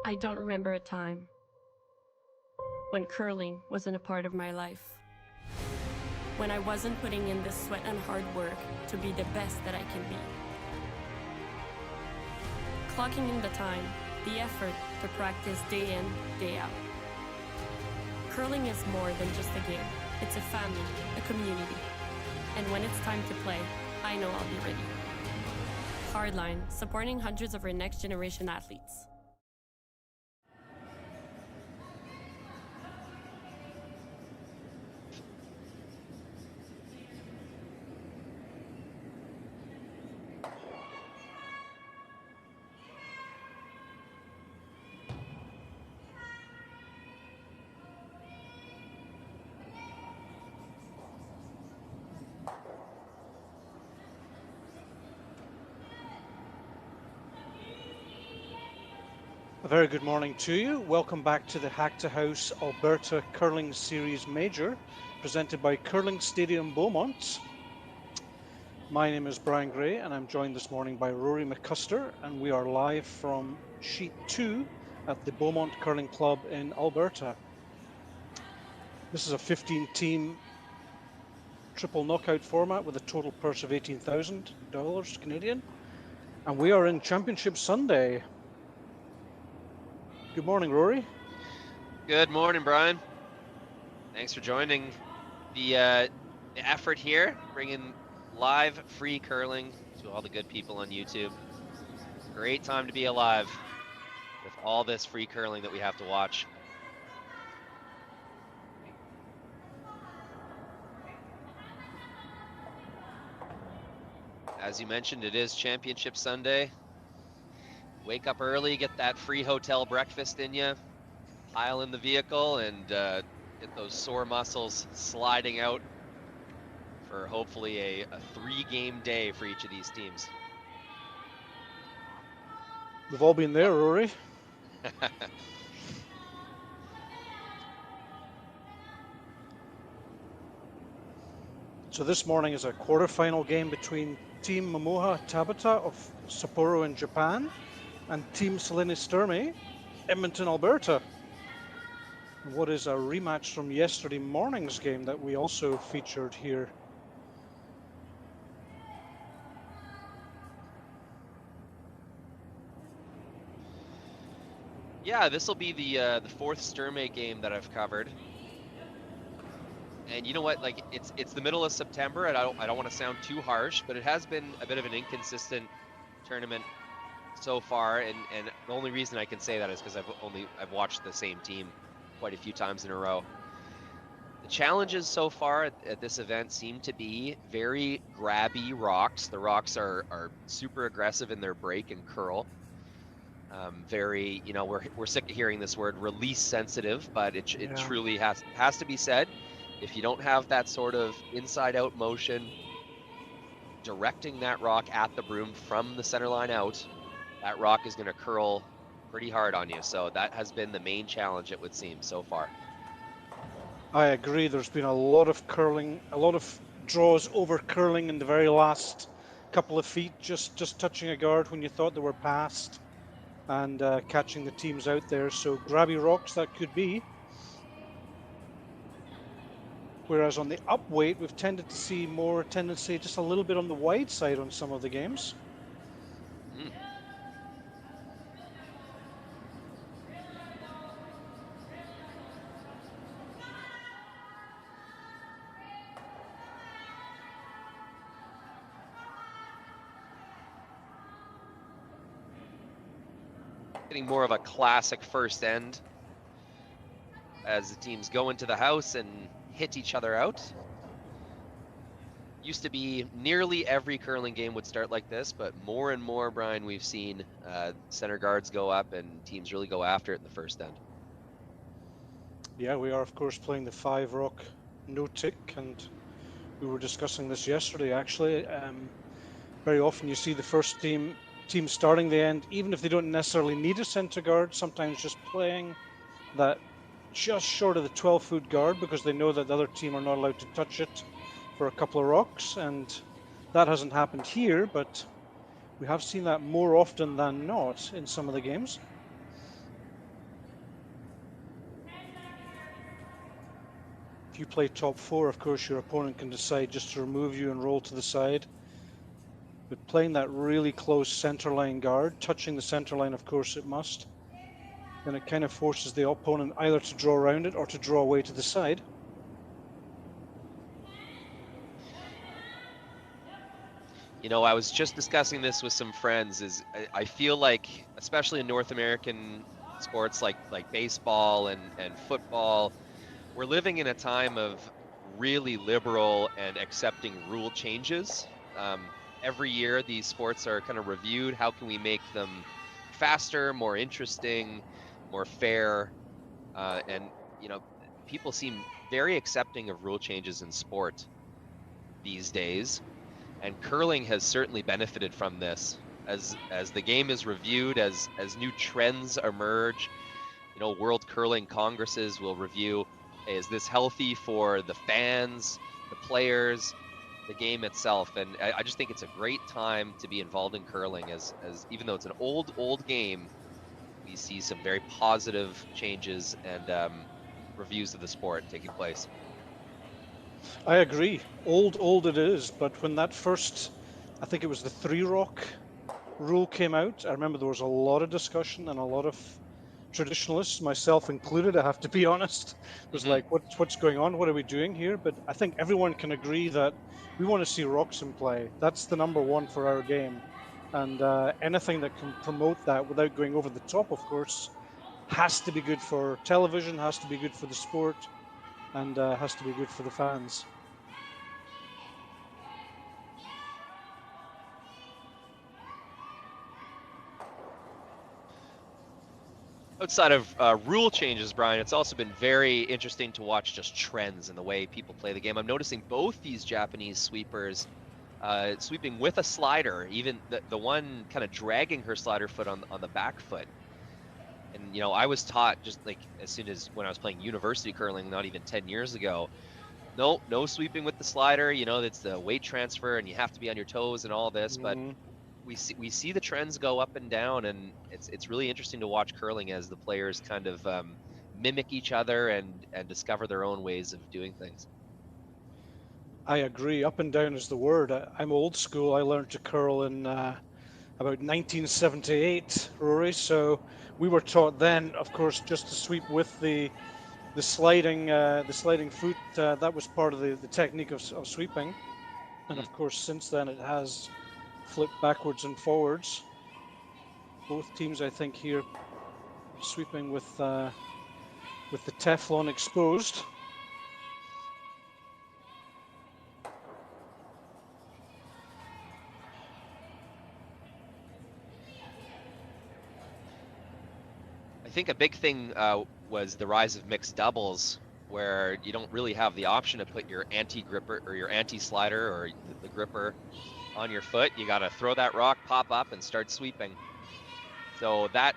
I don't remember a time when curling wasn't a part of my life. When I wasn't putting in the sweat and hard work to be the best that I can be. Clocking in the time, the effort to practice day in, day out. Curling is more than just a game. It's a family, a community. And when it's time to play, I know I'll be ready. Hardline, supporting hundreds of our next generation athletes. A very good morning to you. Welcome back to the Hack2House Alberta Curling Series Major, presented by Curling Stadium Beaumont. My name is Brian Gray, and I'm joined this morning by Rory McCusker, and we are live from Sheet 2 at the Beaumont Curling Club in Alberta. This is a 15-team triple knockout format with a total purse of $18,000 Canadian, and we are in Championship Sunday. Good morning, Rory. Good morning, Brian. Thanks for joining the effort here, bringing live free curling to all the good people on YouTube. Great time to be alive with all this free curling that we have to watch. As you mentioned, it is Championship Sunday. Wake up early, get that free hotel breakfast in you, pile in the vehicle, and get those sore muscles sliding out for hopefully a 3-game day for each of these teams. We've all been there, Rory. So this morning is a quarterfinal game between Team Momoha Tabata of Sapporo in Japan and Team Selena Sturmay, Edmonton, Alberta. And what is a rematch from yesterday morning's game that we also featured here. Yeah, this will be the fourth Sturmay game that I've covered. And you know what? Like it's the middle of September, and I don't want to sound too harsh, but it has been a bit of an inconsistent tournament so far, and the only reason I can say that is because I've watched the same team quite a few times in a row. The challenges so far at this event seem to be very grabby rocks. The rocks are super aggressive in their break and curl. Very, you know, we're sick of hearing this word, release sensitive, but it truly has to be said. If you don't have that sort of inside out motion, directing that rock at the broom from the center line out, that rock is going to curl pretty hard on you. So that has been the main challenge, it would seem, so far. I agree. There's been a lot of curling, a lot of draws over curling in the very last couple of feet, just touching a guard when you thought they were past, and catching the teams out there. So grabby rocks that could be. Whereas on the up weight, we've tended to see more tendency just a little bit on the wide side on some of the games. Getting more of a classic first end as the teams go into the house and hit each other out. Used to be nearly every curling game would start like this, but more and more, Brian, we've seen center guards go up and teams really go after it in the first end. Yeah, we are, of course, playing the 5-rock no-tick, and we were discussing this yesterday, actually. Very often you see the first team starting the end, even if they don't necessarily need a center guard, sometimes just playing that just short of the 12-foot guard because they know that the other team are not allowed to touch it for a couple of rocks, and that hasn't happened here, but we have seen that more often than not in some of the games. if you play top 4, of course, your opponent can decide just to remove you and roll to the side. But playing that really close centerline guard, touching the centerline, of course, it must. Then it kind of forces the opponent either to draw around it or to draw away to the side. You know, I was just discussing this with some friends. I feel like, especially in North American sports like baseball and football, we're living in a time of really liberal and accepting rule changes. Every year, these sports are kind of reviewed. How can we make them faster, more interesting, more fair? And you know, people seem very accepting of rule changes in sport these days. And curling has certainly benefited from this as the game is reviewed, as new trends emerge. You know, World Curling Congresses will review, hey, is this healthy for the fans, the players, the game itself? And I just think it's a great time to be involved in curling, as even though it's an old game, we see some very positive changes and reviews of the sport taking place. I agree. Old it is, but when that first, I think it was the 3-rock rule came out, I remember there was a lot of discussion and a lot of traditionalists, myself included, I have to be honest, was like, what's going on? What are we doing here? But I think everyone can agree that we want to see rocks in play. That's the number one for our game. And anything that can promote that without going over the top, of course, has to be good for television, has to be good for the sport, and has to be good for the fans. Outside of rule changes, Brian, it's also been very interesting to watch just trends in the way people play the game. I'm noticing both these Japanese sweepers sweeping with a slider, even the one kind of dragging her slider foot on the back foot. And, you know, I was taught just like as soon as when I was playing university curling, not even 10 years ago, no sweeping with the slider. You know, it's the weight transfer and you have to be on your toes and all this. But we see the trends go up and down, and it's really interesting to watch curling as the players kind of mimic each other and discover their own ways of doing things. I agree. Up and down is the word. I'm old school. I learned to curl in about 1978, Rory. So we were taught then, of course, just to sweep with the sliding foot. That was part of the technique of sweeping. And of course, since then it has flipped backwards and forwards. Both teams, I think, here sweeping with the Teflon exposed. I think a big thing was the rise of mixed doubles, where you don't really have the option to put your anti-gripper or your anti-slider or the gripper on your foot. You got to throw that rock, pop up, and start sweeping. So that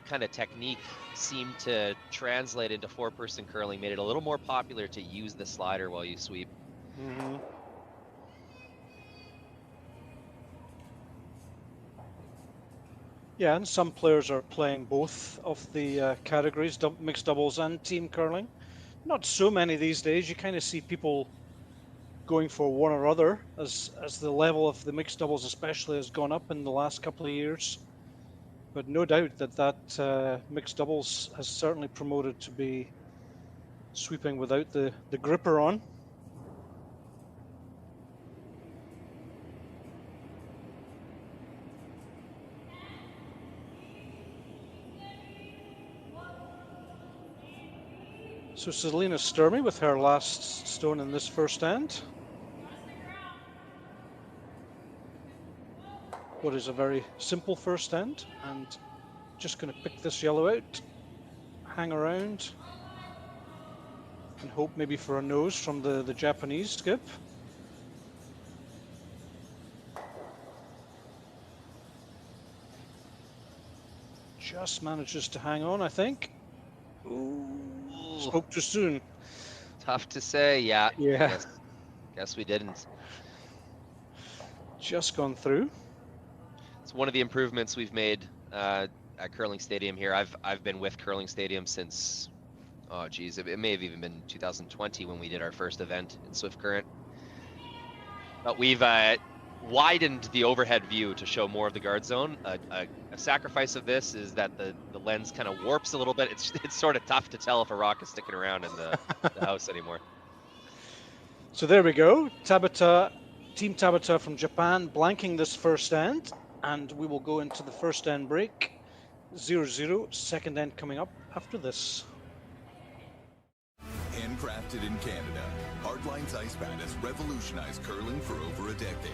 kind of technique seemed to translate into 4-person curling, made it a little more popular to use the slider while you sweep. Yeah, and some players are playing both of the categories, mixed doubles and team curling. Not so many these days. You kind of see people going for one or other as the level of the mixed doubles especially has gone up in the last couple of years. But no doubt that mixed doubles has certainly promoted to be sweeping without the gripper on. So Selena Sturmay with her last stone in this first end. What is a very simple first end, and just going to pick this yellow out, hang around, and hope maybe for a nose from the Japanese skip. Just manages to hang on, I think. Ooh, spoke too soon. Tough to say, yeah. Yeah. Guess we didn't. Just gone through. It's one of the improvements we've made at Curling Stadium here. I've been with Curling Stadium since Oh, geez, it may have even been 2020 when we did our first event in Swift Current. But we've widened the overhead view to show more of the guard zone. A sacrifice of this is that the lens kind of warps a little bit. It's sort of tough to tell if a rock is sticking around in the house anymore. So there we go. Tabata, Team Tabata from Japan blanking this first end, and we will go into the first end break. 0-0, second end coming up after this. Handcrafted in Canada, Hardline's ice pad has revolutionized curling for over a decade.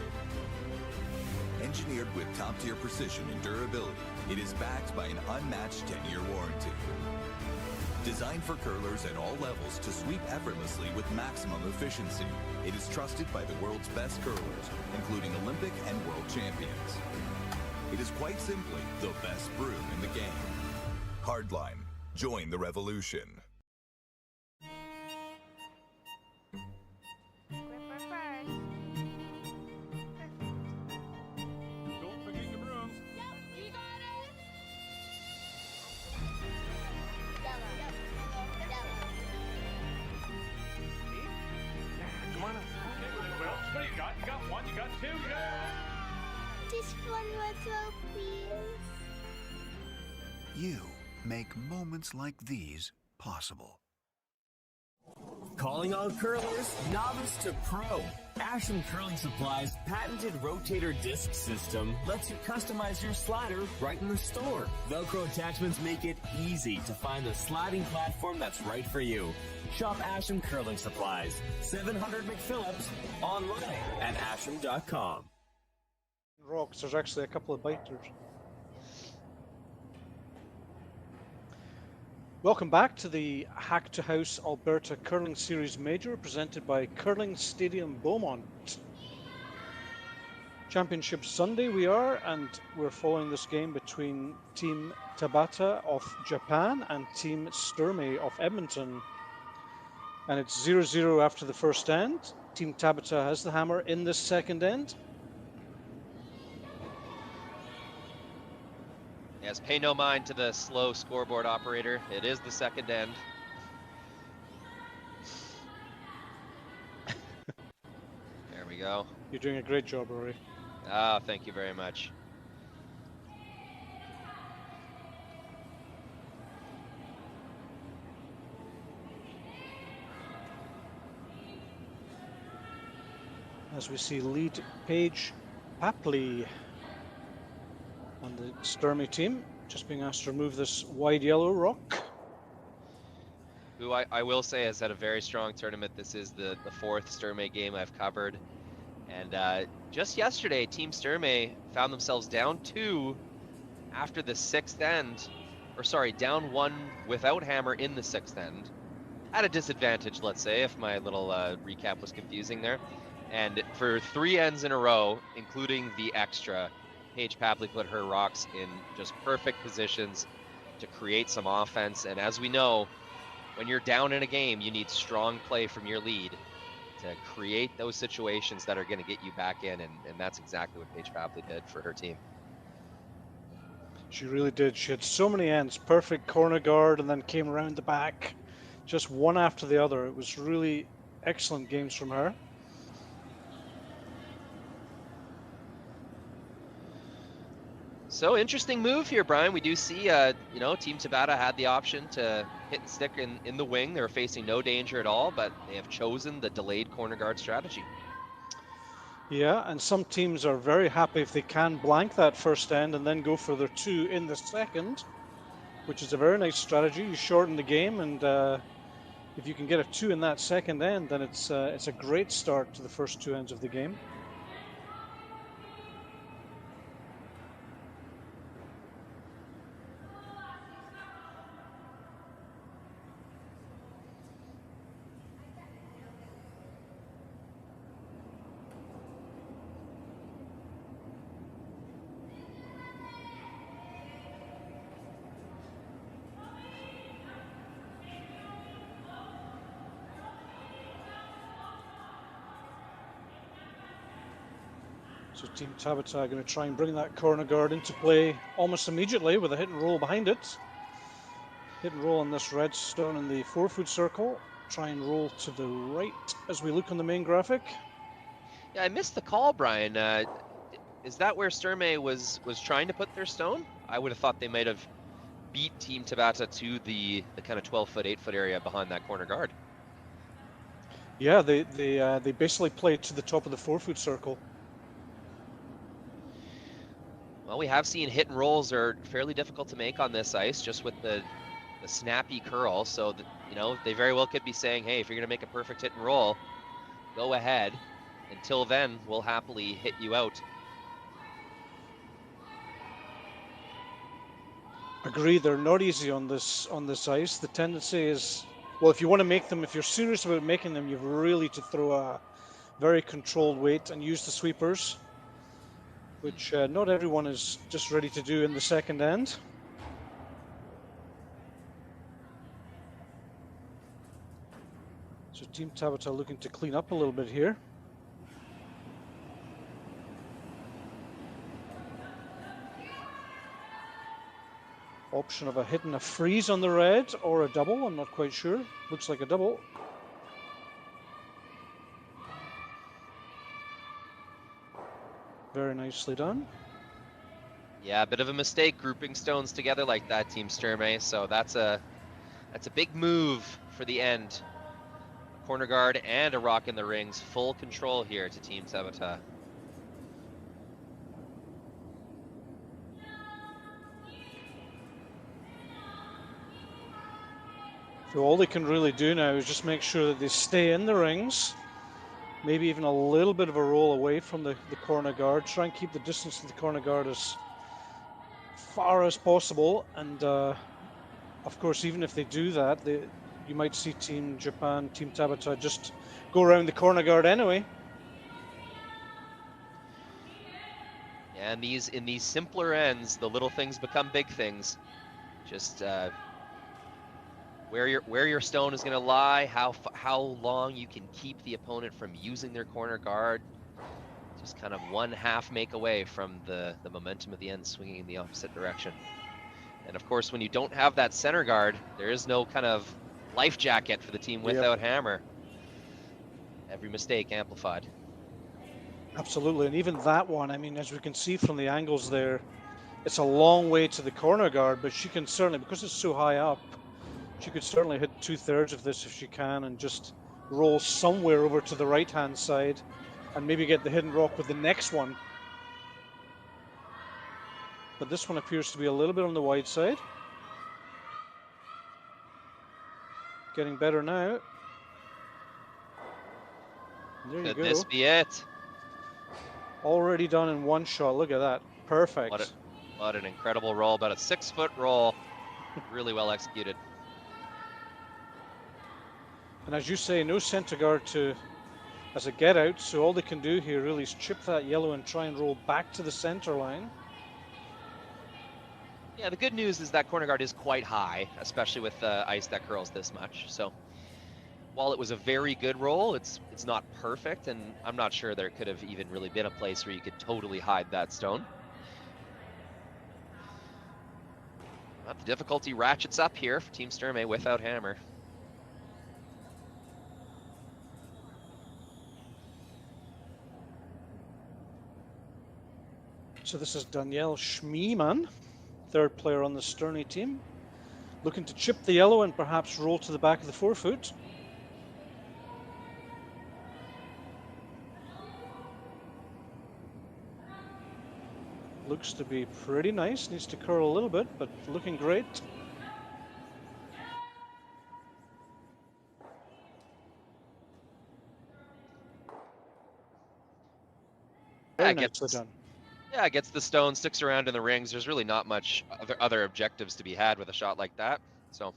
Engineered with top-tier precision and durability, it is backed by an unmatched 10-year warranty. Designed for curlers at all levels to sweep effortlessly with maximum efficiency, it is trusted by the world's best curlers, including Olympic and world champions. It is quite simply the best broom in the game. Hardline. Join the revolution. Don't forget your brooms. Yep, you got it. Come on up. Okay, well, what do you got? You got one, you got two, you got... Just one more throw, please. You make moments like these possible. Calling all curlers, novice to pro. Asham Curling Supply's patented rotator disc system lets you customize your slider right in the store. Velcro attachments make it easy to find the sliding platform that's right for you. Shop Asham Curling Supplies, 700 McPhillips, online at asham.com. Rocks, there's actually a couple of biters. Welcome back to the Hack2House Alberta Curling Series Major, presented by Curling Stadium Beaumont. Championship Sunday we are, and we're following this game between Team Tabata of Japan and Team Sturmay of Edmonton. And it's 0-0 after the first end. Team Tabata has the hammer in this second end. Yes, pay no mind to the slow scoreboard operator. It is the second end. There we go. You're doing a great job, Rory. Ah, thank you very much. As we see lead Paige Papley on the Sturmay team, just being asked to remove this wide yellow rock. Who I will say has had a very strong tournament. This is the fourth Sturmay game I've covered. And just yesterday, Team Sturmay found themselves down 2 after the sixth end. Or sorry, down 1 without hammer in the sixth end. At a disadvantage, let's say, if my little recap was confusing there. And for 3 ends in a row, including the extra, Paige Papley put her rocks in just perfect positions to create some offense. And as we know, when you're down in a game, you need strong play from your lead to create those situations that are going to get you back in. And that's exactly what Paige Papley did for her team. She really did. She had so many ends, perfect corner guard, and then came around the back, just one after the other. It was really excellent games from her. So interesting move here, Brian. We do see, you know, Team Tabata had the option to hit and stick in the wing. They were facing no danger at all, but they have chosen the delayed corner guard strategy. Yeah, and some teams are very happy if they can blank that first end and then go for their 2 in the second, which is a very nice strategy. You shorten the game, and if you can get a 2 in that second end, then it's a great start to the first 2 ends of the game. So Team Tabata are going to try and bring that corner guard into play almost immediately with a hit and roll behind it. Hit and roll on this red stone in the 4-foot circle. Try and roll to the right as we look on the main graphic. Yeah, I missed the call, Brian. Is that where Sturmay was trying to put their stone? I would have thought they might have beat Team Tabata to the kind of 12-foot, 8-foot area behind that corner guard. Yeah, they basically played to the top of the 4-foot circle. Well, we have seen hit and rolls are fairly difficult to make on this ice, just with the snappy curl. So that, you know, they very well could be saying, hey, if you're going to make a perfect hit and roll, go ahead. Until then, we'll happily hit you out. Agree, they're not easy on this ice. The tendency is, well, if you want to make them, if you're serious about making them, you've really to throw a very controlled weight and use the sweepers, which not everyone is just ready to do in the second end. So Team Tabata looking to clean up a little bit here. Option of a hit and a freeze on the red or a double, I'm not quite sure. Looks like a double. Very nicely done. Yeah, a bit of a mistake grouping stones together like that, Team Sturmay. So that's a big move for the end. A corner guard and a rock in the rings. Full control here to Team Tabata. So all they can really do now is just make sure that they stay in the rings. Maybe even a little bit of a roll away from the corner guard. Try and keep the distance to the corner guard as far as possible. And of course, even if they do that, you might see Team Japan, Team Tabata just go around the corner guard anyway. And in these simpler ends, the little things become big things. Just where your stone is going to lie, how long you can keep the opponent from using their corner guard. Just kind of one half make away from the momentum of the end swinging in the opposite direction. And of course, when you don't have that center guard, there is no kind of life jacket for the team without hammer. Every mistake amplified. Absolutely, and even that one, I mean, as we can see from the angles there, it's a long way to the corner guard, but she can certainly, because it's so high up, she could certainly hit 2/3 of this if she can and just roll somewhere over to the right-hand side and maybe get the hidden rock with the next one. But this one appears to be a little bit on the wide side. Getting better now. There you go. Could this be it? Already done in one shot. Look at that. Perfect. What an incredible roll. About a 6-foot roll. Really well executed. And as you say, no center guard as a get out, so all they can do here really is chip that yellow and try and roll back to the center line. Yeah, the good news is that corner guard is quite high, especially with ice that curls this much. So while it was a very good roll, it's not perfect, and I'm not sure there could have even really been a place where you could totally hide that stone. But the difficulty ratchets up here for Team Sturmay without hammer. So this is Danielle Schmiemann, third player on the Sturmay team, looking to chip the yellow and perhaps roll to the back of the 4-foot. Looks to be pretty nice, needs to curl a little bit, but looking great. Very nicely done. Yeah, gets the stone, sticks around in the rings. There's really not much other objectives to be had with a shot like that. So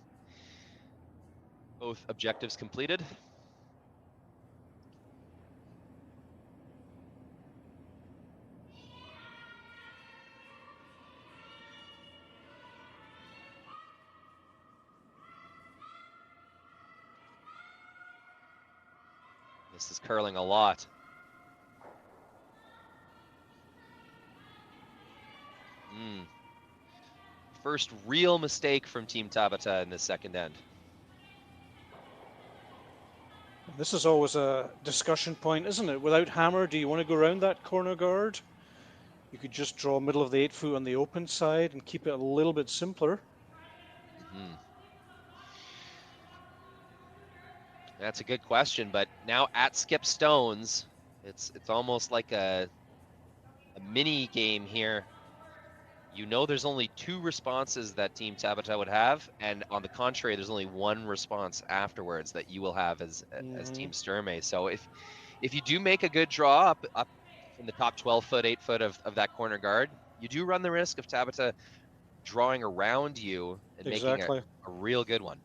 both objectives completed. This is curling a lot. first real mistake from Team Tabata in the second end. This is always a discussion point, isn't it? Without hammer, do you want to go around that corner guard? You could just draw middle of the 8 foot on the open side and keep it a little bit simpler. That's a good question, but now at skip stones, it's almost like a mini game here. You know there's only 2 responses that Team Tabata would have, and on the contrary, there's only 1 response afterwards that you will have as Team Sturmay. So if you do make a good draw up in the top 12 foot, 8 foot of that corner guard, you do run the risk of Tabata drawing around you and making a real good one.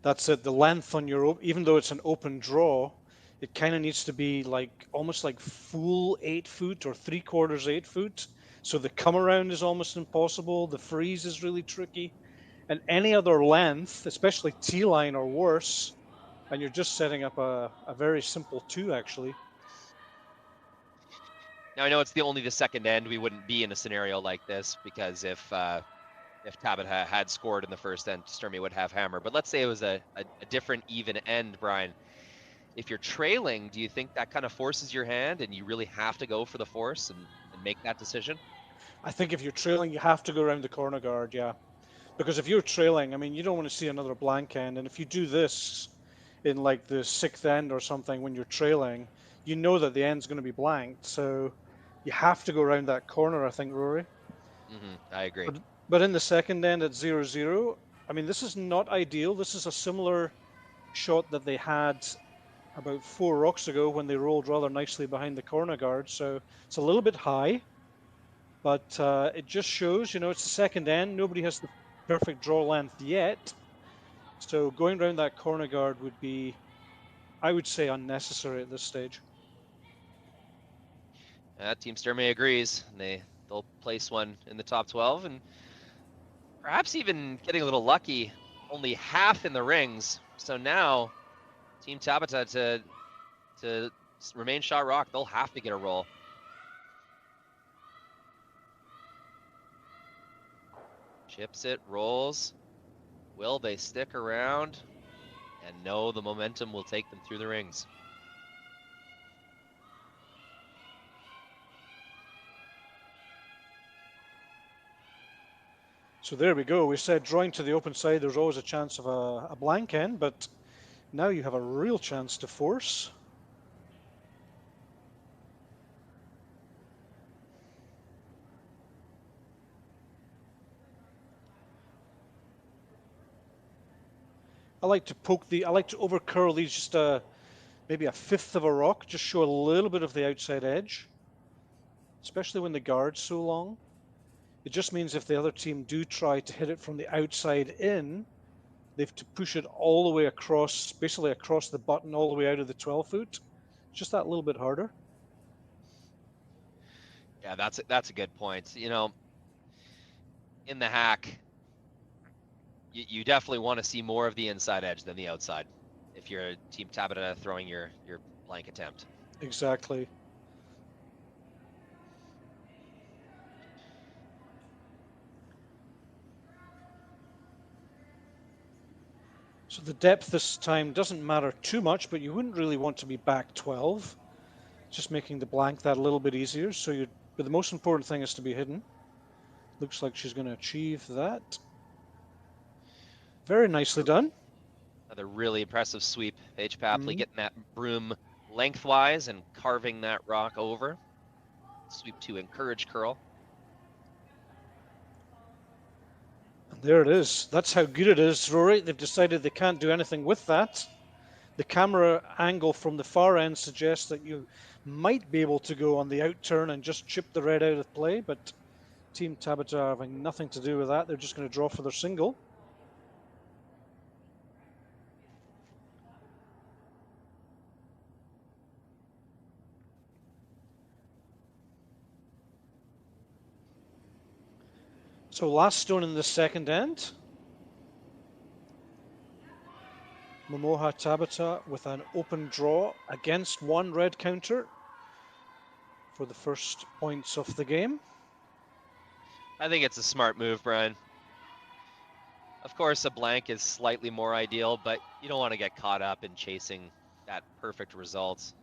That's it. The length on your, even though it's an open draw, it kind of needs to be like almost like full 8 foot or 3/4 8 foot. So the come around is almost impossible. The freeze is really tricky. And any other length, especially T-line or worse, and you're just setting up a very simple 2 actually. Now I know it's only the second end. We wouldn't be in a scenario like this because if Tabata had scored in the first end, Sturmay would have hammer. But let's say it was a different even end, Brian. If you're trailing, do you think that kind of forces your hand and you really have to go for the force and make that decision? I think if you're trailing, you have to go around the corner guard, yeah. Because if you're trailing, I mean, you don't want to see another blank end. And if you do this in like the 6th end or something when you're trailing, you know that the end's going to be blanked. So you have to go around that corner, I think, Rory. I agree. But in the second end at 0-0, I mean, this is not ideal. This is a similar shot that they had about 4 rocks ago when they rolled rather nicely behind the corner guard. So it's a little bit high, but it just shows, you know, it's the second end. Nobody has the perfect draw length yet. So going around that corner guard would be, I would say, unnecessary at this stage. Team Sturmay agrees. They'll place one in the top 12 and perhaps even getting a little lucky, only half in the rings. So now Team Tabata to remain shot rock, they'll have to get a roll. Chips it, rolls. Will they stick around? And no, the momentum will take them through the rings. So there we go. We said drawing to the open side, there's always a chance of a blank end, but now you have a real chance to force. I like to overcurl these just maybe a 1/5 of a rock, just show a little bit of the outside edge, especially when the guard's so long. It just means if the other team do try to hit it from the outside in, they have to push it all the way across, basically across the button, all the way out of the 12 foot. Just that little bit harder. Yeah, that's a good point. You know, in the hack, you definitely want to see more of the inside edge than the outside if you're a Team Tabata throwing your blank attempt. Exactly. So the depth this time doesn't matter too much, but you wouldn't really want to be back 12. Just making the blank that a little bit easier. But the most important thing is to be hidden. Looks like she's going to achieve that. Very nicely done. Another really impressive sweep. Paige Papley getting that broom lengthwise and carving that rock over. Sweep to encourage curl. And there it is. That's how good it is, Rory. They've decided they can't do anything with that. The camera angle from the far end suggests that you might be able to go on the out turn and just chip the red out of play, but Team Tabata are having nothing to do with that. They're just going to draw for their single. So last stone in the second end. Momoha Tabata with an open draw against 1 red counter for the first points of the game. I think it's a smart move, Brian. Of course, a blank is slightly more ideal, but you don't want to get caught up in chasing that perfect result.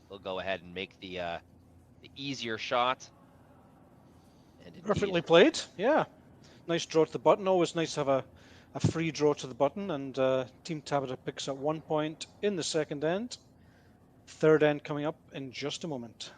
They'll go ahead and make the easier shot. And indeed, Perfectly played. Yeah. Nice draw to the button. Always nice to have a free draw to the button. And Team Tabata picks up 1 point in the second end. Third end coming up in just a moment.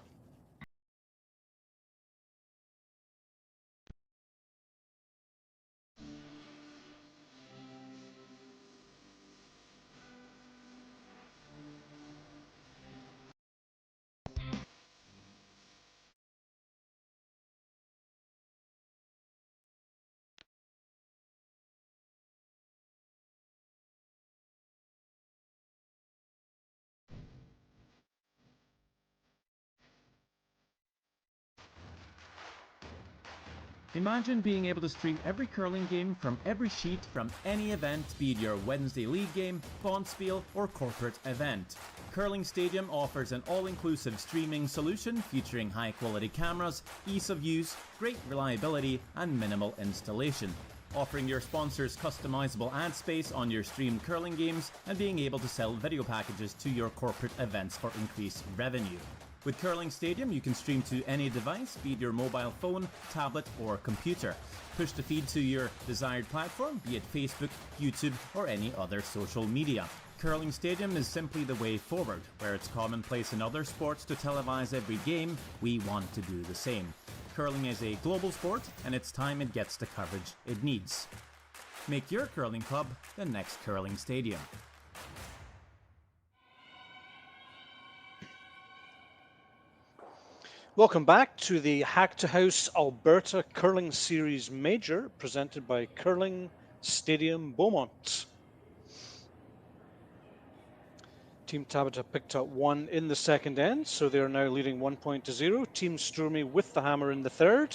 Imagine being able to stream every curling game from every sheet from any event, be it your Wednesday league game, bonspiel, or corporate event. Curling Stadium offers an all-inclusive streaming solution featuring high-quality cameras, ease of use, great reliability, and minimal installation. Offering your sponsors customizable ad space on your streamed curling games and being able to sell video packages to your corporate events for increased revenue. With Curling Stadium, you can stream to any device, be it your mobile phone, tablet, or computer. Push the feed to your desired platform, be it Facebook, YouTube, or any other social media. Curling Stadium is simply the way forward. Where it's commonplace in other sports to televise every game, we want to do the same. Curling is a global sport, and it's time it gets the coverage it needs. Make your curling club the next Curling Stadium. Welcome back to the Hack2House Alberta Curling Series Major, presented by Curling Stadium Beaumont. Team Tabata picked up 1 in the second end, so they are now leading 1 point to 0. Team Sturmay with the hammer in the third.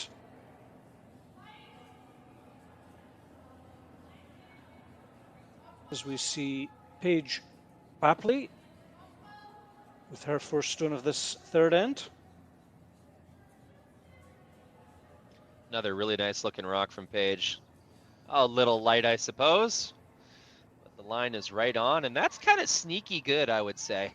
As we see Paige Papley with her first stone of this third end. another really nice looking rock from Paige. A little light, I suppose, but the line is right on, and that's kind of sneaky good, I would say.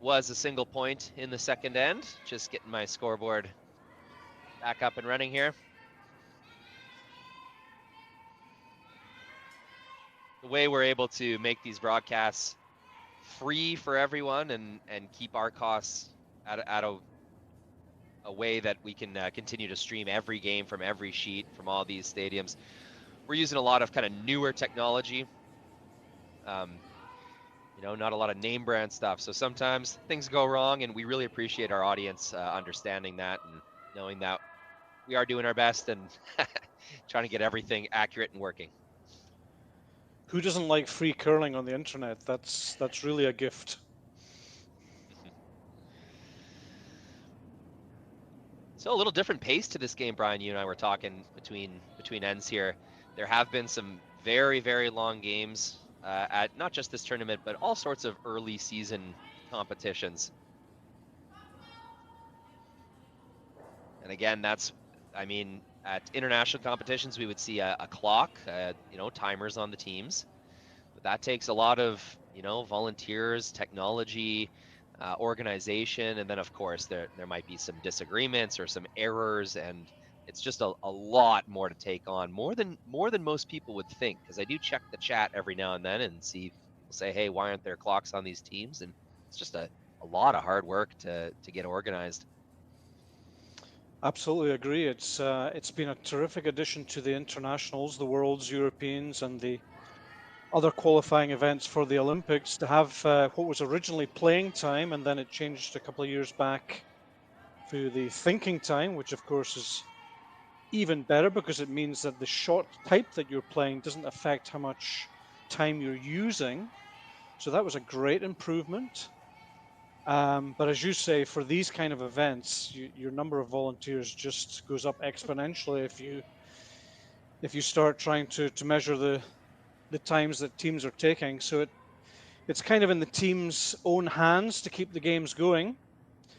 Was a single point in the second end. Just getting my scoreboard back up and running here. The way we're able to make these broadcasts free for everyone and keep our costs at a way that we can continue to stream every game from every sheet from all these stadiums. We're using a lot of kind of newer technology. You know, not a lot of name brand stuff. So sometimes things go wrong, and we really appreciate our audience understanding that and knowing that we are doing our best and trying to get everything accurate and working. Who doesn't like free curling on the internet? That's really a gift. So a little different pace to this game, Brian. You and I were talking between ends here. There have been some very, very long games at not just this tournament, but all sorts of early season competitions. And again, that's, I mean, at international competitions, we would see a clock, you know, timers on the teams. But that takes a lot of, you know, volunteers, technology, organization, and then of course there might be some disagreements or some errors, and it's just a lot more to take on, more than most people would think, because I do check the chat every now and then and see people say, hey, why aren't there clocks on these teams? And it's just a lot of hard work to get organized. Absolutely agree. It's been a terrific addition to the internationals, the Worlds, Europeans, and the other qualifying events for the Olympics to have what was originally playing time, and then it changed a couple of years back to the thinking time, which of course is even better because it means that the shot type that you're playing doesn't affect how much time you're using. So that was a great improvement. But as you say, for these kind of events, your number of volunteers just goes up exponentially if you start trying to measure the times that teams are taking. So it's kind of in the team's own hands to keep the games going.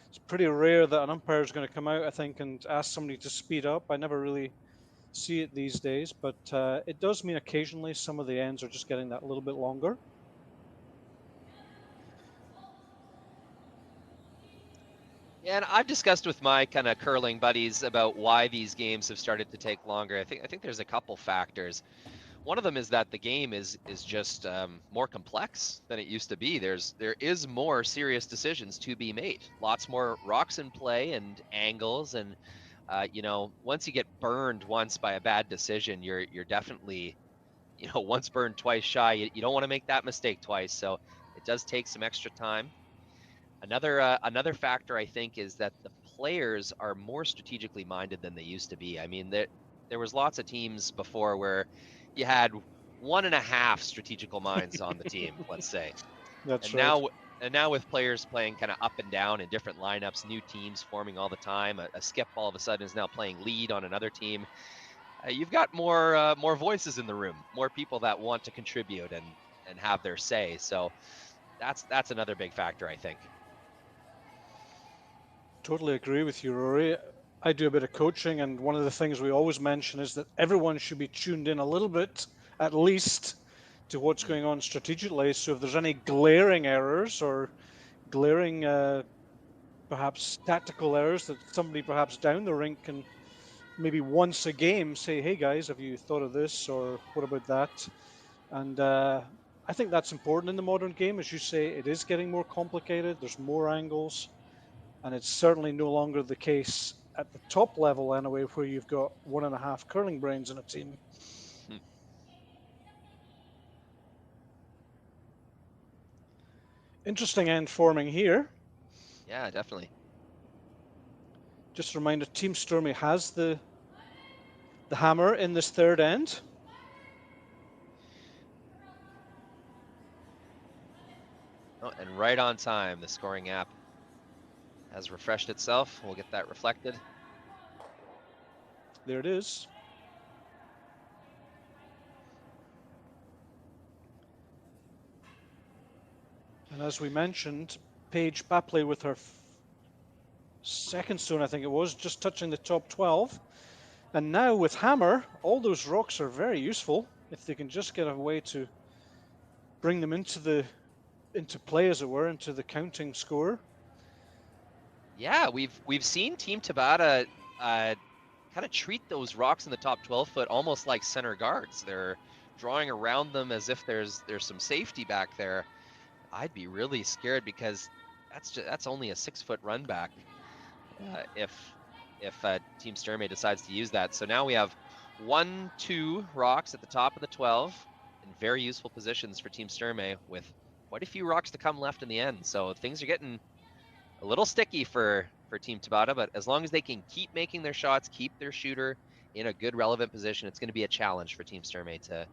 It's pretty rare that an umpire is going to come out, I think, and ask somebody to speed up. I never really see it these days, but it does mean occasionally some of the ends are just getting that little bit longer. Yeah, and I've discussed with my kind of curling buddies about why these games have started to take longer. I think there's a couple factors. One of them is that the game is just more complex than it used to be. There is more serious decisions to be made. Lots more rocks in play and angles, and you know, once you get burned once by a bad decision, you're definitely, you know, once burned twice shy. You don't want to make that mistake twice. So it does take some extra time. Another factor I think is that the players are more strategically minded than they used to be. I mean, there was lots of teams before where you had 1.5 strategical minds on the team, let's say. That's And right. now with players playing kind of up and down in different lineups, new teams forming all the time, a skip all of a sudden is now playing lead on another team. You've got more voices in the room, more people that want to contribute and have their say. So that's another big factor, I think. Totally agree with you, Rory. I do a bit of coaching, and one of the things we always mention is that everyone should be tuned in a little bit, at least, to what's going on strategically. So if there's any glaring errors or glaring, perhaps tactical errors that somebody perhaps down the rink can maybe once a game say, "Hey guys, have you thought of this?" or "What about that?" And I think that's important in the modern game. As you say, it is getting more complicated. There's more angles. And it's certainly no longer the case at the top level, anyway, where you've got 1.5 curling brains in a team. Interesting end forming here. Yeah, definitely. Just a reminder, Team Sturmay has the hammer in this third end. Oh, and right on time, the scoring app has refreshed itself. We'll get that reflected. There it is. And as we mentioned, Paige Bapley with her second stone, I think it was, just touching the top 12. And now with hammer, all those rocks are very useful if they can just get a way to bring them into play, as it were, into the counting score. Yeah, we've seen Team Tabata kind of treat those rocks in the top 12 foot almost like center guards. They're drawing around them as if there's some safety back there. I'd be really scared because that's only a 6-foot run back if Team Sturmay decides to use that. So now we have 1-2 rocks at the top of the 12 in very useful positions for Team Sturmay with quite a few rocks to come left in the end. So things are getting a little sticky for Team Tabata, but as long as they can keep making their shots, keep their shooter in a good relevant position, it's going to be a challenge for Team Sturmay to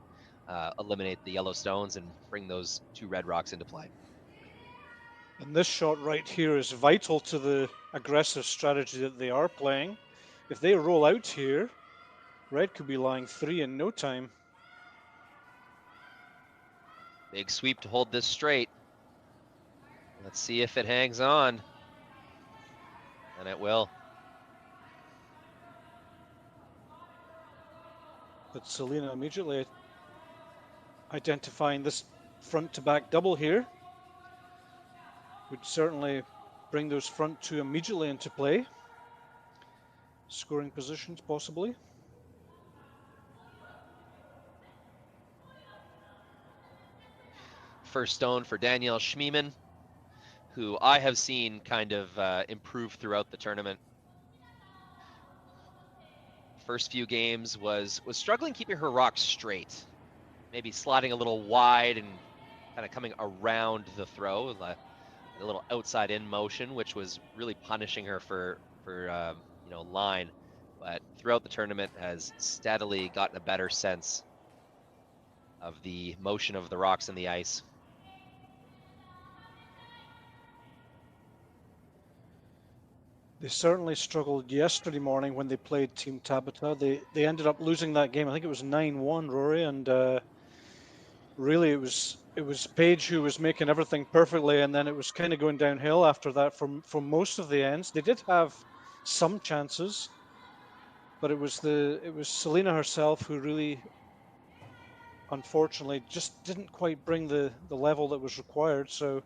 eliminate the yellow stones and bring those 2 red rocks into play. And this shot right here is vital to the aggressive strategy that they are playing. If they roll out here, red could be lying 3 in no time. Big sweep to hold this straight. Let's see if it hangs on. And it will. But Selena immediately identifying this front to back double here would certainly bring those front 2 immediately into play. Scoring positions, possibly. First stone for Danielle Schmiemann, who I have seen kind of improve throughout the tournament. First few games was struggling keeping her rocks straight, maybe sliding a little wide and kind of coming around the throw, a little outside in motion, which was really punishing her for you know, line. But throughout the tournament has steadily gotten a better sense of the motion of the rocks in the ice. They certainly struggled yesterday morning when they played Team Tabata. They ended up losing that game. I think it was 9-1, Rory, and really it was Paige who was making everything perfectly, and then it was kind of going downhill after that from most of the ends. They did have some chances, but it was Selena herself who really, unfortunately, just didn't quite bring the level that was required. So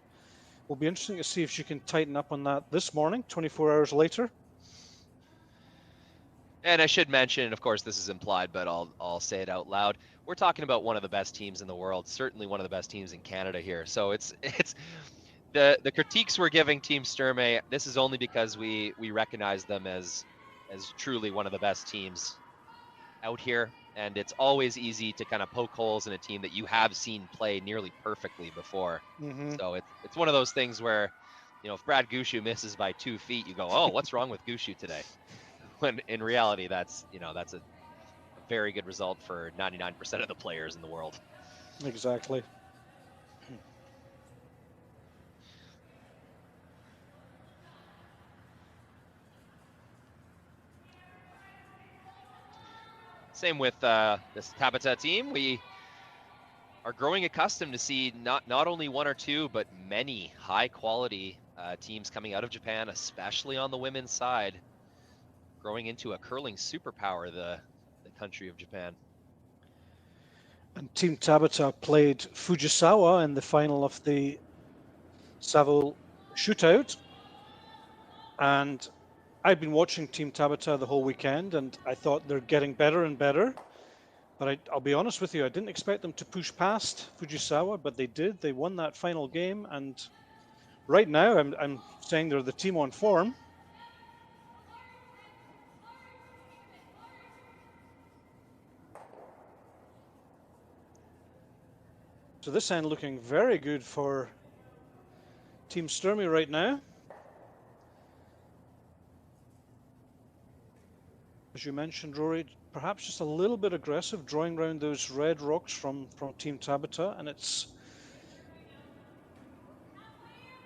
it'll be interesting to see if she can tighten up on that this morning, 24 hours later. And I should mention, of course, this is implied, but I'll say it out loud. We're talking about one of the best teams in the world, certainly one of the best teams in Canada here. So it's the critiques we're giving Team Sturmay. This is only because we recognize them as truly one of the best teams out here, and it's always easy to kind of poke holes in a team that you have seen play nearly perfectly before. So it's one of those things where, you know, if Brad Gushu misses by 2 feet, you go, oh, what's wrong with Gushu today? When in reality, that's a very good result for 99% of the players in the world. Exactly. Same with this Tabata team. We are growing accustomed to see not only one or two, but many high-quality teams coming out of Japan, especially on the women's side, growing into a curling superpower, the country of Japan. And Team Tabata played Fujisawa in the final of the Savo shootout. And I've been watching Team Tabata the whole weekend, and I thought they're getting better and better. But I'll be honest with you, I didn't expect them to push past Fujisawa, but they did. They won that final game, and right now I'm saying they're the team on form. So this end looking very good for Team Sturmay right now. As you mentioned, Rory, perhaps just a little bit aggressive, drawing around those red rocks from Team Tabata, and it's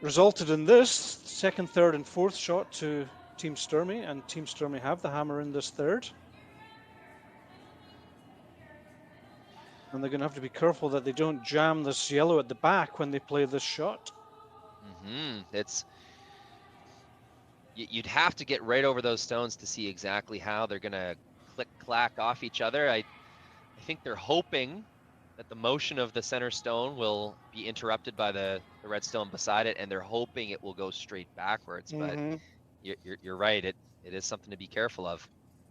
resulted in this second, third, and fourth shot to Team Sturmay, and Team Sturmay have the hammer in this third. And they're going to have to be careful that they don't jam this yellow at the back when they play this shot. It's you'd have to get right over those stones to see exactly how they're going to click-clack off each other. I think they're hoping that the motion of the center stone will be interrupted by the red stone beside it, and they're hoping it will go straight backwards. But you're right, it is something to be careful of.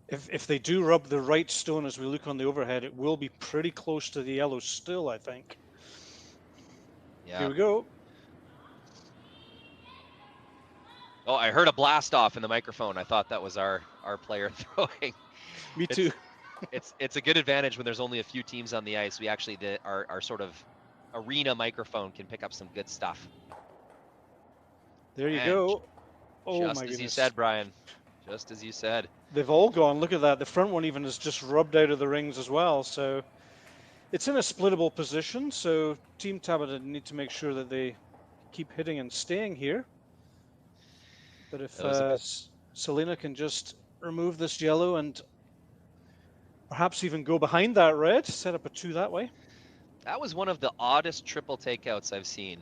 If they do rub the right stone as we look on the overhead, it will be pretty close to the yellow still, I think. Yeah. Here we go. Oh, I heard a blast off in the microphone. I thought that was our player throwing. Me too. It's a good advantage when there's only a few teams on the ice. We actually our sort of arena microphone can pick up some good stuff. There you go. Oh my goodness. Just as you said, Brian. Just as you said. They've all gone. Look at that. The front one even is just rubbed out of the rings as well. So it's in a splittable position. So Team Tabata need to make sure that they keep hitting and staying here. But if Selena can just remove this yellow and perhaps even go behind that red, set up a 2 that way. That was one of the oddest triple takeouts I've seen.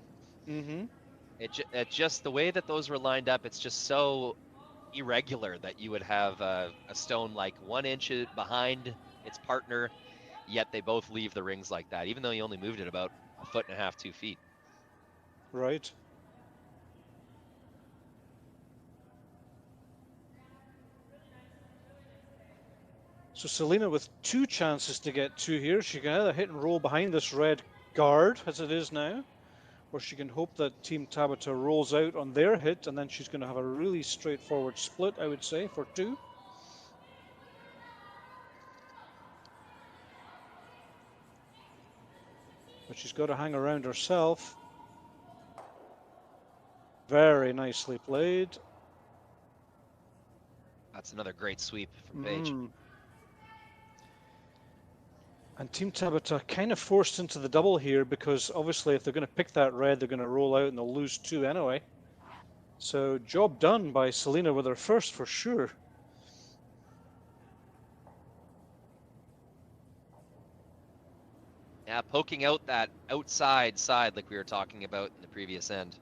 It just the way that those were lined up, it's just so irregular that you would have a stone like 1 inch behind its partner, yet they both leave the rings like that, even though you only moved it about 1.5 feet, 2 feet. Right. So Selena with 2 chances to get 2 here. She can either hit and roll behind this red guard as it is now, or she can hope that Team Tabata rolls out on their hit, and then she's going to have a really straightforward split, I would say, for 2. But she's got to hang around herself. Very nicely played. That's another great sweep from Paige. And Team Tabata kind of forced into the double here because obviously if they're going to pick that red, they're going to roll out and they'll lose 2 anyway. So job done by Selena with her first for sure. Yeah, poking out that outside side like we were talking about in the previous end.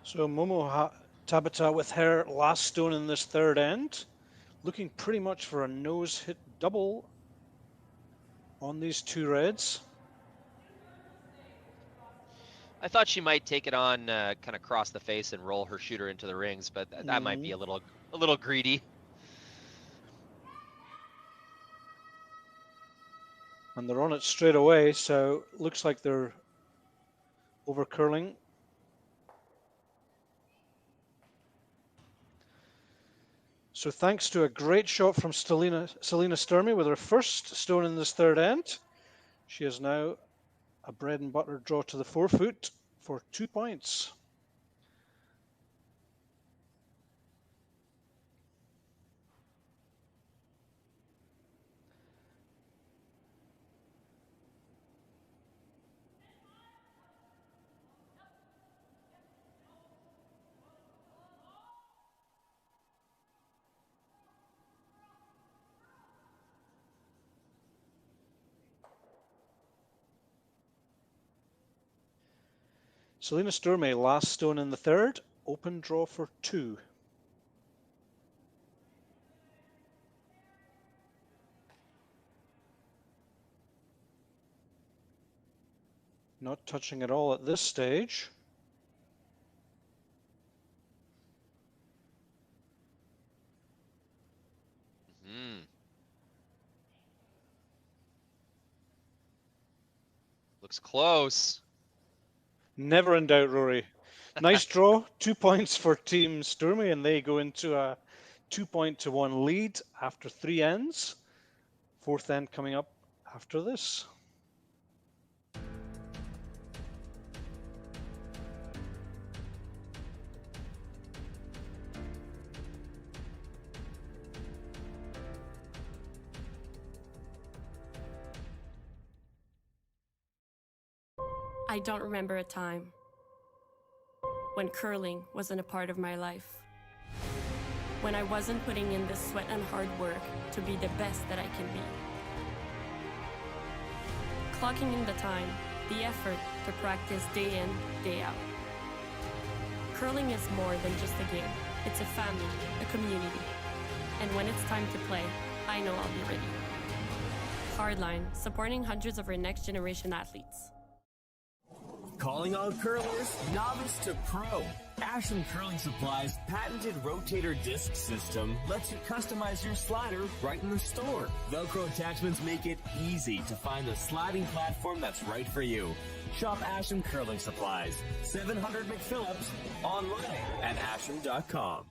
So Momoha Tabata with her last stone in this third end, looking pretty much for a nose hit double on these two reds. I thought she might take it on, kind of cross the face and roll her shooter into the rings, but that might be a little greedy. And they're on it straight away, so looks like they're over curling. So thanks to a great shot from Selena Sturmay with her first stone in this third end, she has now a bread and butter draw to the forefoot for 2 points. Selena Sturmay, last stone in the third, open draw for 2. Not touching at all at this stage. Looks close. Never in doubt, Rory. Nice draw. 2 points for Team Sturmay, and they go into a 2-1 lead after 3 ends. Fourth end coming up after this. I don't remember a time when curling wasn't a part of my life. When I wasn't putting in the sweat and hard work to be the best that I can be. Clocking in the time, the effort to practice day in, day out. Curling is more than just a game. It's a family, a community. And when it's time to play, I know I'll be ready. Hardline, supporting hundreds of our next generation athletes. Calling all curlers, novice to pro. Ashland Curling Supply's patented rotator disc system lets you customize your slider right in the store. Velcro attachments make it easy to find the sliding platform that's right for you. Shop Ashland Curling Supplies, 700 McPhillips, online at ashland.com.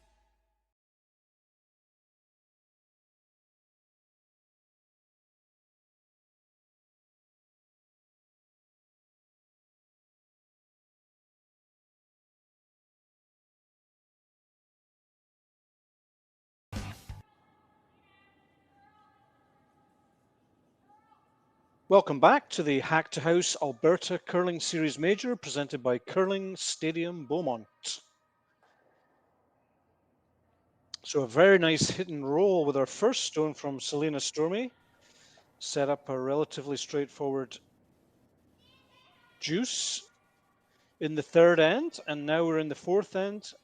Welcome back to the Hack2House Alberta Curling Series Major presented by Curling Stadium Beaumont. So a very nice hit and roll with our first stone from Selena Sturmay. Set up a relatively straightforward juice in the third end, and now we're in the fourth end.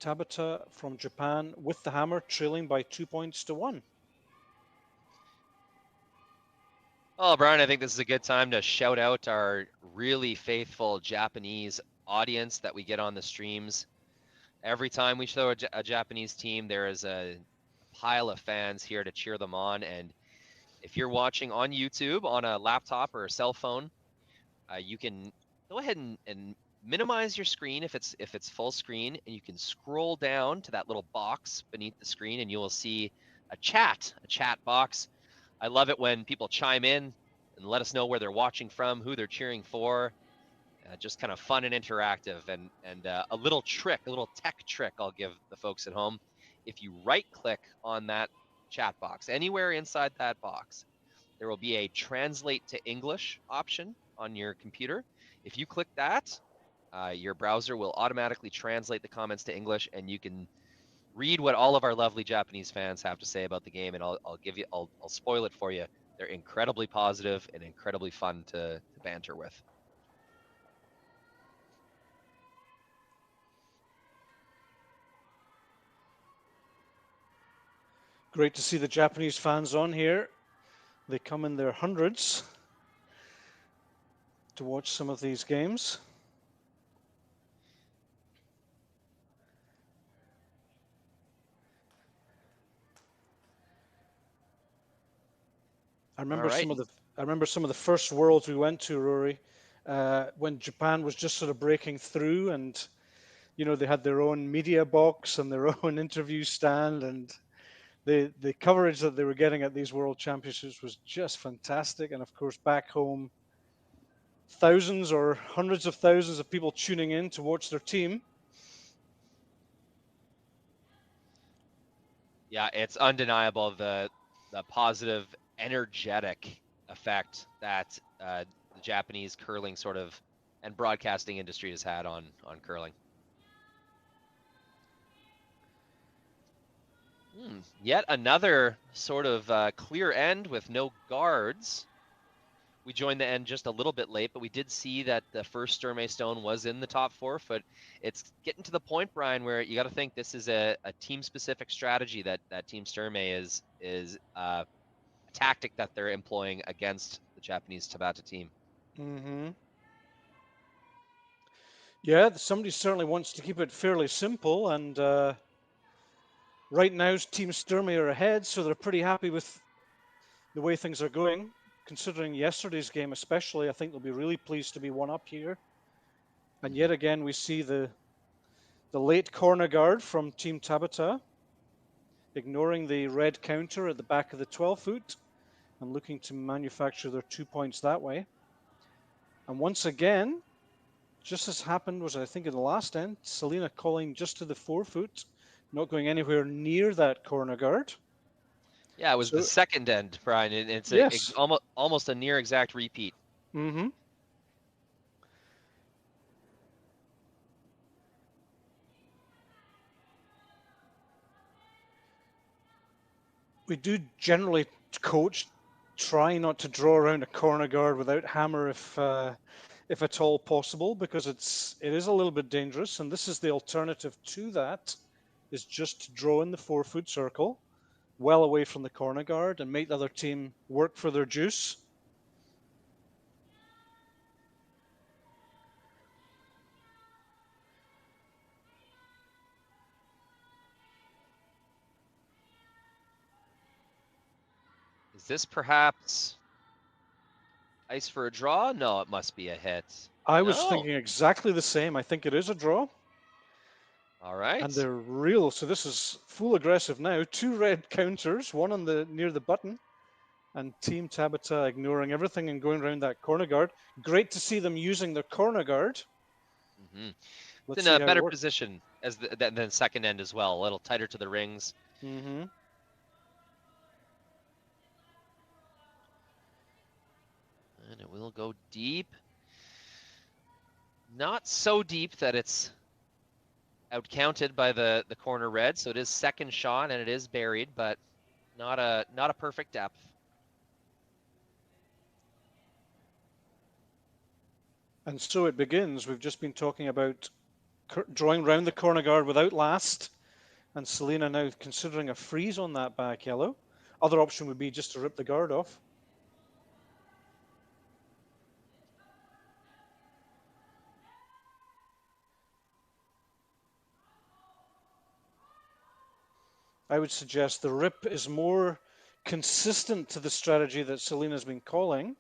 Tabata from Japan with the hammer, trailing by 2-1. Well, Brian, I think this is a good time to shout out our really faithful Japanese audience that we get on the streams. Every time we show a Japanese team, there is a pile of fans here to cheer them on. And if you're watching on YouTube on a laptop or a cell phone, you can go ahead and minimize your screen if it's full screen, and you can scroll down to that little box beneath the screen, and you will see a chat box. I love it when people chime in and let us know where they're watching from, who they're cheering for. Just kind of fun and interactive, and a little tech trick I'll give the folks at home. If you right-click on that chat box, anywhere inside that box, there will be a translate to English option on your computer. If you click that, your browser will automatically translate the comments to English, and you can read what all of our lovely Japanese fans have to say about the game, and I'll spoil it for you. They're incredibly positive and incredibly fun to banter with. Great to see the Japanese fans on here. They come in their hundreds to watch some of these games. I remember some of the first Worlds we went to, Rory, when Japan was just sort of breaking through, and they had their own media box and their own interview stand, and the coverage that they were getting at these World Championships was just fantastic. And of course, back home, thousands or hundreds of thousands of people tuning in to watch their team. Yeah, it's undeniable the positive, energetic effect that the Japanese curling sort of and broadcasting industry has had on curling. Yet another sort of clear end with no guards. We joined the end just a little bit late, but we did see that the first Sturmay stone was in the top 4 foot. It's getting to the point, Brian, where you got to think this is a team-specific strategy that Team Sturmay is a tactic that they're employing against the Japanese Tabata team. Mm-hmm. Yeah, somebody certainly wants to keep it fairly simple, and right now Team Sturmay are ahead, so they're pretty happy with the way things are going. Considering yesterday's game especially, I think they'll be really pleased to be one up here. And yet again, we see the late corner guard from Team Tabata, ignoring the red counter at the back of the 12 foot and looking to manufacture their 2 points that way. And once again, just as happened was, I think, in the last end, Selena calling just to the 4 foot, not going anywhere near that corner guard. Yeah, it was the second end, Brian. It's almost a near exact repeat. Mm-hmm. We do generally coach try not to draw around a corner guard without hammer if at all possible, because it is a little bit dangerous, and this is the alternative to that, is just to draw in the 4 foot circle well away from the corner guard and make the other team work for their juice. Is this perhaps ice for a draw? No, it must be a hit. I was thinking exactly the same. I think it is a draw. All right. And they're real. So this is full aggressive now. 2 red counters, one on near the button, and Team Tabata ignoring everything and going around that corner guard. Great to see them using their corner guard. Mm-hmm. It's in a better position as than second end as well. A little tighter to the rings. Mm-hmm. And it will go deep. Not so deep that it's outcounted by the corner red, so it is second shot and it is buried, but not a perfect depth. And so it begins. We've just been talking about drawing round the corner guard without last, and Selena now considering a freeze on that back yellow. Other option would be just to rip the guard off. I would suggest the rip is more consistent to the strategy that Selena's been calling.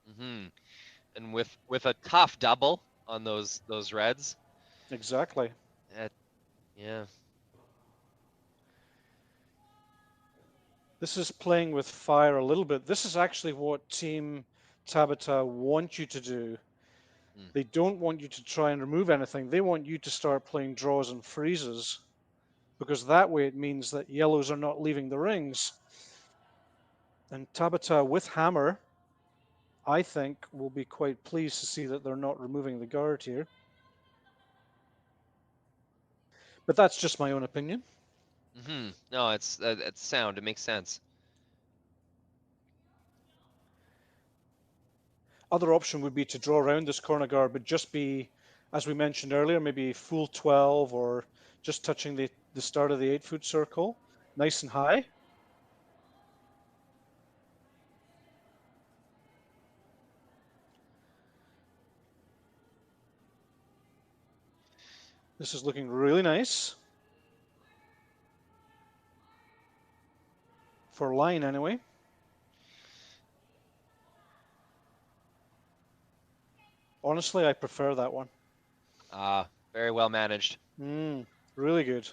Mm-hmm. And with a tough double on those reds. Exactly. Yeah. This is playing with fire a little bit. This is actually what Team Tabata want you to do. They don't want you to try and remove anything. They want you to start playing draws and freezes, because that way it means that yellows are not leaving the rings. And Tabata with hammer, I think, will be quite pleased to see that they're not removing the guard here. But that's just my own opinion. No, it's sound. It makes sense. Other option would be to draw around this corner guard, but just be, as we mentioned earlier, maybe full 12 or just touching the start of the 8-foot circle, nice and high. This is looking really nice. For line, anyway. Honestly, I prefer that one. Very well managed. Really good.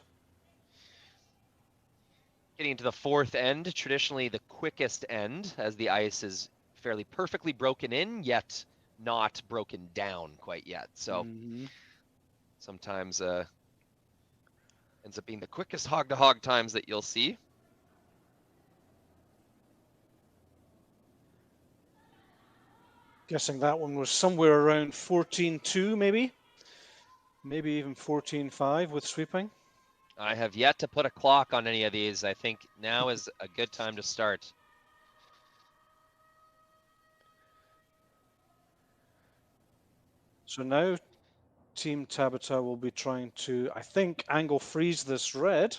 Getting into the fourth end, traditionally the quickest end, as the ice is fairly perfectly broken in, yet not broken down quite yet. So sometimes ends up being the quickest hog-to-hog times that you'll see. Guessing that one was somewhere around 14-2, maybe even 14-5 with sweeping. I have yet to put a clock on any of these. I think now is a good time to start. So now Team Tabata will be trying to, I think, angle freeze this red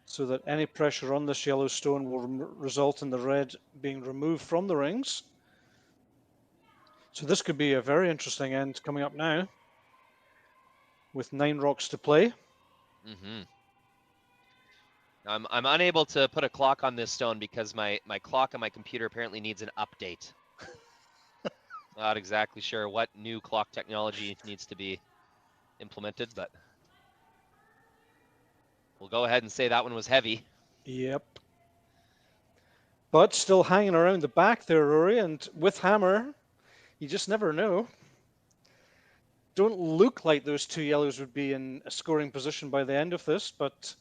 so that any pressure on this yellow stone will result in the red being removed from the rings. So this could be a very interesting end coming up now with 9 rocks to play. I'm unable to put a clock on this stone because my clock on my computer apparently needs an update. Not exactly sure what new clock technology needs to be implemented, but we'll go ahead and say that one was heavy. Yep. But still hanging around the back there, Rory, and with hammer, you just never know. Don't look like those 2 yellows would be in a scoring position by the end of this, but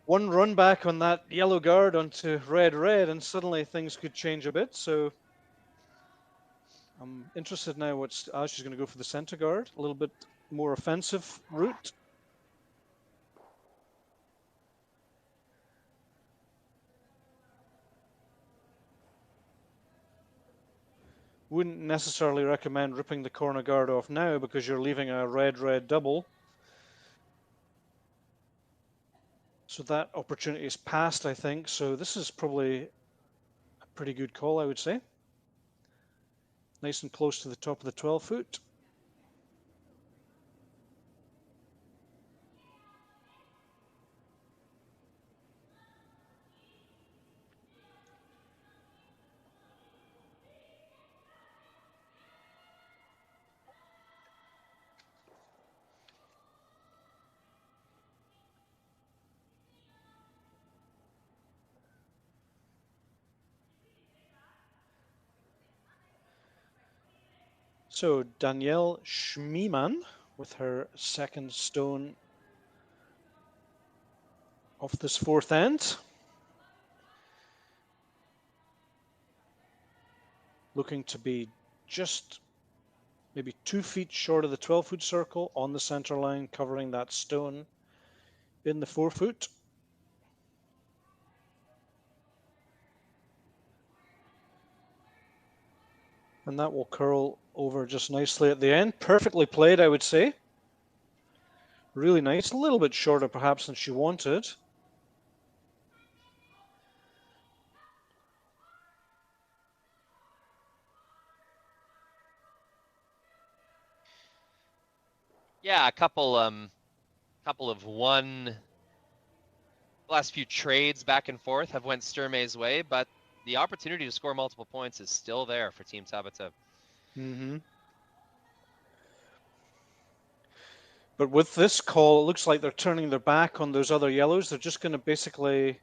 one run back on that yellow guard onto red, and suddenly things could change a bit. So I'm interested now what she's going to go for the center guard, a little bit more offensive route. Wouldn't necessarily recommend ripping the corner guard off now because you're leaving a red double. So that opportunity is passed, I think. So this is probably a pretty good call, I would say. Nice and close to the top of the 12-foot. So Danielle Schmiemann with her second stone of this fourth end. Looking to be just maybe 2 feet short of the 12-foot circle on the center line, covering that stone in the 4-foot. And that will curl over just nicely at the end. Perfectly played, I would say. Really nice. A little bit shorter, perhaps, than she wanted. Yeah, a couple of last few trades back and forth have went Sturmay's way, but the opportunity to score multiple points is still there for Team Tabata. Mm-hmm. But with this call, it looks like they're turning their back on those other yellows. They're just going to basically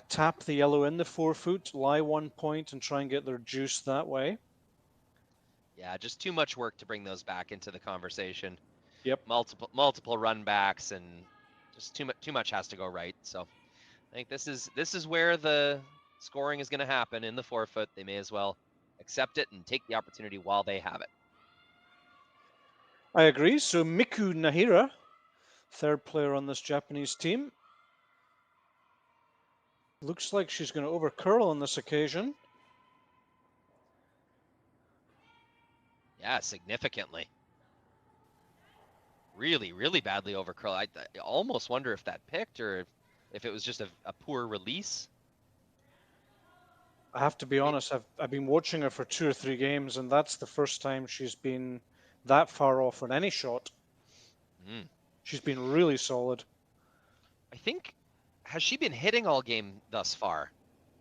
tap the yellow in the 4-foot, lie 1 point, and try and get their juice that way. Yeah, just too much work to bring those back into the conversation. Yep. Multiple run backs, and just too much has to go right. So I think this is where the scoring is going to happen in the 4-foot. They may as well accept it and take the opportunity while they have it. I agree. So Miku Nahira, third player on this Japanese team. Looks like she's going to overcurl on this occasion. Yeah, significantly. Really, really badly overcurl. I almost wonder if that picked or if it was just a poor release. I have to be honest, I've been watching her for 2 or 3 games, and that's the first time she's been that far off on any shot. She's been really solid. I think, has she been hitting all game thus far?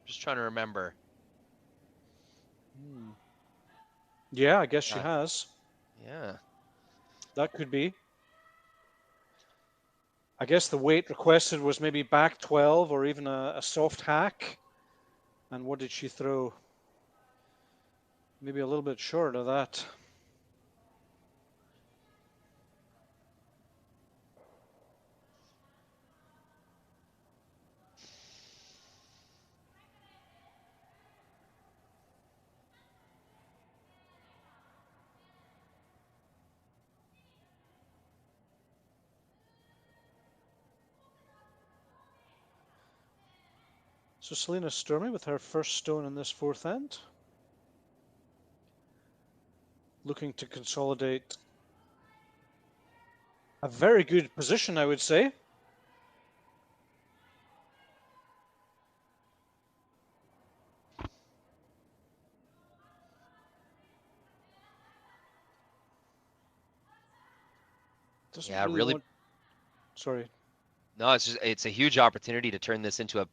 Just trying to remember. Yeah, I guess she has. Yeah. That could be. I guess the weight requested was maybe back 12 or even a soft hack. And what did she throw? Maybe a little bit short of that. So Selena Sturmay with her first stone in this 4th end. Looking to consolidate a very good position, I would say. Yeah, really. Sorry. No, it's a huge opportunity to turn this into a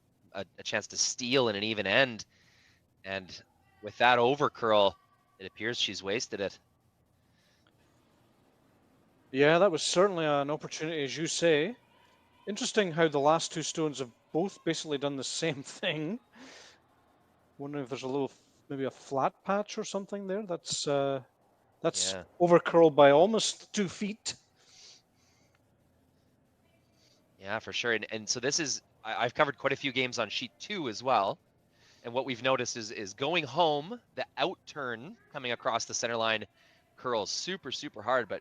chance to steal in an even end. And with that overcurl, it appears she's wasted it. Yeah, that was certainly an opportunity, as you say. Interesting how the last 2 stones have both basically done the same thing. Wondering if there's a little, maybe a flat patch or something there. That's overcurled by almost 2 feet. Yeah, for sure. And so this is, I've covered quite a few games on sheet 2 as well. And what we've noticed is going home, the out turn coming across the center line curls super, super hard, but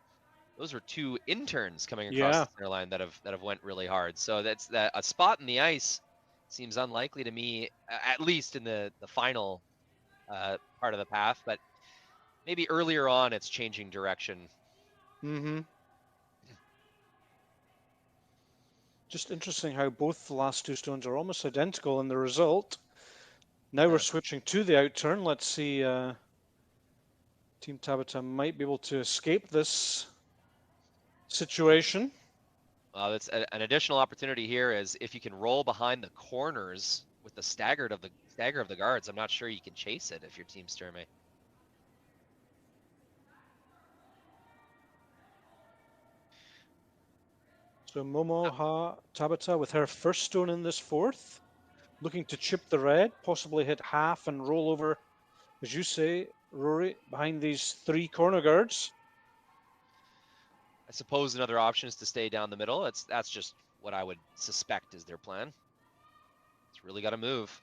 those are 2 interns coming across the center line that have went really hard. So that's a spot in the ice seems unlikely to me, at least in the final part of the path, but maybe earlier on it's changing direction. Just interesting how both the last 2 stones are almost identical in the result. Now we're switching to the out turn. Let's see. Team Tabata might be able to escape this situation. That's an additional opportunity here is if you can roll behind the corners with the stagger of the guards. I'm not sure you can chase it if your team's Sturmay. So Momoha Tabata with her first stone in this 4th, looking to chip the red, possibly hit half and roll over, as you say, Rory, behind these 3 corner guards. I suppose another option is to stay down the middle. That's just what I would suspect is their plan. It's really got to move.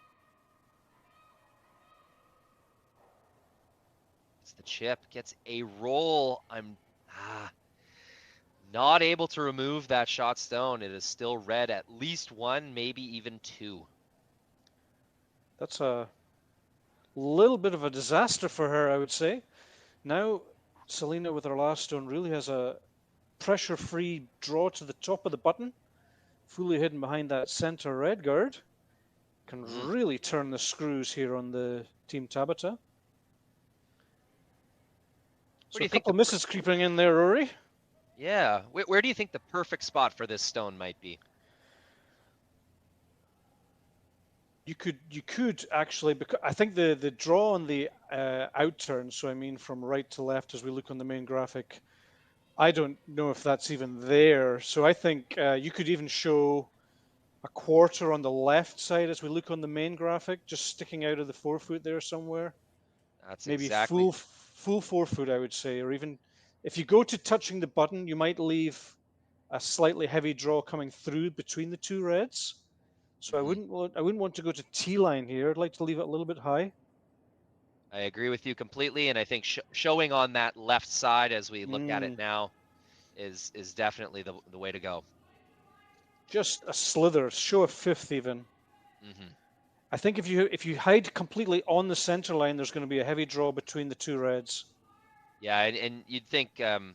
It's the chip, gets a roll. I'm not able to remove that shot stone. It is still red, at least 1, maybe even 2. That's a little bit of a disaster for her, I would say. Now, Selena with her last stone really has a pressure-free draw to the top of the button, fully hidden behind that center red guard. Can really turn the screws here on the Team Tabata. So a couple of misses creeping in there, Rory. Yeah. Where do you think the perfect spot for this stone might be? You could actually, because I think the draw on the outturn, so I mean from right to left as we look on the main graphic, I don't know if that's even there. So I think you could even show a quarter on the left side as we look on the main graphic, just sticking out of the 4-foot there somewhere. That's Maybe exactly. full 4-foot, I would say, or even if you go to touching the button, you might leave a slightly heavy draw coming through between the two reds. So I wouldn't want to go to T-line here. I'd like to leave it a little bit high. I agree with you completely, and I think showing on that left side as we look at it now is definitely the way to go. Just a slither, show a fifth even. Mm-hmm. I think if you hide completely on the center line, there's going to be a heavy draw between the two reds. Yeah, and you'd think Team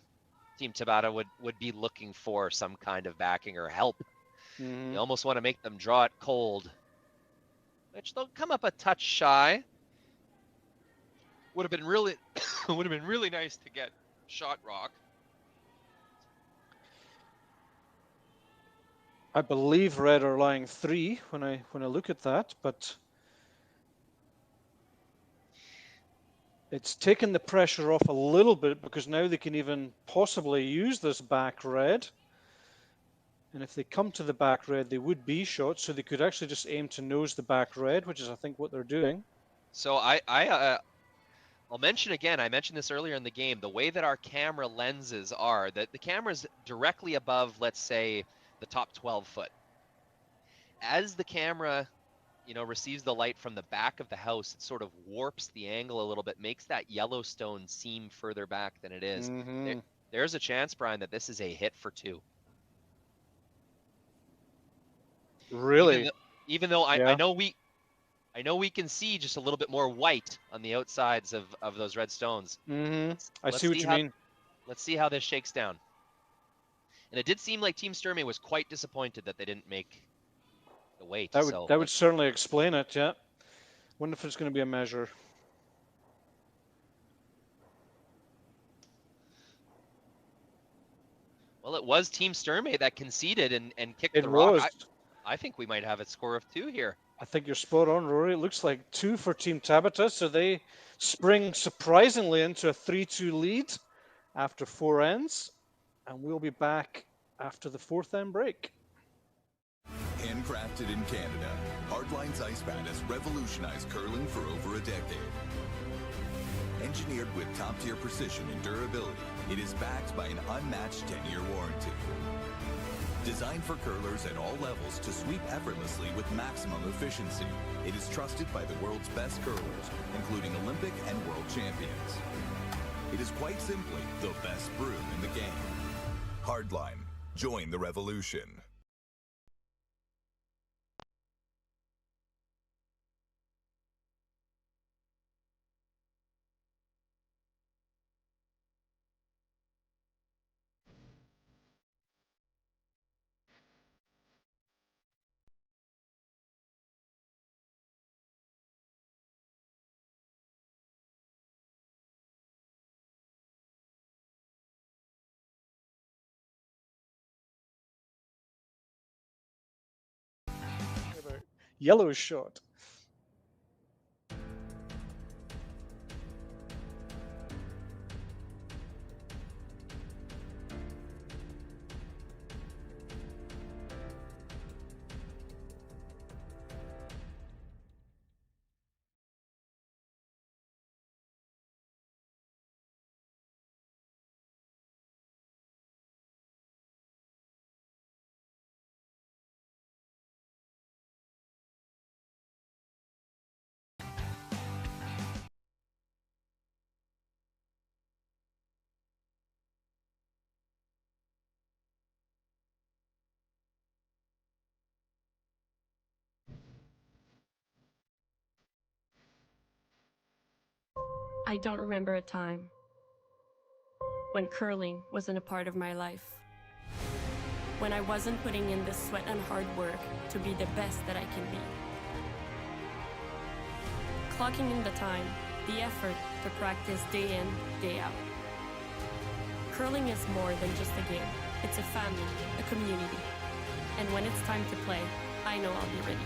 Tabata would be looking for some kind of backing or help. You almost want to make them draw it cold, which they'll come up a touch shy. Would have been really nice to get shot rock. I believe red are lying 3 when I look at that, but it's taken the pressure off a little bit because now they can even possibly use this back red. And if they come to the back red, they would be shot, so they could actually just aim to nose the back red, which is I think what they're doing. So I'll mention again, I mentioned this earlier in the game, the way that our camera lenses are, that the camera's directly above, let's say, the top 12 foot. As the camera, receives the light from the back of the house, it sort of warps the angle a little bit, makes that Yellowstone seem further back than it is. There's a chance, Brian, that this is a hit for 2. Really? Even though I know we can see just a little bit more white on the outsides of those red stones. I see what you mean. Let's see how this shakes down. And it did seem like Team Sturmay was quite disappointed that they didn't make the weight. That would certainly explain it, yeah. Wonder if it's going to be a measure. Well, it was Team Sturmay that conceded and kicked the rock. I think we might have a score of 2 here. I think you're spot on, Rory. It looks like 2 for Team Tabata, so they spring surprisingly into a 3-2 lead after 4 ends, and we'll be back after the 4th end break. Handcrafted in Canada, Hardline's ice pad has revolutionized curling for over a decade. Engineered with top-tier precision and durability, it is backed by an unmatched 10-year warranty. Designed for curlers at all levels to sweep effortlessly with maximum efficiency, it is trusted by the world's best curlers, including Olympic and world champions. It is quite simply the best brew in the game. Hardline. Join the revolution. Yellow shot. I don't remember a time when curling wasn't a part of my life. When I wasn't putting in the sweat and hard work to be the best that I can be. Clocking in the time, the effort to practice day in, day out. Curling is more than just a game. It's a family, a community. And when it's time to play, I know I'll be ready.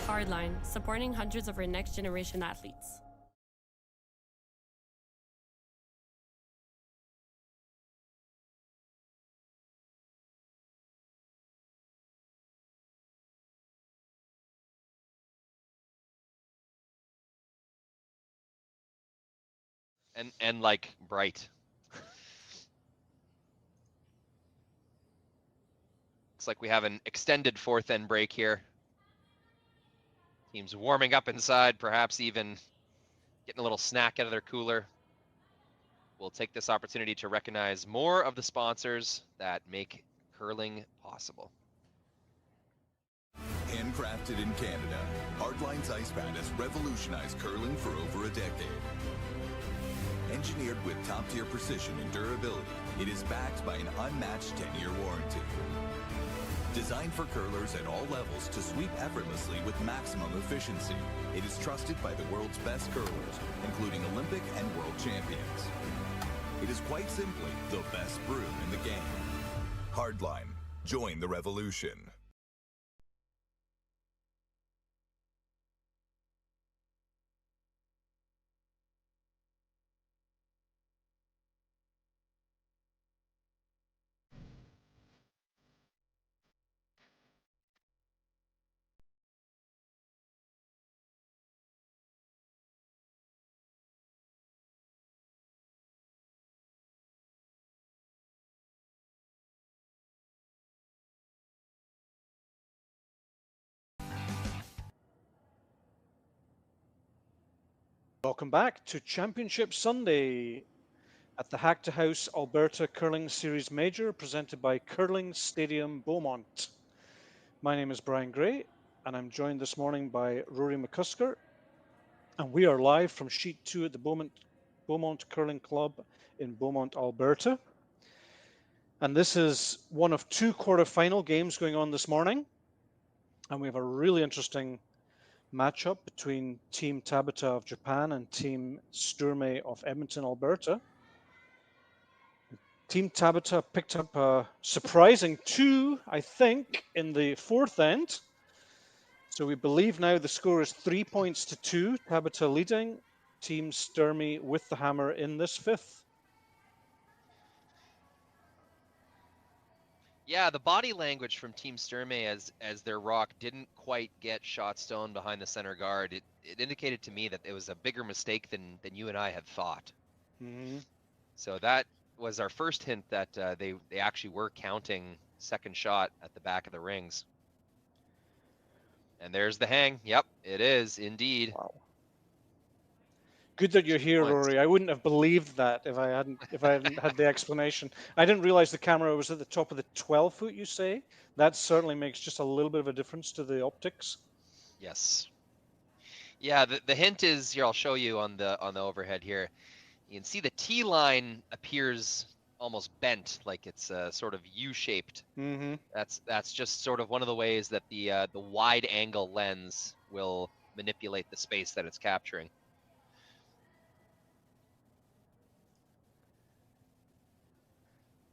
Hardline, supporting hundreds of our next generation athletes. And like bright. Looks like we have an extended fourth end break here. Teams warming up inside, perhaps even getting a little snack out of their cooler. We'll take this opportunity to recognize more of the sponsors that make curling possible. Handcrafted in Canada, Hardline's ice pad has revolutionized curling for over a decade. Engineered with top-tier precision and durability, it is backed by an unmatched 10-year warranty. Designed for curlers at all levels to sweep effortlessly with maximum efficiency, it is trusted by the world's best curlers, including Olympic and world champions. It is quite simply the best broom in the game. Hardline. Join the revolution. Welcome back to Championship Sunday at the Hack2House Alberta Curling Series Major, presented by Curling Stadium Beaumont. My name is Brian Gray, and I'm joined this morning by Rory McCusker, and we are live from Sheet 2 at the Beaumont Curling Club in Beaumont, Alberta. And this is one of two quarterfinal games going on this morning, and we have a really interesting matchup between Team Tabata of Japan and Team Sturmay of Edmonton, Alberta. Team Tabata picked up a surprising 2, I think, in the fourth end. So we believe now the score is 3 points to 2, Tabata leading, Team Sturmay with the hammer in this fifth. Yeah, the body language from Team Sturmay as their rock didn't quite get shot stone behind the center guard. It indicated to me that it was a bigger mistake than you and I had thought. Mm-hmm. So that was our first hint that they actually were counting second shot at the back of the rings. And there's the hang. Yep, it is indeed. Wow. Good that you're here, Rory. I wouldn't have believed that if I hadn't had the explanation. I didn't realize the camera was at the top of the 12 foot, you say. That certainly makes just a little bit of a difference to the optics. Yes. Yeah, the hint is here. I'll show you on the overhead here. You can see the T line appears almost bent, like it's sort of U-shaped. Mm-hmm. That's just sort of one of the ways that the wide angle lens will manipulate the space that it's capturing.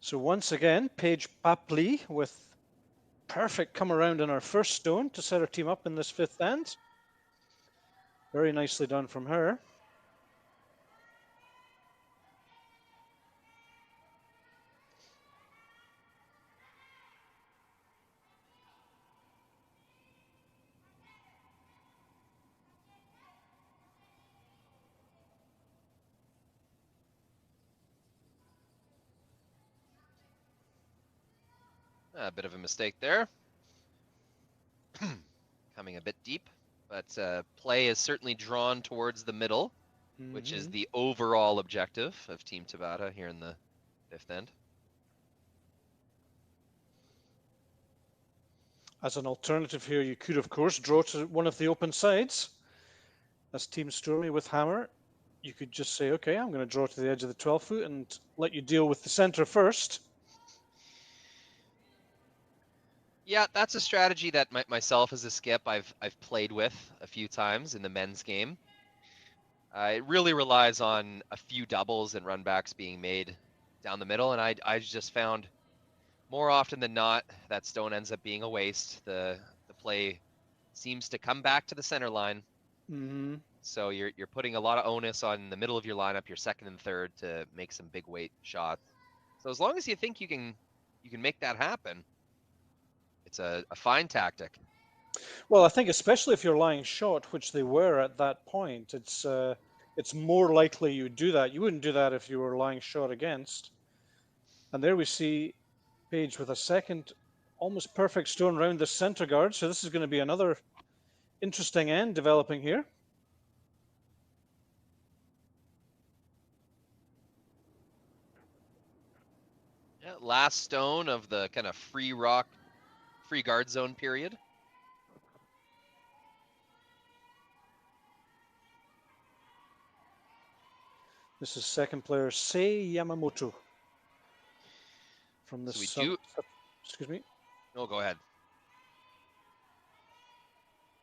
So once again, Paige Papli with perfect come around in our first stone to set our team up in this fifth end. Very nicely done from her. A bit of a mistake there. Coming a bit deep, but play is certainly drawn towards the middle, which is the overall objective of Team Tabata here in the fifth end. As an alternative here, you could, of course, draw to one of the open sides. As Team Sturmay with hammer, you could just say, okay, I'm going to draw to the edge of the 12 foot and let you deal with the center first. Yeah, that's a strategy that myself as a skip I've played with a few times in the men's game. It really relies on a few doubles and runbacks being made down the middle, and I just found more often than not that stone ends up being a waste. The play seems to come back to the center line. Mm-hmm. So you're putting a lot of onus on the middle of your lineup, your second and third, to make some big weight shots. So as long as you think you can make that happen, it's a fine tactic. Well, I think especially if you're lying short, which they were at that point, it's more likely you would do that. You wouldn't do that if you were lying short against. And there we see Page with a second almost perfect stone round the center guard. So this is going to be another interesting end developing here. Yeah, last stone of the kind of free guard zone period. This is second player Sei Yamamoto from the excuse me. No, go ahead.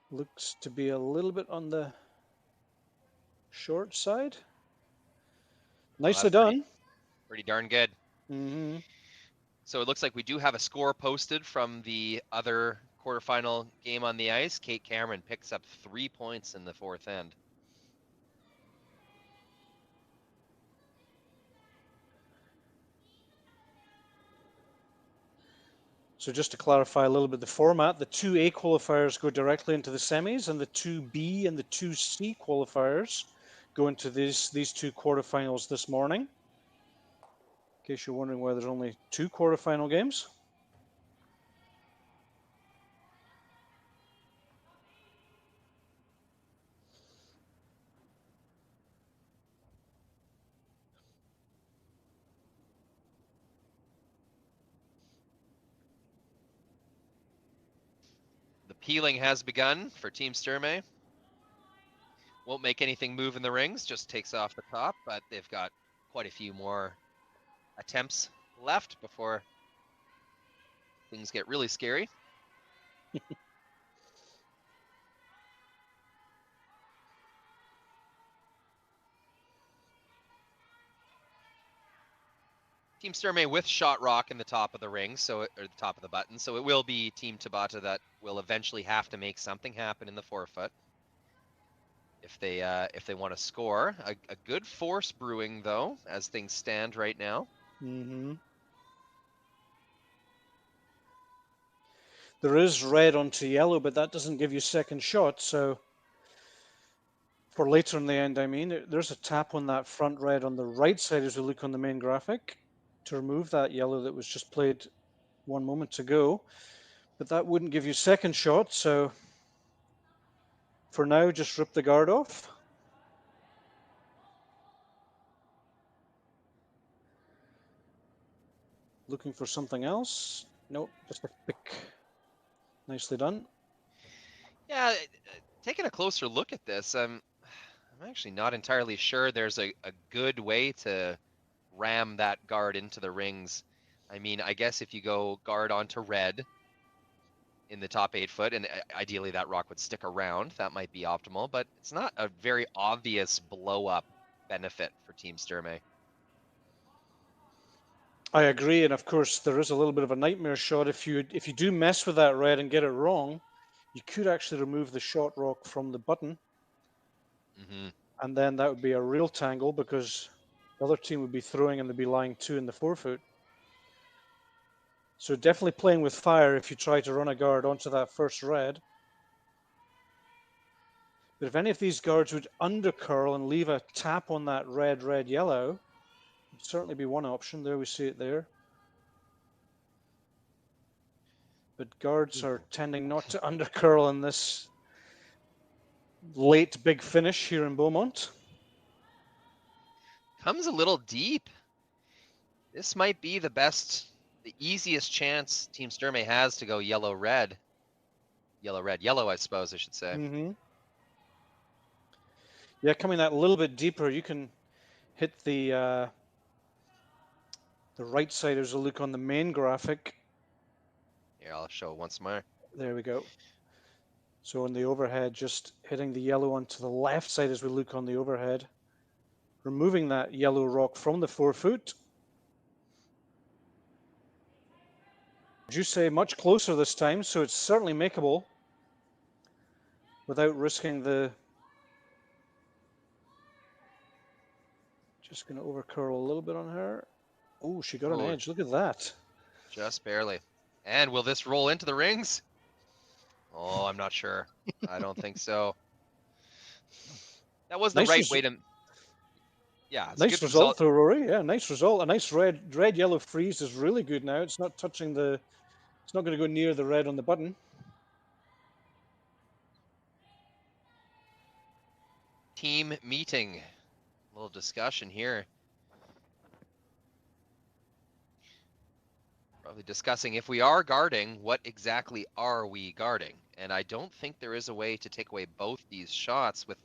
Looks to be a little bit on the short side. Nicely done. Pretty darn good. Mm-hmm. So it looks like we do have a score posted from the other quarterfinal game on the ice. Kate Cameron picks up 3 points in the fourth end. So just to clarify a little bit the format, the 2A qualifiers go directly into the semis, and the 2B and the 2C qualifiers go into these two quarterfinals this morning. In case you're wondering why there's only 2 quarterfinal games. The peeling has begun for Team Sturmay. Won't make anything move in the rings, just takes off the top, but they've got quite a few more attempts left before things get really scary. Team Sturmay with shot rock in the top of the ring, or the top of the button, so it will be Team Tabata that will eventually have to make something happen in the forefoot if they want to score. A good force brewing though, as things stand right now. Mm-hmm. There is red onto yellow, but that doesn't give you second shot. So for later in the end, I mean, there's a tap on that front red on the right side as we look on the main graphic to remove that yellow that was just played one moment ago. But that wouldn't give you second shot. So for now, just rip the guard off. Looking for something else. Nope, just a pick. Nicely done. Yeah, taking a closer look at this, I'm actually not entirely sure there's a good way to ram that guard into the rings. I mean, I guess if you go guard onto red in the top 8 foot, and ideally that rock would stick around, that might be optimal, but it's not a very obvious blow up benefit for Team Sturmay. I agree, and of course there is a little bit of a nightmare shot. If you do mess with that red and get it wrong, you could actually remove the shot rock from the button. Mm-hmm. And then that would be a real tangle because the other team would be throwing and they'd be lying 2 in the forefoot. So definitely playing with fire if you try to run a guard onto that first red. But if any of these guards would undercurl and leave a tap on that red, yellow, would certainly be one option. There we see it there. But guards are tending not to undercurl in this late big finish here in Beaumont. Comes a little deep. This might be the easiest chance Team Sturmay has to go yellow-red. Yellow, I suppose I should say. Mm-hmm. Yeah, coming that little bit deeper, you can hit the right side as a look on the main graphic. Here, I'll show it once more. There we go. So on the overhead, just hitting the yellow onto the left side as we look on the overhead. Removing that yellow rock from the forefoot. Would you say much closer this time, so it's certainly makeable. without risking the... Just going to overcurl a little bit on her. Oh, she got an edge. Look at that. Just barely. And will this roll into the rings? Oh, I'm not sure. I don't think so. That was the right way to... Yeah, it's a nice good result though, Rory. Yeah, nice result. A nice red-yellow freeze is really good now. It's not touching the... It's not going to go near the red on the button. Team meeting. A little discussion here. Probably discussing if we are guarding, what exactly are we guarding? And I don't think there is a way to take away both these shots with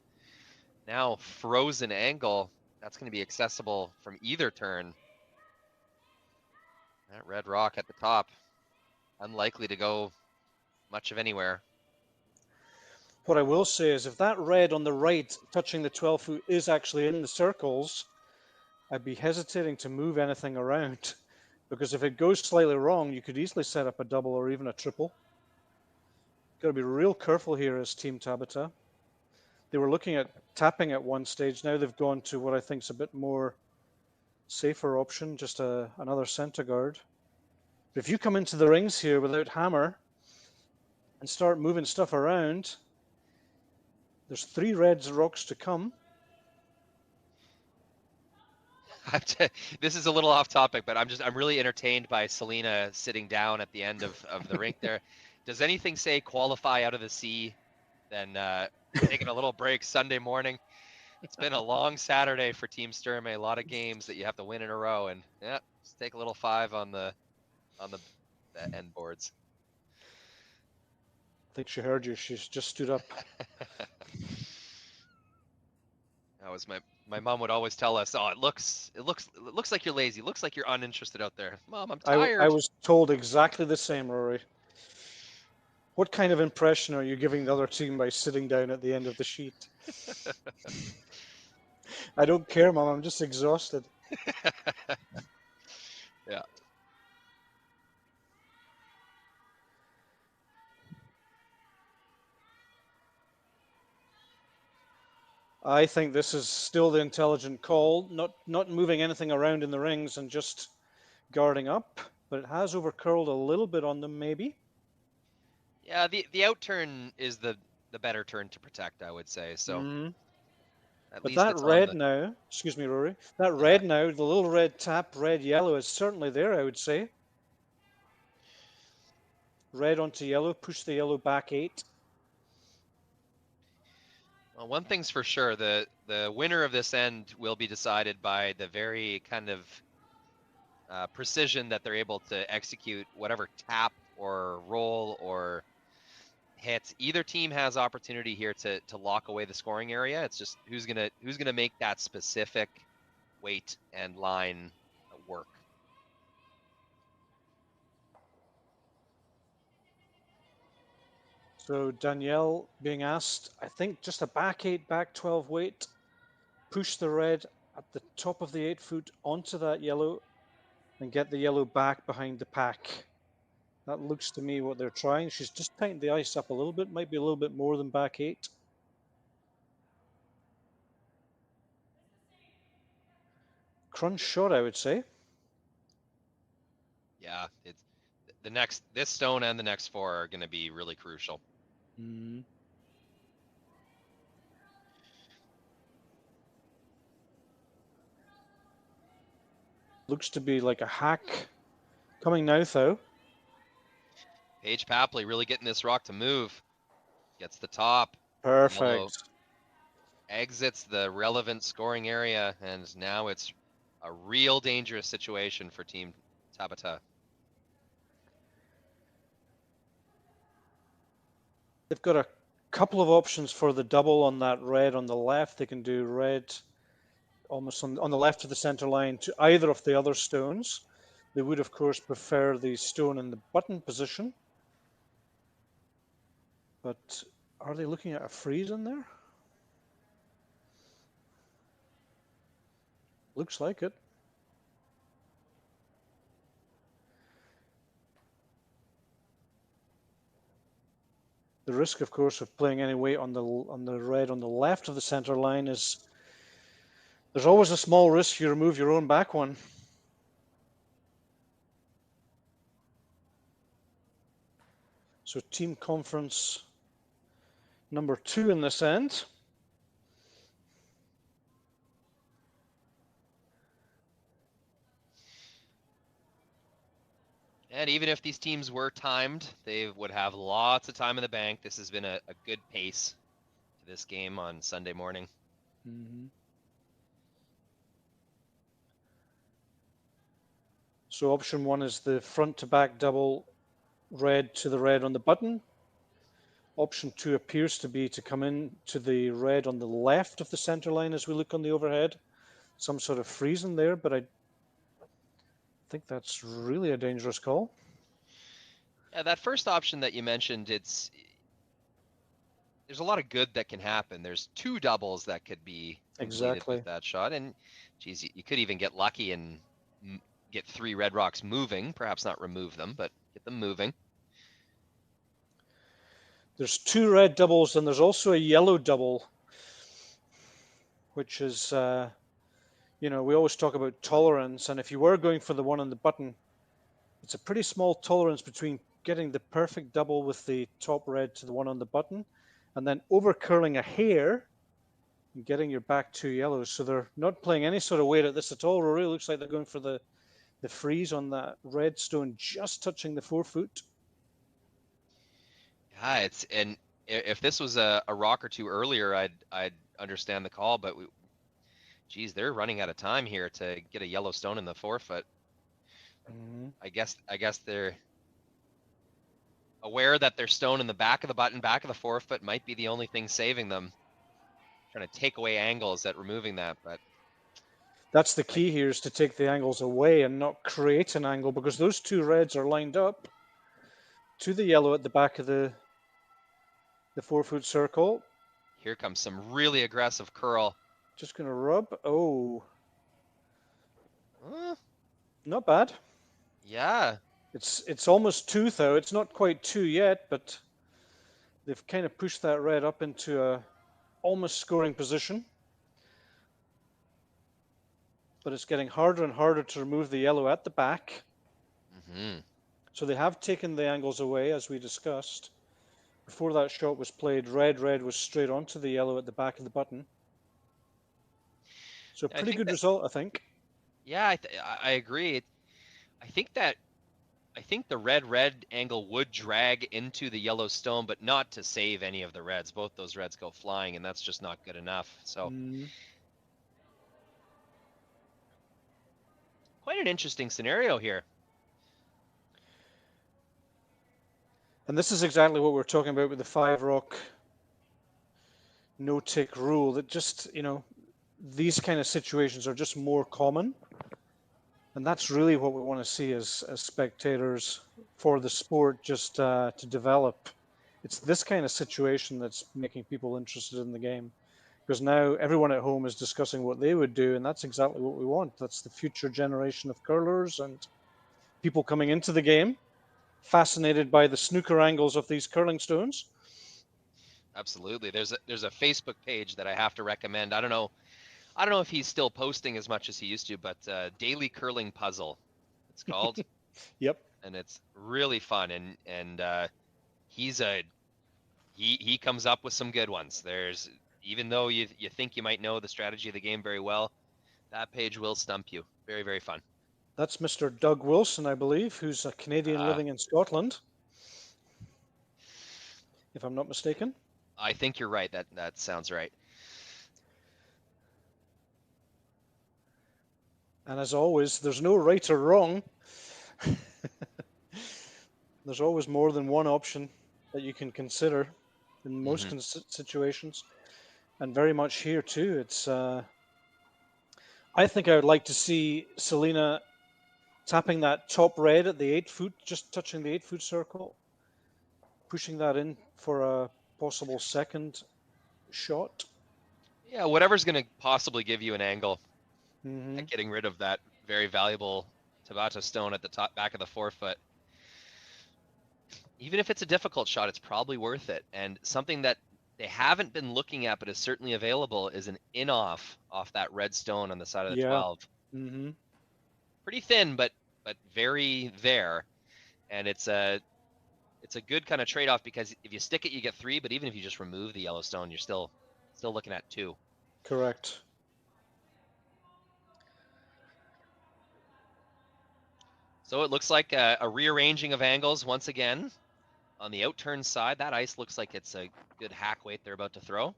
now frozen angle. That's going to be accessible from either turn. That red rock at the top, unlikely to go much of anywhere. What I will say is if that red on the right touching the 12-foot is actually in the circles, I'd be hesitating to move anything around. Because if it goes slightly wrong, you could easily set up a double or even a triple. Got to be real careful here as Team Tabata. They were looking at tapping at one stage. Now they've gone to what I think is a bit more safer option, just another center guard. But if you come into the rings here without hammer and start moving stuff around, there's 3 red rocks to come. This is a little off topic, but I'm really entertained by Selena sitting down at the end of the rink there. Does anything say qualify out of the sea? Then taking a little break Sunday morning. It's been a long Saturday for Team Sturmay. A lot of games that you have to win in a row, and yeah, just take a little 5 on the end boards. I think she heard you. She's just stood up. That was my mom would always tell us, "Oh, it looks like you're lazy. It looks like you're uninterested out there." Mom, I'm tired. I was told exactly the same, Rory. What kind of impression are you giving the other team by sitting down at the end of the sheet? I don't care, Mom. I'm just exhausted. Yeah. I think this is still the intelligent call, not moving anything around in the rings and just guarding up, but it has overcurled a little bit on them, maybe. Yeah, the out turn is the better turn to protect, I would say. So at but least that it's red on now, excuse me, Rory, that red now, the little red tap, red yellow is certainly there, I would say. Red onto yellow, push the yellow back 8. Well, one thing's for sure, the winner of this end will be decided by the very kind of precision that they're able to execute whatever tap or roll or hit. Either team has opportunity here to lock away the scoring area. It's just who's gonna make that specific weight and line work. So Danielle being asked, I think just a back 8, back 12 weight, push the red at the top of the 8-foot onto that yellow and get the yellow back behind the pack. That looks to me what they're trying. She's just tightened the ice up a little bit, might be a little bit more than back 8. Crunch shot, I would say. Yeah, it's this stone and the next 4 are going to be really crucial. Looks to be like a hack coming now, though. Paige Papley really getting this rock to move. Gets the top. Perfect. Yellow exits the relevant scoring area, and now it's a real dangerous situation for Team Tabata. They've got a couple of options for the double on that red on the left. They can do red almost on the left of the center line to either of the other stones. They would, of course, prefer the stone in the button position. But are they looking at a freeze in there? Looks like it. The risk, of course, of playing any weight on the red on the left of the center line is there's always a small risk you remove your own back one. So team conference number 2 in this end. And even if these teams were timed, they would have lots of time in the bank. This has been a good pace to this game on Sunday morning. Mm-hmm. So option 1 is the front to back double red to the red on the button. Option 2 appears to be to come in to the red on the left of the center line as we look on the overhead. Some sort of freezing there, but I think that's really a dangerous call. Yeah, that first option that you mentioned, there's a lot of good that can happen. There's 2 doubles that could be completed with that shot, and geez, you could even get lucky and get 3 red rocks moving. Perhaps not remove them, but get them moving. There's 2 red doubles and there's also a yellow double, which is, you know, we always talk about tolerance, and if you were going for the one on the button, it's a pretty small tolerance between getting the perfect double with the top red to the one on the button and then over curling a hair and getting your back 2 yellows. So they're not playing any sort of weight at this at all. Rory, looks like they're going for the freeze on that red stone just touching the 4-foot. Yeah, and if this was a rock or 2 earlier, I'd understand the call, but geez, they're running out of time here to get a yellow stone in the 4-foot. Mm-hmm. I guess they're aware that their stone in the back of the button, back of the 4-foot might be the only thing saving them. Trying to take away angles at removing that, but that's the key here, is to take the angles away and not create an angle, because those 2 reds are lined up to the yellow at the back of the 4-foot circle. Here comes some really aggressive curl. Just gonna rub. Oh, not bad. Yeah, it's almost 2 though. It's not quite 2 yet, but they've kind of pushed that red up into a almost scoring position. But it's getting harder and harder to remove the yellow at the back. Mm-hmm. So they have taken the angles away, as we discussed. Before that shot was played, red was straight onto the yellow at the back of the button. So pretty good result, I think. Yeah, I agree. I think the red angle would drag into the yellow stone, but not to save any of the reds. Both those reds go flying, and that's just not good enough. So quite an interesting scenario here. And this is exactly what we're talking about with the 5-rock no-tick rule, that just, you know, these kind of situations are just more common. And that's really what we want to see as spectators for the sport, just to develop. It's this kind of situation that's making people interested in the game, because now everyone at home is discussing what they would do, and that's exactly what we want. That's the future generation of curlers and people coming into the game, fascinated by the snooker angles of these curling stones. Absolutely. There's a Facebook page that I have to recommend. I don't know if he's still posting as much as he used to, but Daily Curling Puzzle, it's called. Yep. And it's really fun, and he comes up with some good ones. There's, even though you think you might know the strategy of the game very well, that page will stump you. Very, very fun. That's Mr. Doug Wilson, I believe, who's a Canadian living in Scotland, if I'm not mistaken. I think you're right. That sounds right. And as always, there's no right or wrong. There's always more than one option that you can consider in most situations, and very much here too. It's I think I would like to see Selena tapping that top red at the 8-foot, just touching the 8-foot circle, pushing that in for a possible second shot. Yeah, whatever's going to possibly give you an angle. And getting rid of that very valuable Tabata stone at the back of the 4-foot. even if it's a difficult shot, it's probably worth it. And something that they haven't been looking at, but is certainly available, is an in-off off that red stone on the side of the Yeah. 12. Mm-hmm. Pretty thin, but very there. And it's a good kind of trade-off, because if you stick it, you get 3, but even if you just remove the yellow stone, you're still looking at 2. Correct. So it looks like a rearranging of angles once again. On the outturn side, that ice looks like it's a good hack weight they're about to throw.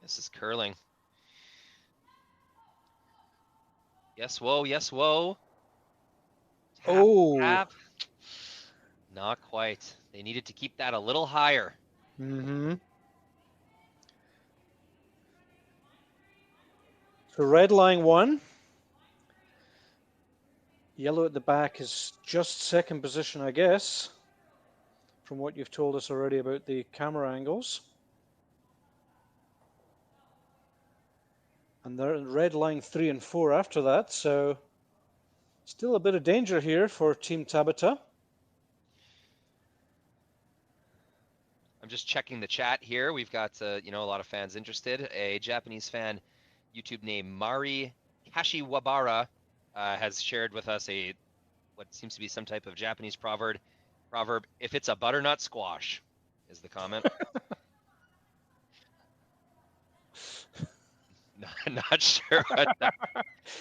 This is curling. Yes, whoa, yes, whoa. Tap, Oh. tap. Not quite. They needed to keep that a little higher. Mm-hmm. So red line 1. Yellow at the back is just second position, I guess, from what you've told us already about the camera angles. And they're red line 3 and 4 after that, so still a bit of danger here for Team Tabata. I'm just checking the chat here. We've got a lot of fans interested. A Japanese fan, YouTube name Mari Kashiwabara, has shared with us what seems to be some type of Japanese proverb. If it's a butternut squash, is the comment. Not sure what that.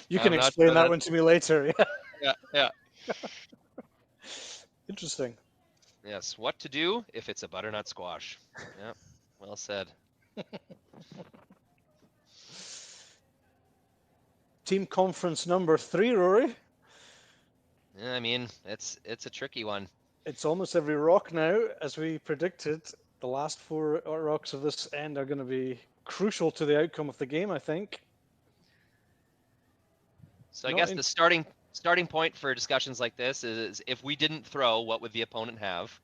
You can I'm not explain sure that one to me later. Yeah. Interesting. Yes, what to do if it's a butternut squash. Yeah, well said. Team conference number 3, Rory. Yeah, I mean, it's a tricky one. It's almost every rock now, as we predicted. The last 4 rocks of this end are going to be crucial to the outcome of the game, I think. So I guess the starting point for discussions like this is, if we didn't throw, what would the opponent have?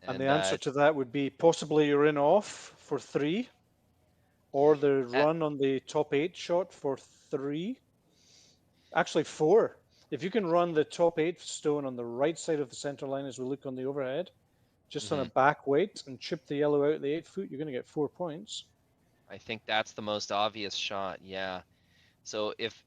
And the answer to that would be possibly you're in off for 3, or the run on the top 8 shot for 3. Actually 4. If you can run the top 8 stone on the right side of the center line as we look on the overhead, just on a back weight, and chip the yellow out the 8 foot, you're going to get 4 points. I think that's the most obvious shot, yeah. So if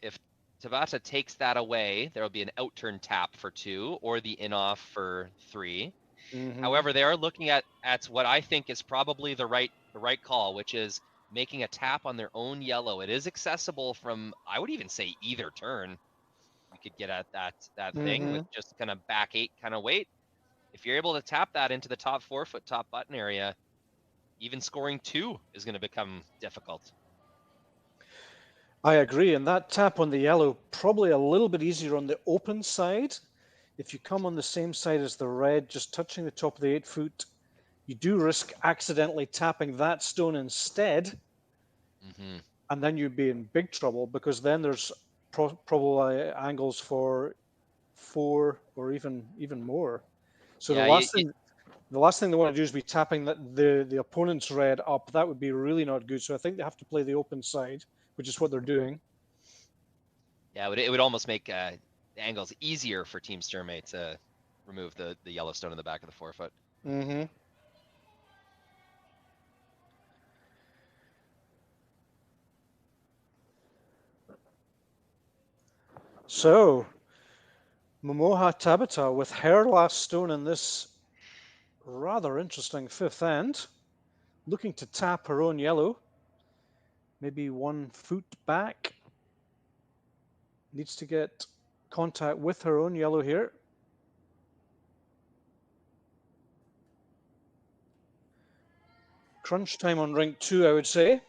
Tabata takes that away, there will be an outturn tap for 2, or the in-off for 3. Mm-hmm. However, they are looking at what I think is probably the right call, which is making a tap on their own yellow. It is accessible from, I would even say, either turn. You could get at that thing with just kind of back 8 kind of weight. If you're able to tap that into the top 4 foot top button area, even scoring 2 is going to become difficult. I agree, and that tap on the yellow probably a little bit easier on the open side. If you come on the same side as the red, just touching the top of the 8 foot, you do risk accidentally tapping that stone instead, and then you'd be in big trouble, because then there's probably angles for 4 or even more. So yeah, the last thing they want to do is be tapping the opponent's red up. That would be really not good. So I think they have to play the open side, which is what they're doing. Yeah, it would almost make the angles easier for Team Sturmay to remove the yellow stone in the back of the 4 foot. Mm-hmm. So, Momoha Tabata with her last stone in this rather interesting 5th end, looking to tap her own yellow, maybe 1 foot back. Needs to get contact with her own yellow here. Crunch time on rink 2, I would say.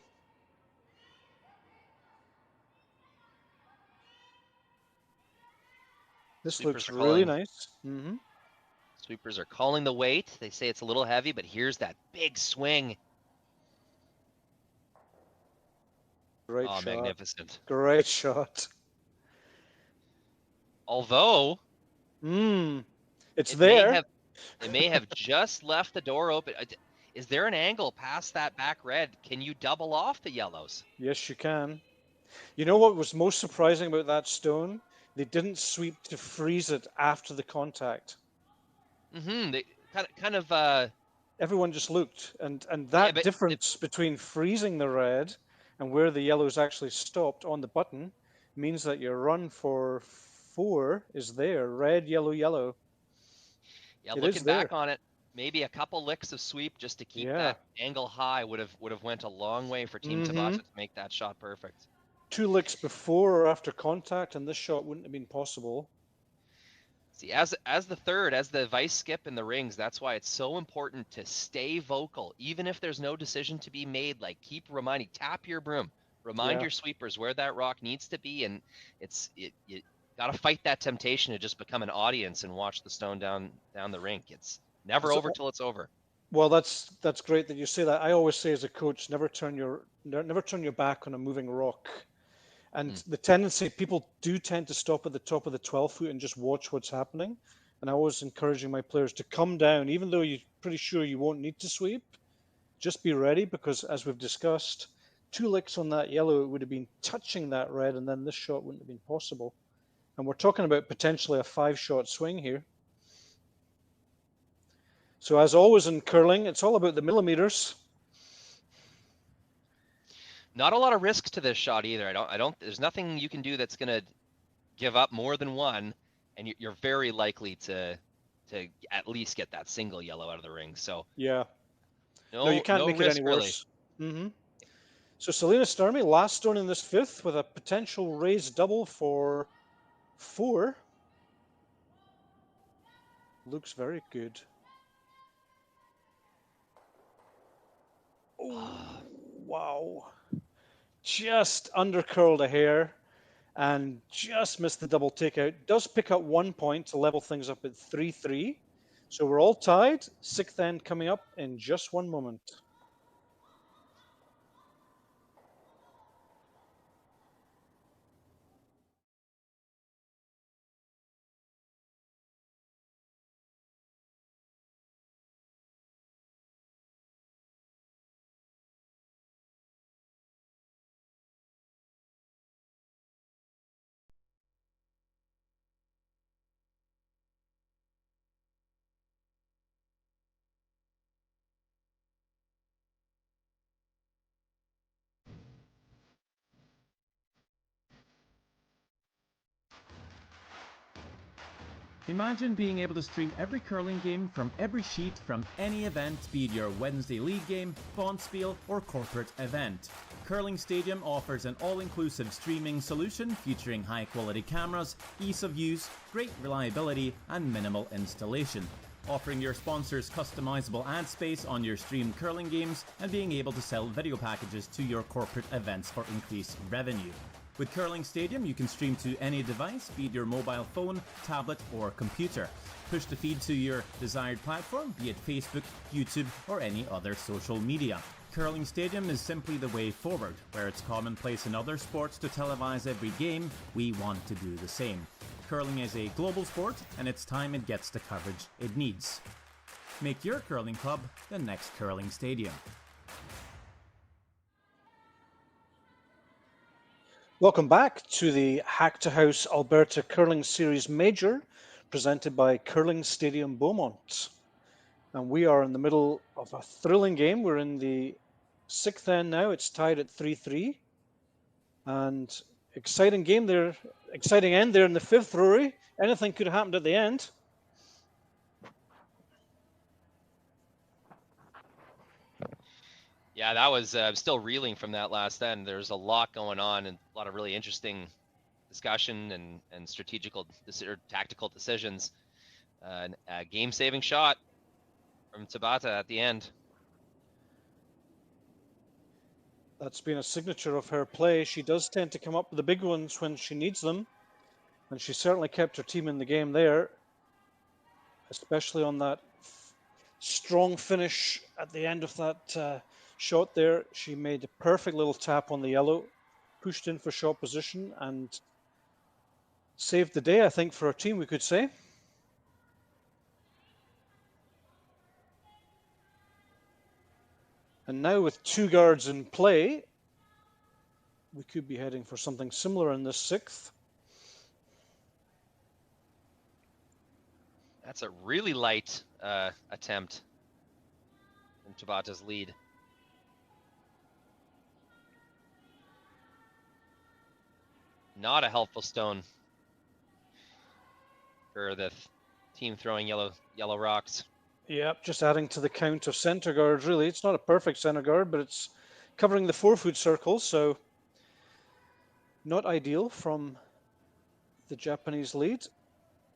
This Sweepers looks really nice. Sweepers are calling the weight. They say it's a little heavy, but here's that big swing. Great shot. Magnificent. Great shot. Although, It's It there. may have just left the door open. Is there an angle past that back red? Can you double off the yellows? Yes, you can. You know what was most surprising about that stone? They didn't sweep to freeze it after the contact. They kind of Everyone just looked, and yeah, that difference between freezing the red and where the yellows actually stopped on the button means that your run for 4 is there. Red, yellow, yellow. yeah, It is looking back there. on it, maybe a couple licks of sweep just to keep Yeah. that angle high would have went a long way for Team Mm-hmm. Tabata to make that shot perfect. 2 licks before or after contact, and this shot wouldn't have been possible. See, as the vice skip in the rings, that's why it's so important to stay vocal, even if there's no decision to be made. Like, keep reminding, tap your broom, remind your sweepers where that rock needs to be, and you got to fight that temptation to just become an audience and watch the stone down the rink. It's never over till it's over. Well, that's great that you say that. I always say as a coach, never turn your back on a moving rock. And the tendency, people do tend to stop at the top of the 12 foot and just watch what's happening. And I always encouraging my players to come down, even though you're pretty sure you won't need to sweep. Just be ready, because as we've discussed, 2 licks on that yellow, it would have been touching that red, and then this shot wouldn't have been possible. And we're talking about potentially a 5-shot swing here. So as always in curling, it's all about the millimeters. Not a lot of risk to this shot either. I don't. There's nothing you can do that's gonna give up more than one, and you're very likely to at least get that single yellow out of the ring. So yeah, no, you can't make it any really. worse. So Selena Sturmay, last stone in this 5th, with a potential raised double for 4. Looks very good. Oh, wow. Just undercurled a hair and just missed the double takeout. Does pick up 1 point to level things up at 3-3. So we're all tied. 6th end coming up in just one moment. Imagine being able to stream every curling game from every sheet from any event, be it your Wednesday league game, bonspiel, or corporate event. Curling Stadium offers an all-inclusive streaming solution featuring high-quality cameras, ease of use, great reliability, and minimal installation. Offering your sponsors customizable ad space on your streamed curling games and being able to sell video packages to your corporate events for increased revenue. With Curling Stadium, you can stream to any device, be it your mobile phone, tablet, or computer. Push the feed to your desired platform, be it Facebook, YouTube, or any other social media. Curling Stadium is simply the way forward. Where it's commonplace in other sports to televise every game, we want to do the same. Curling is a global sport, and it's time it gets the coverage it needs. Make your curling club the next Curling Stadium. Welcome back to the Hack2House Alberta Curling Series Major, presented by Curling Stadium Beaumont. And we are in the middle of a thrilling game. We're in the 6th end now. It's tied at 3-3. And exciting game there, exciting end there in the 5th, Rory. Anything could have happened at the end. Yeah, that was I'm still reeling from that last end. There's a lot going on and a lot of really interesting discussion and strategical or tactical decisions. A game-saving shot from Tabata at the end. That's been a signature of her play. She does tend to come up with the big ones when she needs them. And she certainly kept her team in the game there, especially on that strong finish at the end of that shot there. She made a perfect little tap on the yellow, pushed in for shot position, and saved the day, I think, for her team, we could say. And now with 2 guards in play, we could be heading for something similar in this 6th. That's a really light attempt from Tabata's lead. Not a helpful stone for the team throwing yellow rocks. Yep, just adding to the count of center guards, really. It's not a perfect center guard, but it's covering the 4-foot circle, so not ideal from the Japanese lead.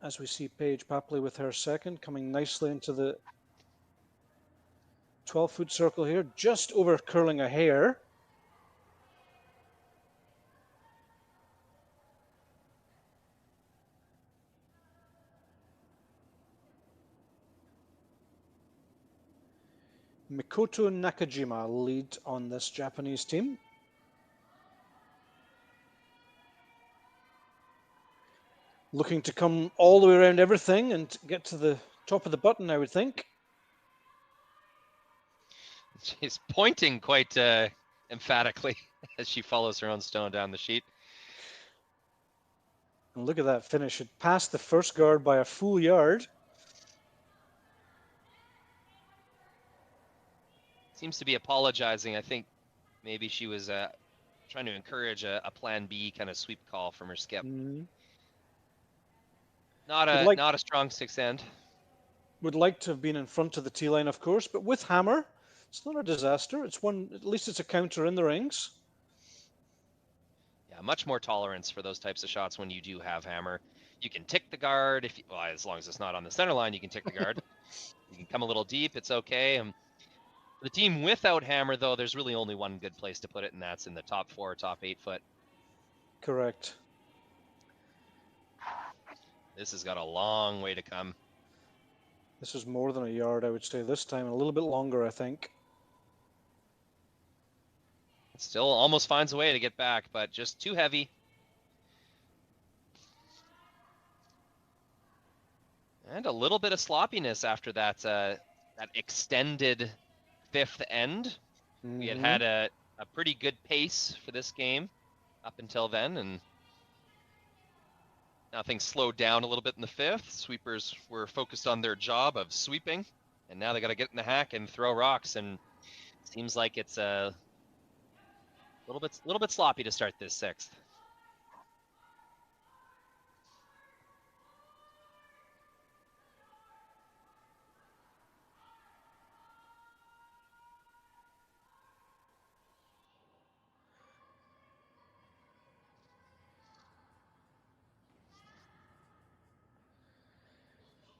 As we see Paige Papley with her second, coming nicely into the 12-foot circle here, just over curling a hair. Mikoto Nakajima lead on this Japanese team. Looking to come all the way around everything and get to the top of the button, I would think. She's pointing quite emphatically as she follows her own stone down the sheet. And look at that finish. It passed the first guard by a full yard. Seems to be apologizing. I think maybe she was trying to encourage a plan B kind of sweep call from her skip. Mm-hmm. Not a strong 6th end. Would like to have been in front of the tee line, of course, but with hammer, it's not a disaster. It's one. At least it's a counter in the rings. Yeah, much more tolerance for those types of shots when you do have hammer. You can tick the guard if well, as long as it's not on the center line, you can tick the guard. You can come a little deep, it's okay. The team without hammer, though, there's really only one good place to put it, and that's in the top 4, top 8 foot. Correct. This has got a long way to come. This is more than a yard, I would say, this time. A little bit longer, I think. Still almost finds a way to get back, but just too heavy. And a little bit of sloppiness after that that extended 5th end. We had a pretty good pace for this game up until then, and now things slowed down a little bit in the 5th. Sweepers were focused on their job of sweeping, and now they got to get in the hack and throw rocks, and it seems like it's a little bit sloppy to start this 6th.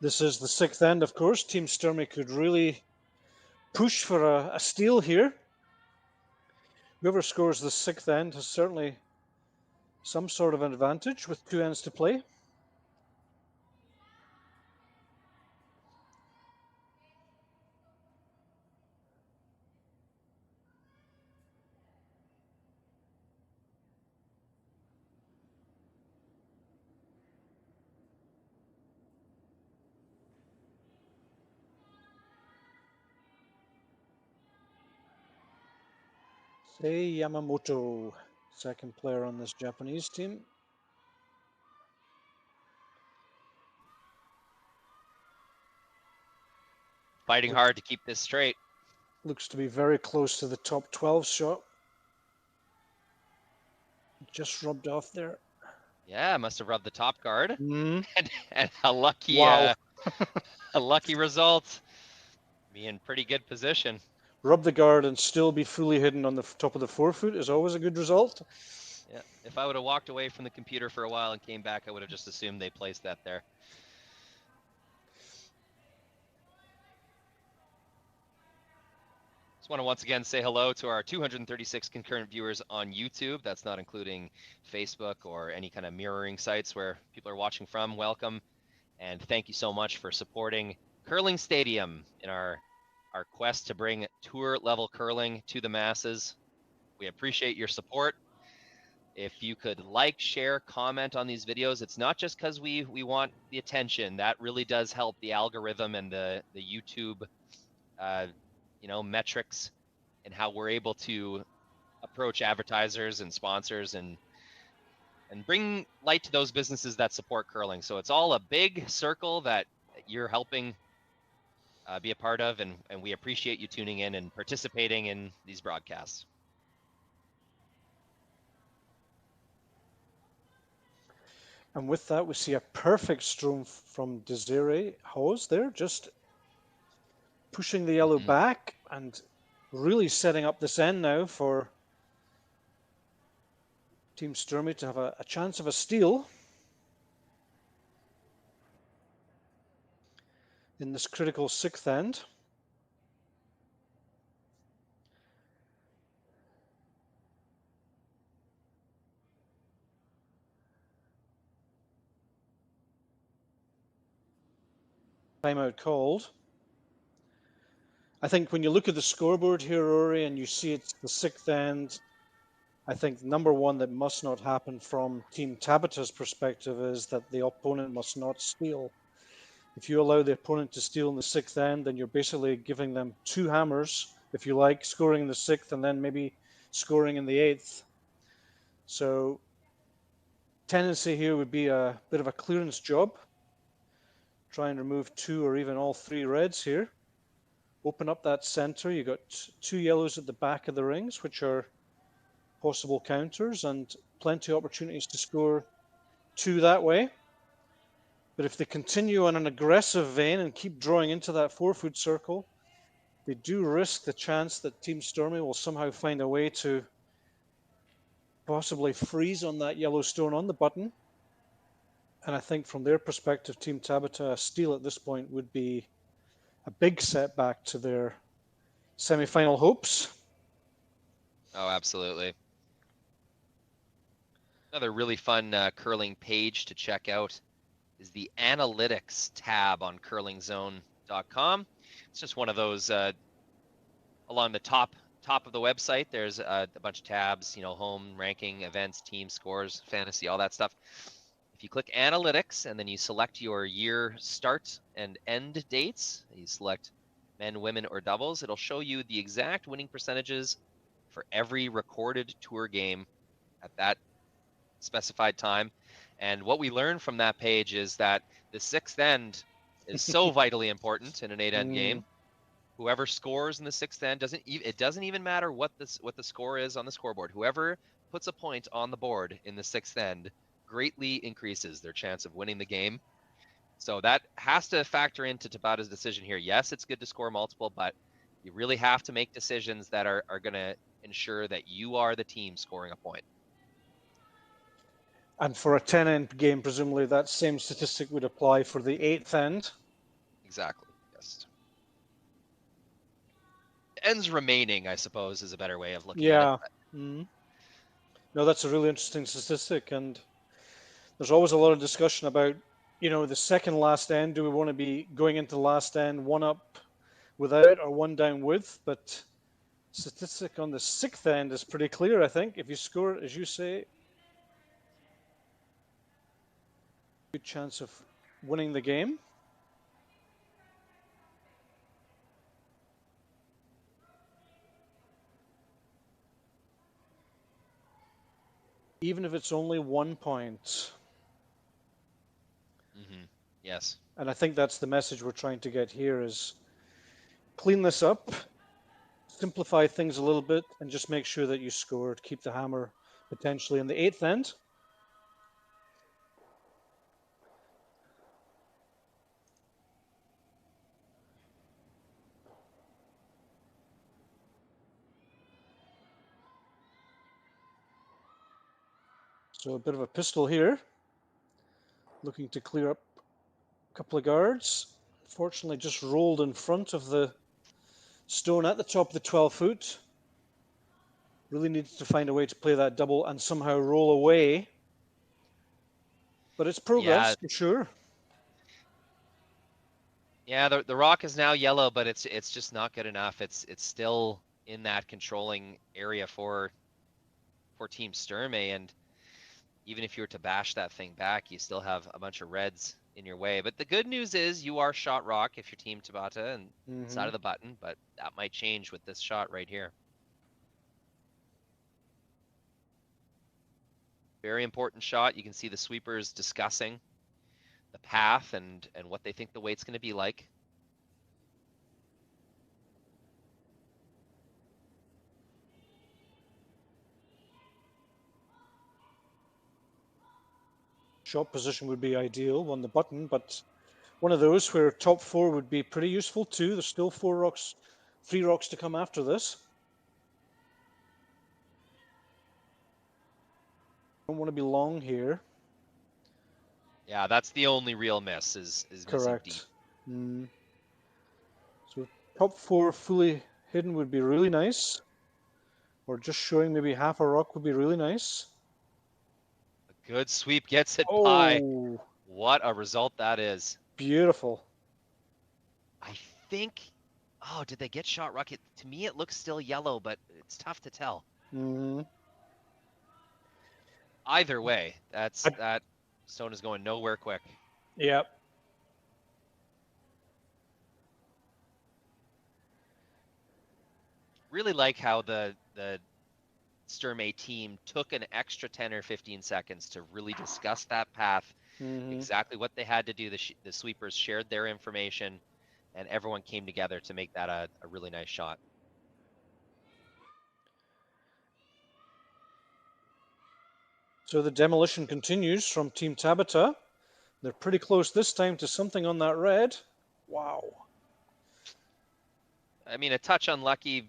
This is the 6th end, of course. Team Sturmay could really push for a steal here. Whoever scores the 6th end has certainly some sort of an advantage with 2 ends to play. Sei Yamamoto, second player on this Japanese team. Fighting hard to keep this straight. Looks to be very close to the top 12 shot. Just rubbed off there. Yeah, must have rubbed the top guard. Mm. And a lucky, wow. a lucky result. Be in pretty good position. Rub the guard and still be fully hidden on the top of the 4-foot is always a good result. Yeah, if I would have walked away from the computer for a while and came back, I would have just assumed they placed that there. Just want to once again say hello to our 236 concurrent viewers on YouTube. That's not including Facebook or any kind of mirroring sites where people are watching from. Welcome, and thank you so much for supporting Curling Stadium in our quest to bring tour-level curling to the masses. We appreciate your support. If you could like, share, comment on these videos, it's not just because we want the attention. That really does help the algorithm and the YouTube, metrics and how we're able to approach advertisers and sponsors and bring light to those businesses that support curling. So it's all a big circle that you're helping be a part of, and we appreciate you tuning in and participating in these broadcasts. And with that, we see a perfect stroke from Desiree Hose there, just pushing the yellow back and really setting up this end now for Team Sturmay to have a chance of a steal in this critical 6th end. Timeout called. I think when you look at the scoreboard here, Rory, and you see it's the 6th end, I think number one that must not happen from Team Tabata's perspective is that the opponent must not steal. If you allow the opponent to steal in the 6th end, then you're basically giving them 2 hammers, if you like, scoring in the 6th and then maybe scoring in the 8th. So tendency here would be a bit of a clearance job. Try and remove 2 or even all 3 reds here. Open up that center. You got 2 yellows at the back of the rings, which are possible counters, and plenty of opportunities to score 2 that way. But if they continue on an aggressive vein and keep drawing into that 4-foot circle, they do risk the chance that Team Sturmay will somehow find a way to possibly freeze on that yellow stone on the button. And I think from their perspective, Team Tabata, a steal at this point would be a big setback to their semi-final hopes. Oh, absolutely. Another really fun curling page to check out is the analytics tab on curlingzone.com. It's just one of those along the top of the website. There's a bunch of tabs, you know, home, ranking, events, team scores, fantasy, all that stuff. If you click analytics and then you select your year start and end dates, you select men, women, or doubles, it'll show you the exact winning percentages for every recorded tour game at that specified time. And what we learned from that page is that the 6th end is so vitally important in an 8-end game. Whoever scores in the 6th end it doesn't even matter what the score is on the scoreboard. Whoever puts a point on the board in the 6th end greatly increases their chance of winning the game. So that has to factor into Tabata's decision here. Yes, it's good to score multiple, but you really have to make decisions that are going to ensure that you are the team scoring a point. And for a 10-end game, presumably that same statistic would apply for the 8th end. Exactly, yes. Ends remaining, I suppose, is a better way of looking at it. No, that's a really interesting statistic, and there's always a lot of discussion about, you know, the second last end. Do we want to be going into the last end 1 up without or 1 down with? But statistic on the 6th end is pretty clear, I think. If you score, as you say, good chance of winning the game. Even if it's only 1 point. Yes. And I think that's the message we're trying to get here is clean this up, simplify things a little bit, and just make sure that you scored. Keep the hammer potentially in the 8th end. So a bit of a pistol here. Looking to clear up a couple of guards. Fortunately, just rolled in front of the stone at the top of the 12-foot. Really needed to find a way to play that double and somehow roll away. But it's progress, for sure. Yeah, the rock is now yellow, but it's just not good enough. It's still in that controlling area for Team Sturmay, and even if you were to bash that thing back, you still have a bunch of reds in your way. But the good news is you are shot rock if you're Team Tabata and side of the button, but that might change with this shot right here. Very important shot. You can see the sweepers discussing the path and what they think the weight's going to be like. Shot position would be ideal on the button, but one of those where top 4 would be pretty useful too. There's still 3 rocks to come after this. Don't want to be long here. Yeah, that's the only real miss is missing deep. Correct. So top 4 fully hidden would be really nice. Or just showing maybe half a rock would be really nice. A good sweep gets it by. Oh, What a result that is. beautiful. I think, oh, did they get shot rocket? To me, it looks still yellow, but it's tough to tell. Either way, that stone is going nowhere quick. Yep. Really like how the Sturmay team took an extra 10 or 15 seconds to really discuss that path, exactly what they had to do. The sweepers shared their information, and everyone came together to make that a really nice shot. So the demolition continues from Team Tabata. They're pretty close this time to something on that red. Wow. I mean, a touch unlucky.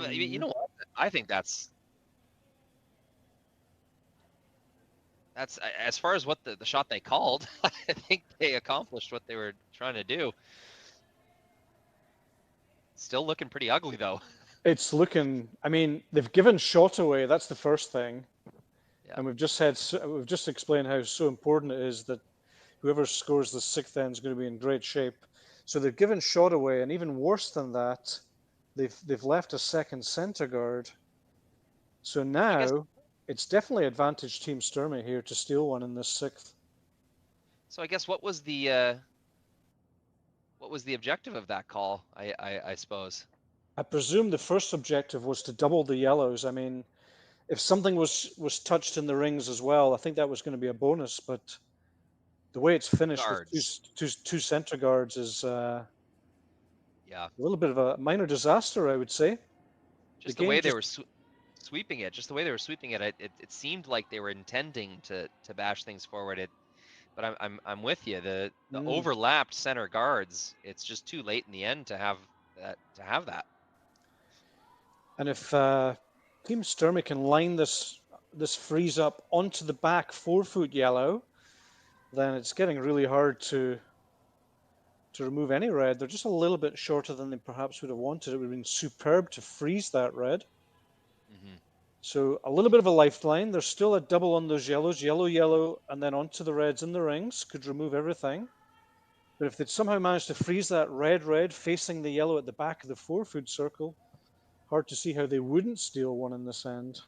You know what? I think that's as far as what the shot they called. I think they accomplished what they were trying to do. Still looking pretty ugly though. It's looking, I mean, they've given shot away. That's the first thing. Yeah. And we've just explained how so important it is that whoever scores the 6th end is going to be in great shape. So they've given shot away, and even worse than that, they've left a second center guard. So now it's definitely advantage Team Sturmay here to steal one in this 6th. So I guess what was the objective of that call? I suppose. I presume the first objective was to double the yellows. I mean, if something was touched in the rings as well, I think that was going to be a bonus. But the way it's finished with two center guards is a little bit of a minor disaster, I would say. Just the way they were sweeping it, it seemed like they were intending to bash things forward. But I'm with you. The overlapped center guards, it's just too late in the end to have that. And if Team Sturmay can line this freeze up onto the back 4-foot yellow, then it's getting really hard to remove any red. They're just a little bit shorter than they perhaps would have wanted. It would have been superb to freeze that red. So a little bit of a lifeline. There's still a double on those yellows, yellow, yellow, and then onto the reds in the rings. Could remove everything. But if they'd somehow managed to freeze that red facing the yellow at the back of the 4-foot circle, hard to see how they wouldn't steal one in this end.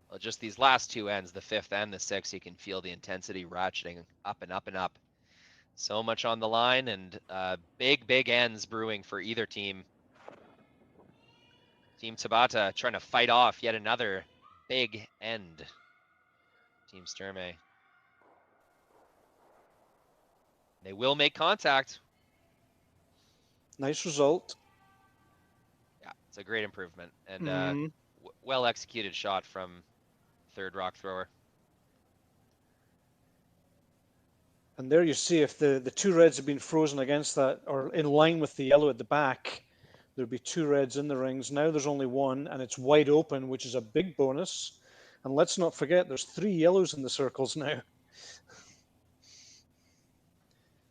Well, just these last two ends, the 5th and the 6th, you can feel the intensity ratcheting up and up and up. So much on the line, and big ends brewing for either team. Team Tabata trying to fight off yet another big end. Team Sturmay. They will make contact. Nice result. Yeah, it's a great improvement, and well executed shot from third rock thrower. And there you see if the 2 reds have been frozen against that, or in line with the yellow at the back, there'd be 2 reds in the rings. Now there's only 1, and it's wide open, which is a big bonus. And let's not forget, there's 3 yellows in the circles now.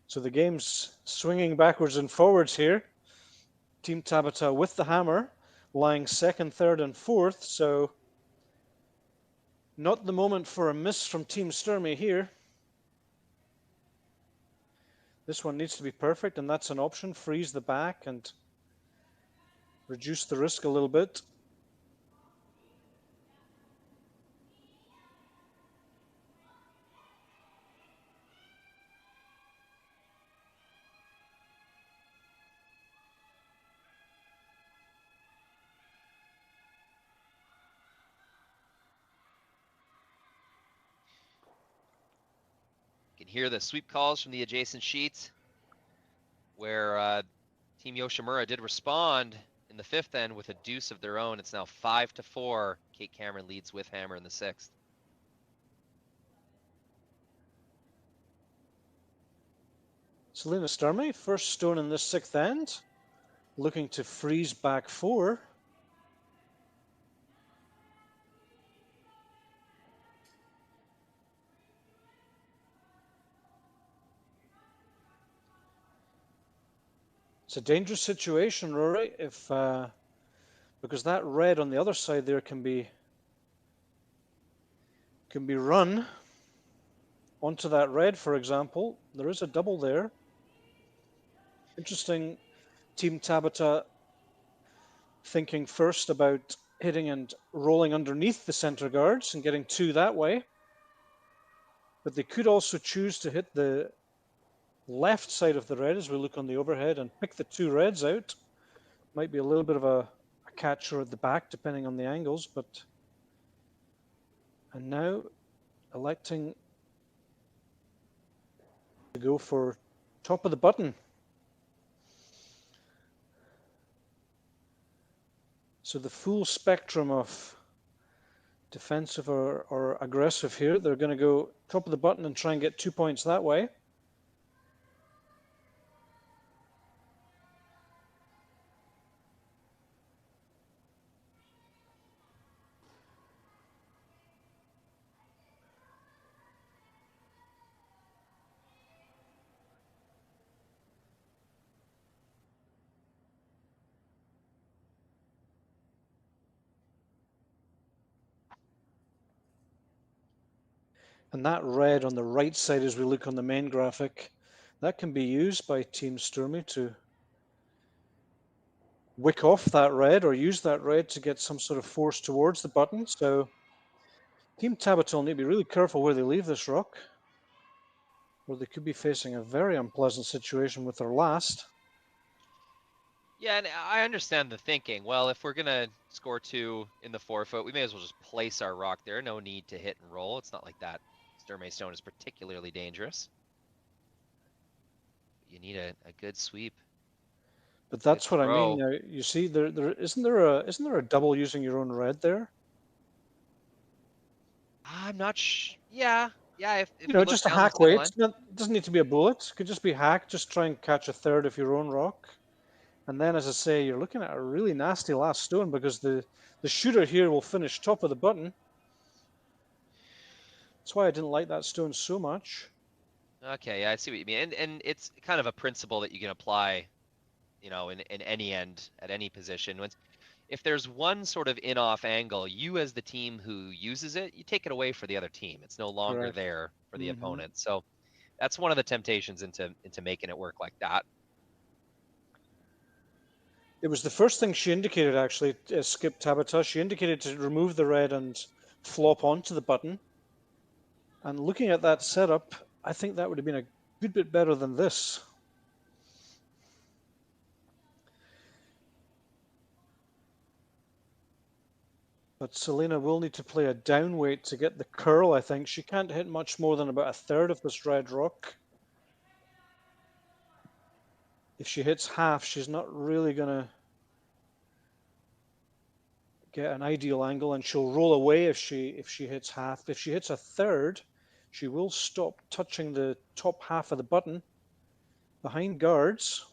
So the game's swinging backwards and forwards here. Team Tabata with the hammer, lying 2nd, 3rd, and 4th. So not the moment for a miss from Team Sturmay here. This one needs to be perfect, and that's an option. Freeze the back and reduce the risk a little bit. can hear the sweep calls from the adjacent sheet, where Team Yoshimura did respond in the 5th end with a deuce of their own. It's now 5-4. Kate Cameron leads with hammer in the 6th. Selena Sturmay, first stone in this 6th end, looking to freeze back 4. It's a dangerous situation, Rory, if because that red on the other side there can be run onto that red, for example. There is a double there. Interesting, Team Tabata thinking first about hitting and rolling underneath the center guards and getting 2 that way. But they could also choose to hit the left side of the red as we look on the overhead and pick the 2 reds out. Might be a little bit of a catcher at the back depending on the angles, but and now electing to go for top of the button. So the full spectrum of defensive or aggressive here. They're going to go top of the button and try and get 2 points that way. And that red on the right side as we look on the main graphic, that can be used by Team Sturmay to wick off that red or use that red to get some sort of force towards the button. So Team Tabata will need to be really careful where they leave this rock, or they could be facing a very unpleasant situation with their last. Yeah, and I understand the thinking. Well, if we're going to score 2 in the 4-foot, we may as well just place our rock there. No need to hit and roll. It's not like that Sturmay stone is particularly dangerous. You need a good sweep. But that's what I mean. Now, you see, isn't there a double using your own red there? I'm not yeah. If you know, just a hack weight. It doesn't need to be a bullet. It could just be hack. Just try and catch a third of your own rock. And then, as I say, you're looking at a really nasty last stone because the shooter here will finish top of the button. That's why I didn't like that stone so much. Okay, yeah, I see what you mean. And it's kind of a principle that you can apply, you know, in any end, at any position. If there's one sort of in-off angle, you as the team who uses it, you take it away for the other team. It's no longer Correct. there for the opponent. So that's one of the temptations into making it work like that. It was the first thing she indicated, actually, Skip Tabata. She indicated to remove the red and flop onto the button. And looking at that setup, I think that would have been a good bit better than this. But Selena will need to play a down weight to get the curl, I think. She can't hit much more than about a third of this red rock. If she hits half, she's not really going to get an ideal angle, and she'll roll away if she hits half. If she hits a third, she will stop touching the top half of the button behind guards.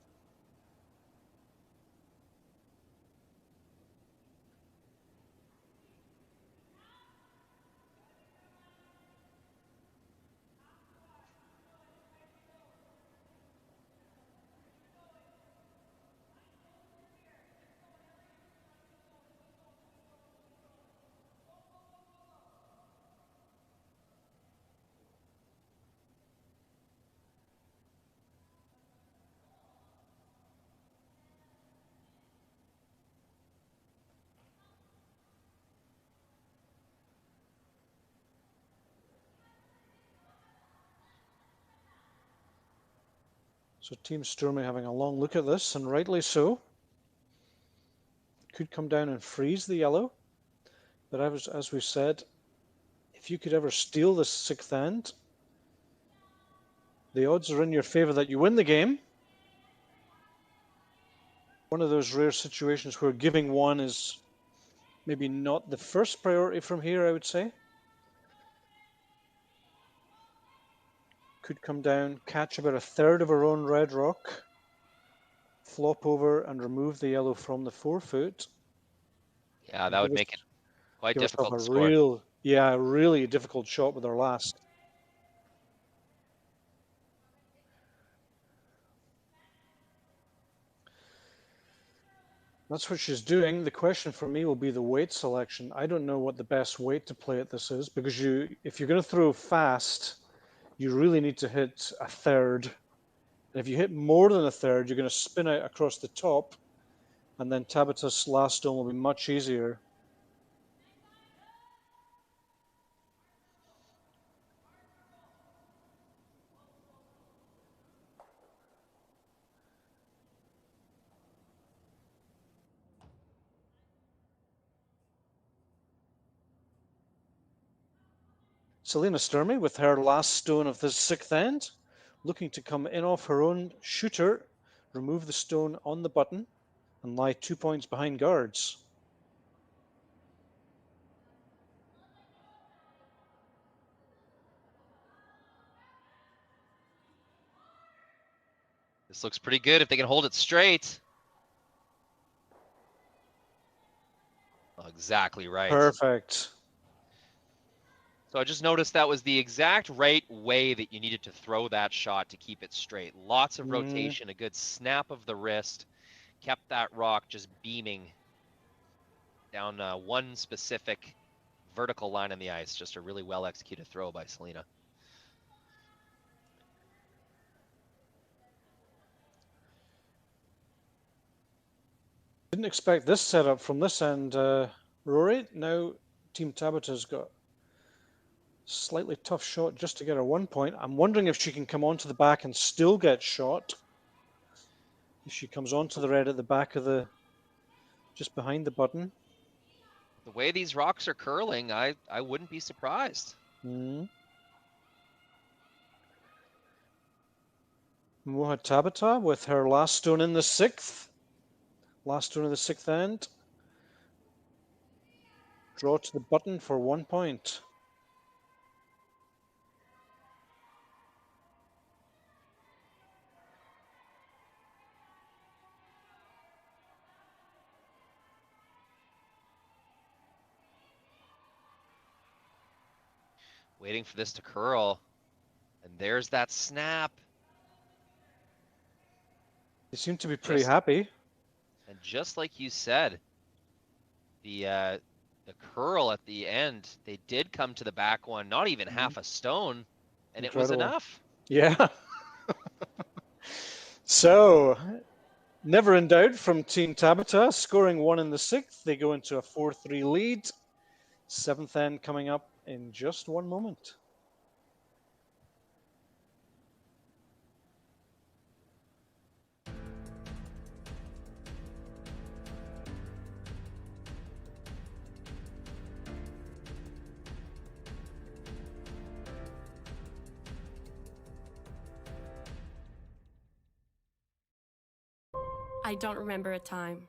So Team Sturmay having a long look at this, and rightly so. Could come down and freeze the yellow. But as we said, if you could ever steal this 6th end, The odds are in your favor that you win the game. One of those rare situations where giving one is maybe not the first priority from here, I would say. Could come down, catch about a third of her own red rock, flop over and remove the yellow from the forefoot. Yeah, that would make it quite Give herself difficult a to score. really difficult shot with her last. That's what she's doing. The question for me will be the weight selection. I don't know what the best weight to play at this is, because if you're going to throw fast, you really need to hit a third. And if you hit more than a third, you're going to spin out across the top, and then Tabata's last stone will be much easier. Selena Sturmay with her last stone of the sixth end, looking to come in off her own shooter, remove the stone on the button, and lie 2 points behind guards. This looks pretty good if they can hold it straight. Oh, exactly right. Perfect. So I just noticed that was the exact right way that you needed to throw that shot to keep it straight. Lots of rotation, a good snap of the wrist, kept that rock just beaming down one specific vertical line on the ice. Just a really well executed throw by Selena. Didn't expect this setup from this end, Rory. Now Team Tabata's got a slightly tough shot just to get her 1 point. I'm wondering if she can come onto the back and still get shot. If she comes onto the red at the back of just behind the button. The way these rocks are curling, I wouldn't be surprised. Momoha Tabata with her last stone in the sixth. Last stone of the sixth end. Draw to the button for 1 point. Waiting for this to curl. And there's that snap. They seem to be pretty happy. And just like you said, the curl at the end, they did come to the back one, not even half a stone, and Incredible. It was enough. Yeah. So, never in doubt from Team Tabata, scoring one in the sixth. They go into a 4-3 lead. Seventh end coming up in just one moment. I don't remember a time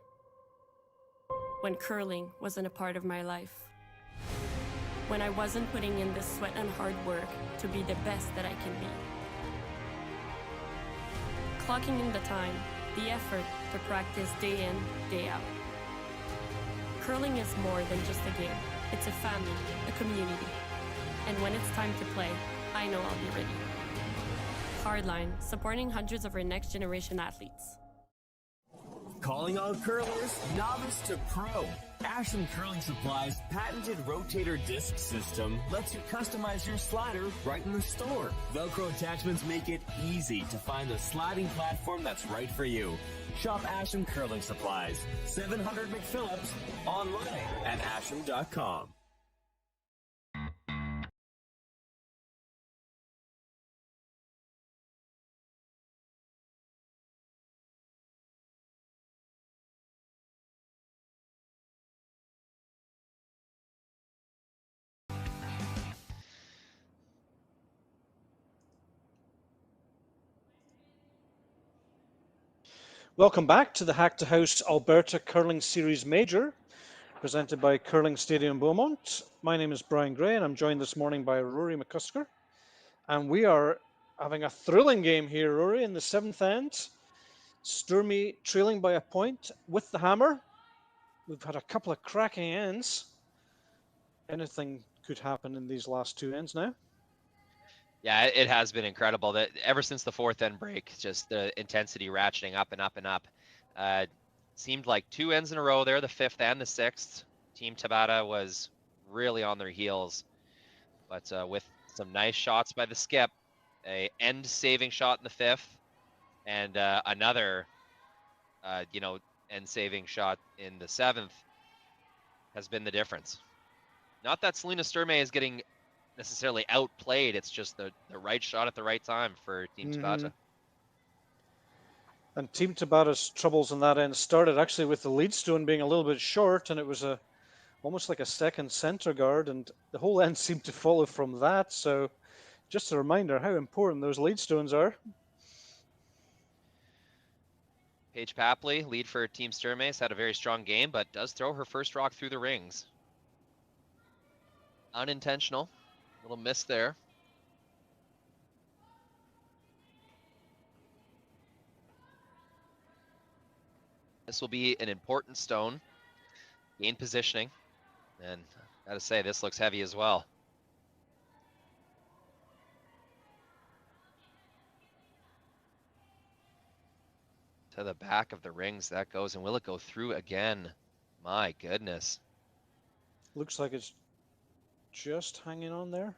when curling wasn't a part of my life. When I wasn't putting in the sweat and hard work to be the best that I can be. Clocking in the time, the effort to practice day in, day out. Curling is more than just a game. It's a family, a community. And when it's time to play, I know I'll be ready. Hardline, supporting hundreds of our next generation athletes. Calling all curlers, novice to pro. Asham Curling Supply's patented rotator disc system lets you customize your slider right in the store. Velcro attachments make it easy to find the sliding platform that's right for you. Shop Asham Curling Supplies, 700 McPhillips, online at asham.com. Welcome back to the Hack2House Alberta Curling Series Major, presented by Curling Stadium Beaumont. My name is Brian Gray, and I'm joined this morning by Rory McCusker. And we are having a thrilling game here, Rory, in the 7th end. Sturmay trailing by a point with the hammer. We've had a couple of cracking ends. Anything could happen in these last 2 ends now. Yeah, it has been incredible. That ever since the 4th end break, just the intensity ratcheting up and up and up. Seemed like 2 ends in a row there, the 5th and the 6th. Team Tabata was really on their heels, but with some nice shots by the skip, a end-saving shot in the 5th, and another, end-saving shot in the 7th has been the difference. Not that Selena Sturmay is getting necessarily outplayed. It's just the right shot at the right time for Team Tabata. And Team Tabata's troubles on that end started actually with the lead stone being a little bit short, and it was almost like a second center guard, and the whole end seemed to follow from that. So just a reminder how important those lead stones are. Paige Papley, lead for Team Sturmay, has had a very strong game, but does throw her first rock through the rings. Unintentional. Little miss there. This will be an important stone. Gain positioning. And I gotta say, this looks heavy as well. To the back of the rings that goes, and will it go through again? My goodness. Looks like it's just hanging on there.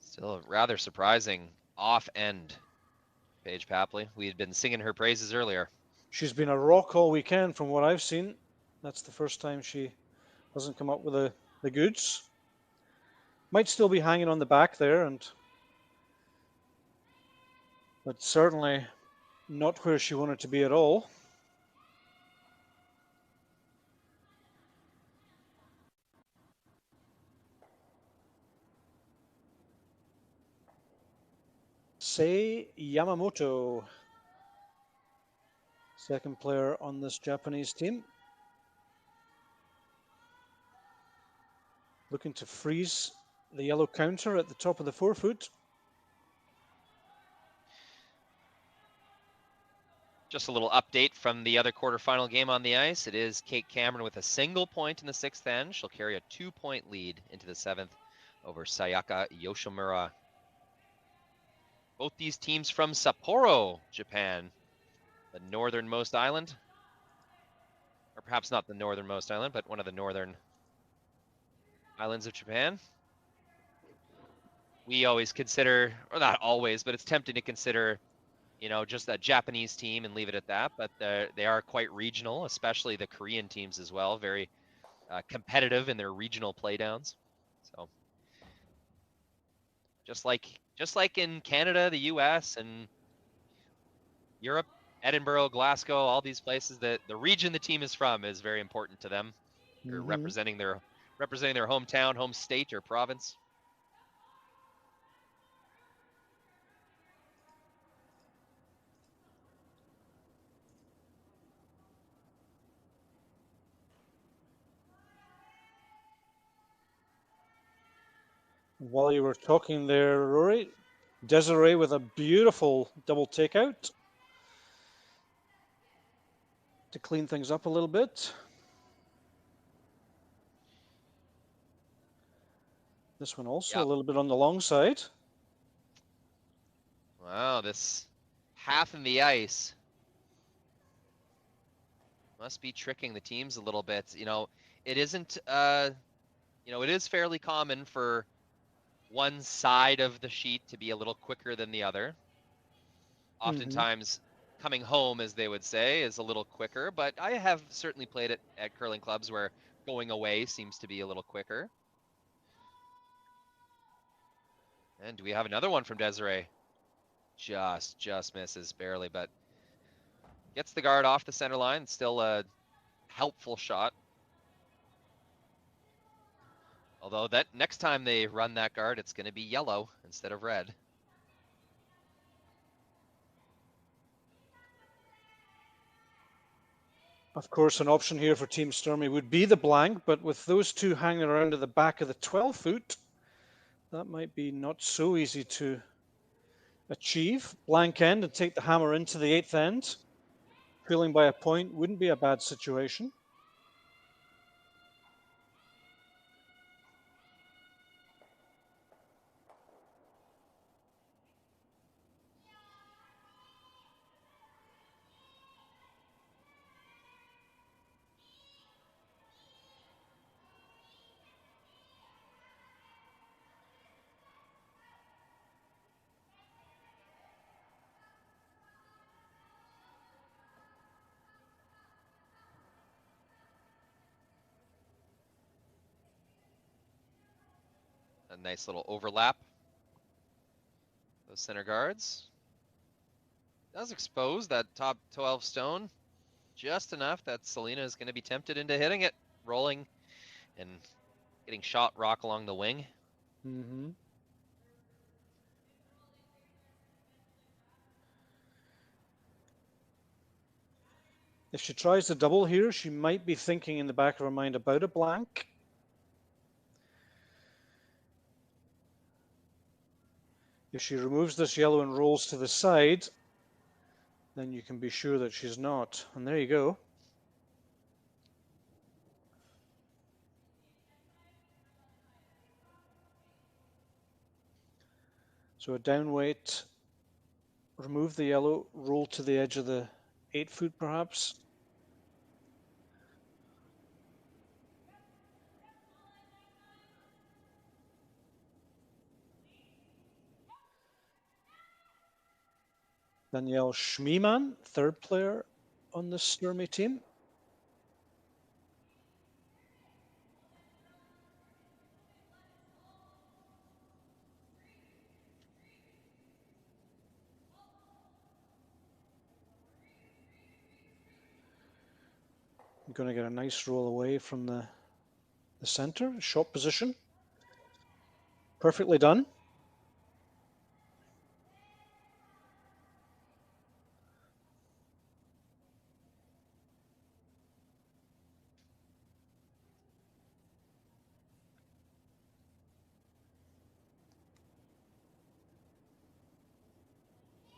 Still rather surprising off end, Paige Papley. We had been singing her praises earlier. She's been a rock all weekend from what I've seen. That's the first time she hasn't come up with the goods. Might still be hanging on the back there, but certainly not where she wanted to be at all. Sei Yamamoto, second player on this Japanese team. Looking to freeze the yellow counter at the top of the 4-foot. Just a little update from the other quarterfinal game on the ice. It is Kate Cameron with a single point in the 6th end. She'll carry a 2-point lead into the 7th over Sayaka Yoshimura. Both these teams from Sapporo, Japan, the northernmost island. Or perhaps not the northernmost island, but one of the northern islands of Japan. We always consider, or not always, but it's tempting to consider, just a Japanese team and leave it at that. But they are quite regional, especially the Korean teams as well. Very competitive in their regional playdowns. So just like in Canada, the U.S., and Europe, Edinburgh, Glasgow, all these places, the region the team is from is very important to them. They're representing their hometown, home state, or province. While you were talking there, Rory, Desiree with a beautiful double takeout to clean things up a little bit. This one also a little bit on the long side. Wow, this half in the ice must be tricking the teams a little bit. It isn't, it is fairly common for one side of the sheet to be a little quicker than the other. Oftentimes, coming home, as they would say, is a little quicker, but I have certainly played it at curling clubs where going away seems to be a little quicker. And do we have another one from Desiree? Just misses barely, but gets the guard off the center line. Still a helpful shot. Although that next time they run that guard, it's going to be yellow instead of red. Of course, an option here for Team Sturmay would be the blank, but with those two hanging around at the back of the 12 foot, that might be not so easy to achieve. Blank end and take the hammer into the 8th end. Trailing by a point wouldn't be a bad situation. A nice little overlap. Those center guards. Does expose that top 12 stone just enough that Selena is going to be tempted into hitting it, rolling and getting shot rock along the wing. Mm-hmm. If she tries the double here, she might be thinking in the back of her mind about a blank. If she removes this yellow and rolls to the side, then you can be sure that she's not. And there you go. So a down weight, remove the yellow, roll to the edge of the 8 foot perhaps. Danielle Schmiemann, third player on the Sturmay team. I'm going to get a nice roll away from the center, shot position. Perfectly done.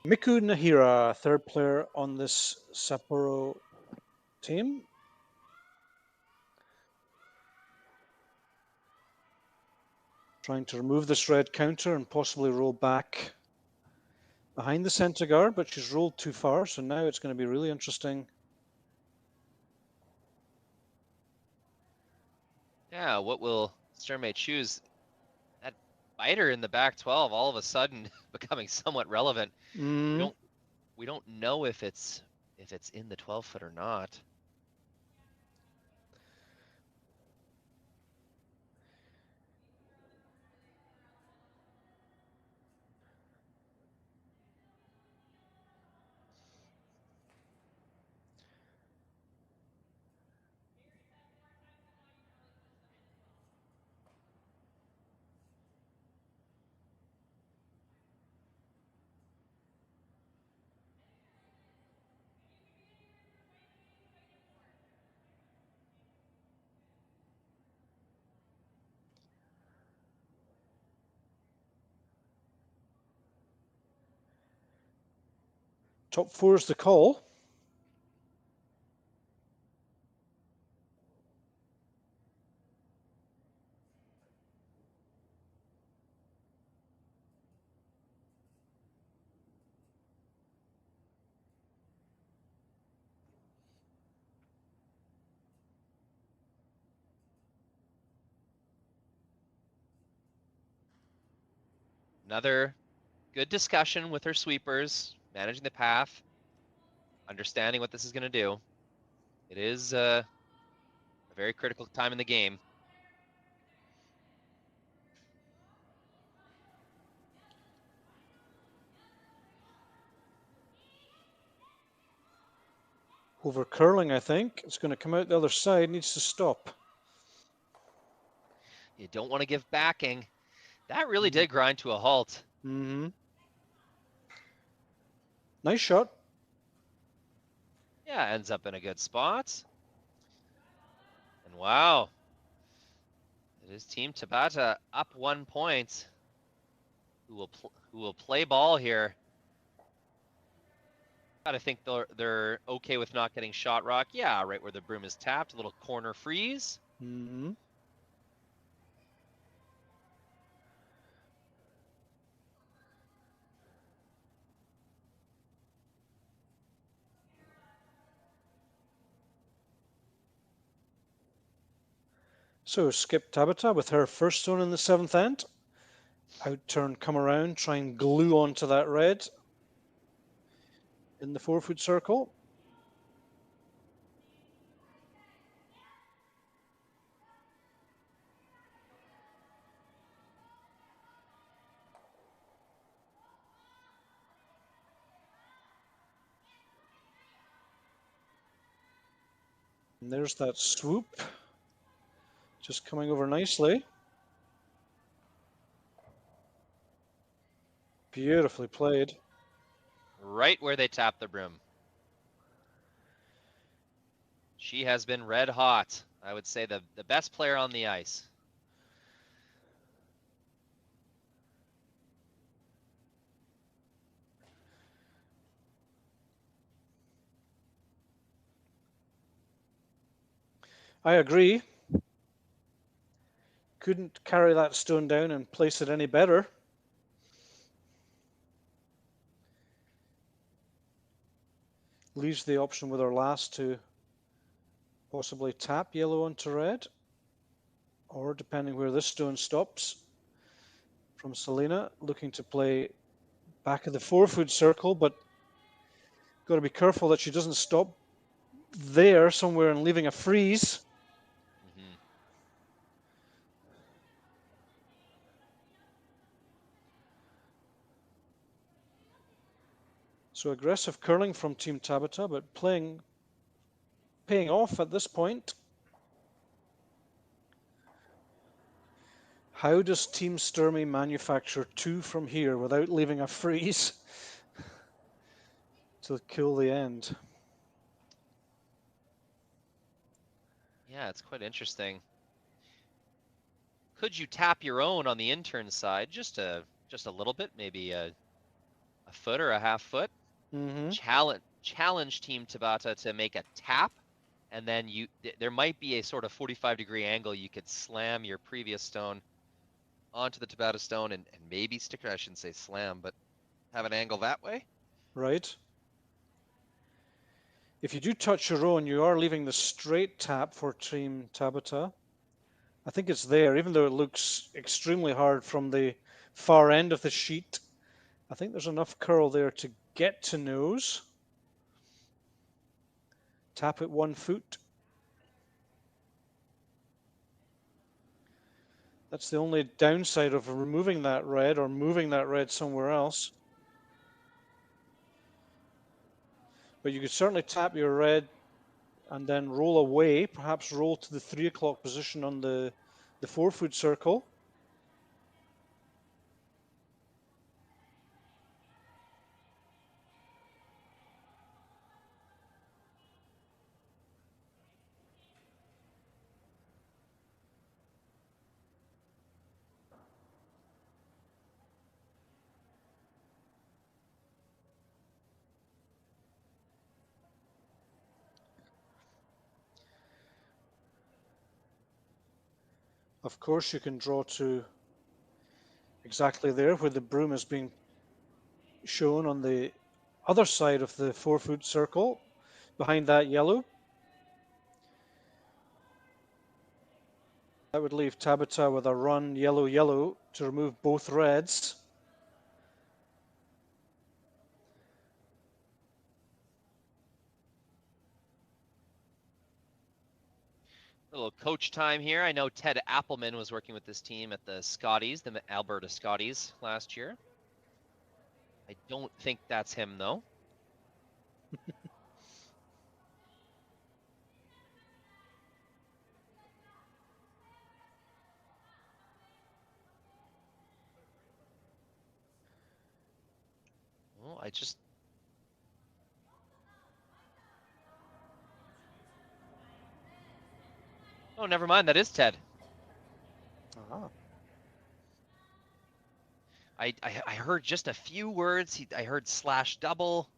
Miku Nahira, third player on this Sapporo team. Trying to remove this red counter and possibly roll back behind the center guard, but she's rolled too far, so now it's going to be really interesting. Yeah, what will Sturmay choose? That biter in the back 12 all of a sudden becoming somewhat relevant. We don't know if it's in the 12 foot or not. Top four is the call. Another good discussion with her sweepers, managing the path, understanding what this is going to do. It is a very critical time in the game. Over curling, I think. It's going to come out the other side, needs to stop. You don't want to give backing. That really did grind to a halt. Mm-hmm. Nice shot. Yeah, ends up in a good spot. And wow, it is Team Tabata up 1 point. Who will play ball here? Gotta think they're okay with not getting shot rock. Yeah, right where the broom is tapped, a little corner freeze. Mm-hmm. So Skip Tabata with her first stone in the 7th end. Out turn, come around, try and glue onto that red in the 4-foot circle. And there's that swoop, just coming over nicely. Beautifully played. Right where they tap the broom. She has been red hot. I would say the best player on the ice. I agree. Couldn't carry that stone down and place it any better. Leaves the option with her last to possibly tap yellow onto red, or depending where this stone stops, from Selena, looking to play back of the 4-foot circle, but got to be careful that she doesn't stop there somewhere and leaving a freeze. Mm-hmm. So aggressive curling from Team Tabata, but paying off at this point. How does Team Sturmay manufacture 2 from here without leaving a freeze to kill the end? Yeah, it's quite interesting. Could you tap your own on the intern side just a little bit, maybe a foot or a half foot? Mm-hmm. Challenge Team Tabata to make a tap, and then there might be a sort of 45-degree angle you could slam your previous stone onto the Tabata stone and maybe stick it. I shouldn't say slam, but have an angle that way. Right. If you do touch your own, you are leaving the straight tap for Team Tabata. I think it's there, even though it looks extremely hard from the far end of the sheet. I think there's enough curl there to get to nose. Tap at 1 foot. That's the only downside of removing that red or moving that red somewhere else. But you could certainly tap your red and then roll away, perhaps roll to the 3 o'clock position on the 4-foot circle. Of course, you can draw to exactly there where the broom is being shown on the other side of the 4-foot circle, behind that yellow. That would leave Tabata with a run yellow yellow to remove both reds. A little coach time here. I know Ted Appleman was working with this team at the Scotties, the Alberta Scotties last year. I don't think that's him though. Well, Oh, never mind. That is Ted. Ah. I heard just a few words. I heard slash double.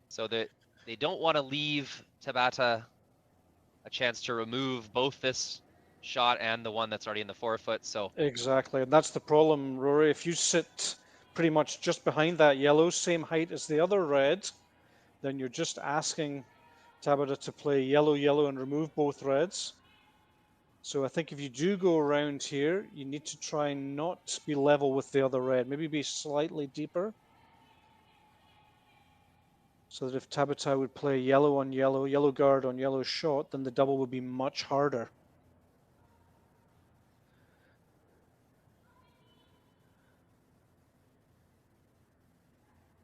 So that they don't want to leave Tabata a chance to remove both this shot and the one that's already in the forefoot. So Exactly, and that's the problem, Rory. If you sit pretty much just behind that yellow, same height as the other red, then you're just asking Tabata to play yellow, yellow, and remove both reds. So I think if you do go around here, you need to try and not be level with the other red. Maybe be slightly deeper. So that if Tabata would play yellow on yellow, yellow guard on yellow shot, then the double would be much harder.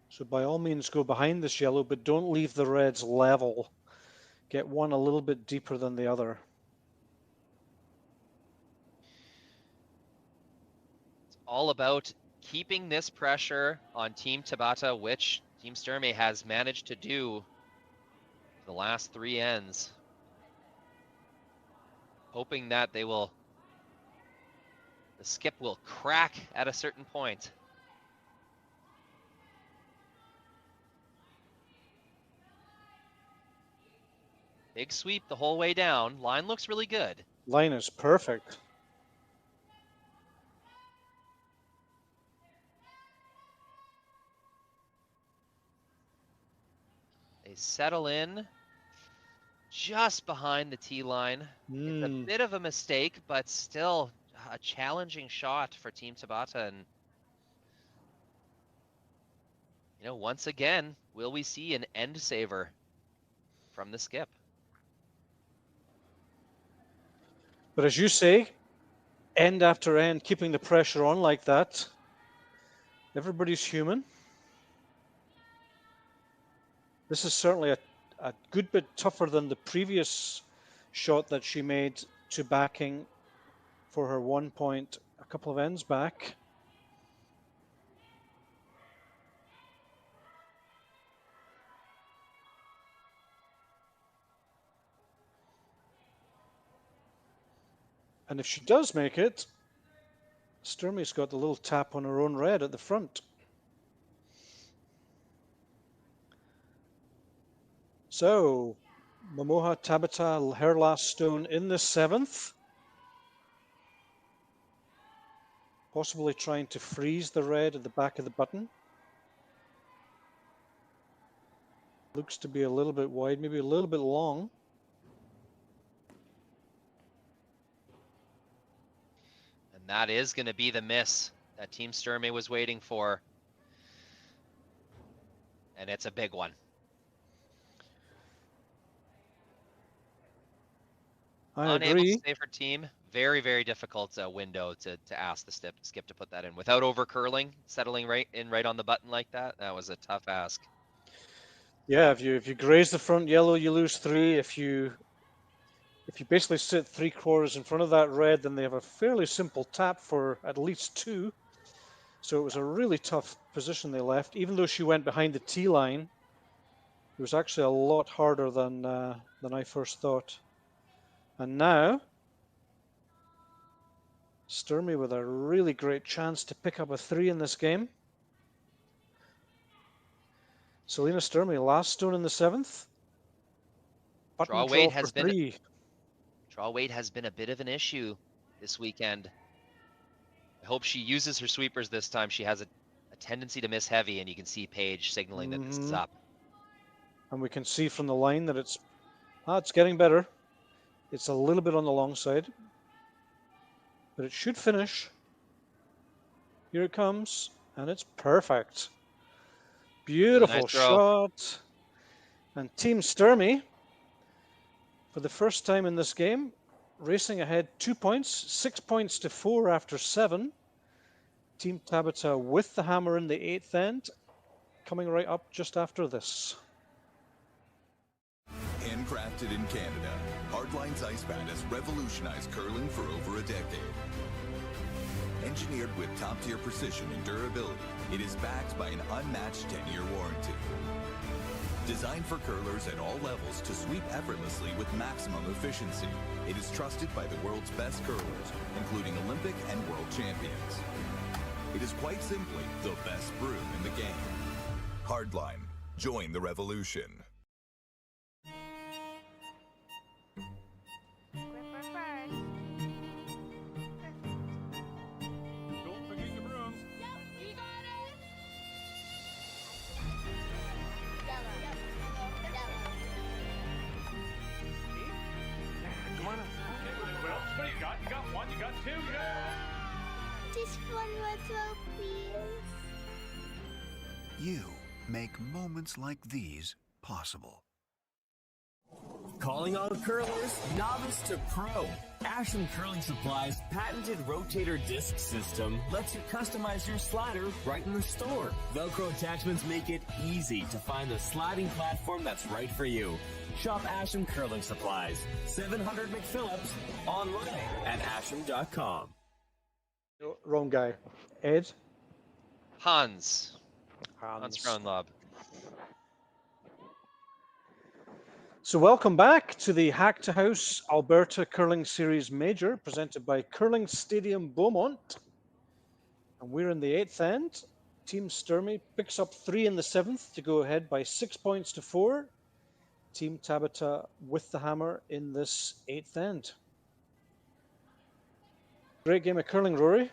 So by all means go behind this yellow, but don't leave the reds level. Get one a little bit deeper than the other. it's all about keeping this pressure on Team Tabata, which Team Sturmay has managed to do the last 3 ends. Hoping that the skip will crack at a certain point. Big sweep the whole way down. Line looks really good. Line is perfect. They settle in just behind the tee line. It's a bit of a mistake, but still a challenging shot for Team Tabata. And, you know, once again, will we see an end saver from the skip? But as you say, end after end, keeping the pressure on like that. Everybody's human. This is certainly a good bit tougher than the previous shot that she made to backing for her 1 point a couple of ends back. And if she does make it, Sturmay's got the little tap on her own red at the front. So, Momoha Tabata, her last stone in the 7th. Possibly trying to freeze the red at the back of the button. Looks to be a little bit wide, maybe a little bit long. And that is going to be the miss that Team Sturmay was waiting for. And it's a big one. I Unable agree. to save her team. Very, very difficult window to ask the skip to put that in without over curling, settling right on the button like that. That was a tough ask. Yeah, if you graze the front yellow, you lose 3. If you basically sit 3/4 in front of that red, then they have a fairly simple tap for at least 2. So it was a really tough position they left. Even though she went behind the tee line, it was actually a lot harder than I first thought. And now, Sturmay with a really great chance to pick up a 3 in this game. Selena Sturmay, last stone in the 7th. Button Draw draw weight for has 3. Draw weight has been a bit of an issue this weekend. I hope she uses her sweepers this time. She has a tendency to miss heavy, and you can see Paige signaling that this is up. And we can see from the line that it's getting better. It's a little bit on the long side, but it should finish. Here it comes, and it's perfect. Beautiful Nice throw. shot. And Team Sturmay, for the first time in this game, racing ahead 2 points, 6 points to 4 after 7. Team Tabata with the hammer in the 8th end, coming right up just after this. Handcrafted in Canada, Hardline's Ice Pad has revolutionized curling for over a decade. Engineered with top-tier precision and durability, it is backed by an unmatched 10-year warranty. Designed for curlers at all levels to sweep effortlessly with maximum efficiency, it is trusted by the world's best curlers, including Olympic and world champions. It is quite simply the best broom in the game. Hardline. Join the revolution. Gripper first. Don't forget your brooms. Yep, you got it. Yellow. Come on up. Okay, well, what do you got? You got one, you got two, you got... Just one more throw, please. You make moments like these possible. Calling all curlers, novice to pro. Ashland Curling Supply's patented rotator disc system lets you customize your slider right in the store. Velcro attachments make it easy to find the sliding platform that's right for you. Shop Ashland Curling Supplies, 700 McPhillips, online at ashland.com. Wrong guy. Ed? Hans Groundlob. So welcome back to the Hack2House Alberta Curling Series Major, presented by Curling Stadium Beaumont. And we're in the 8th end. Team Sturmay picks up 3 in the 7th to go ahead by 6 points to 4. Team Tabata with the hammer in this 8th end. Great game of curling, Rory.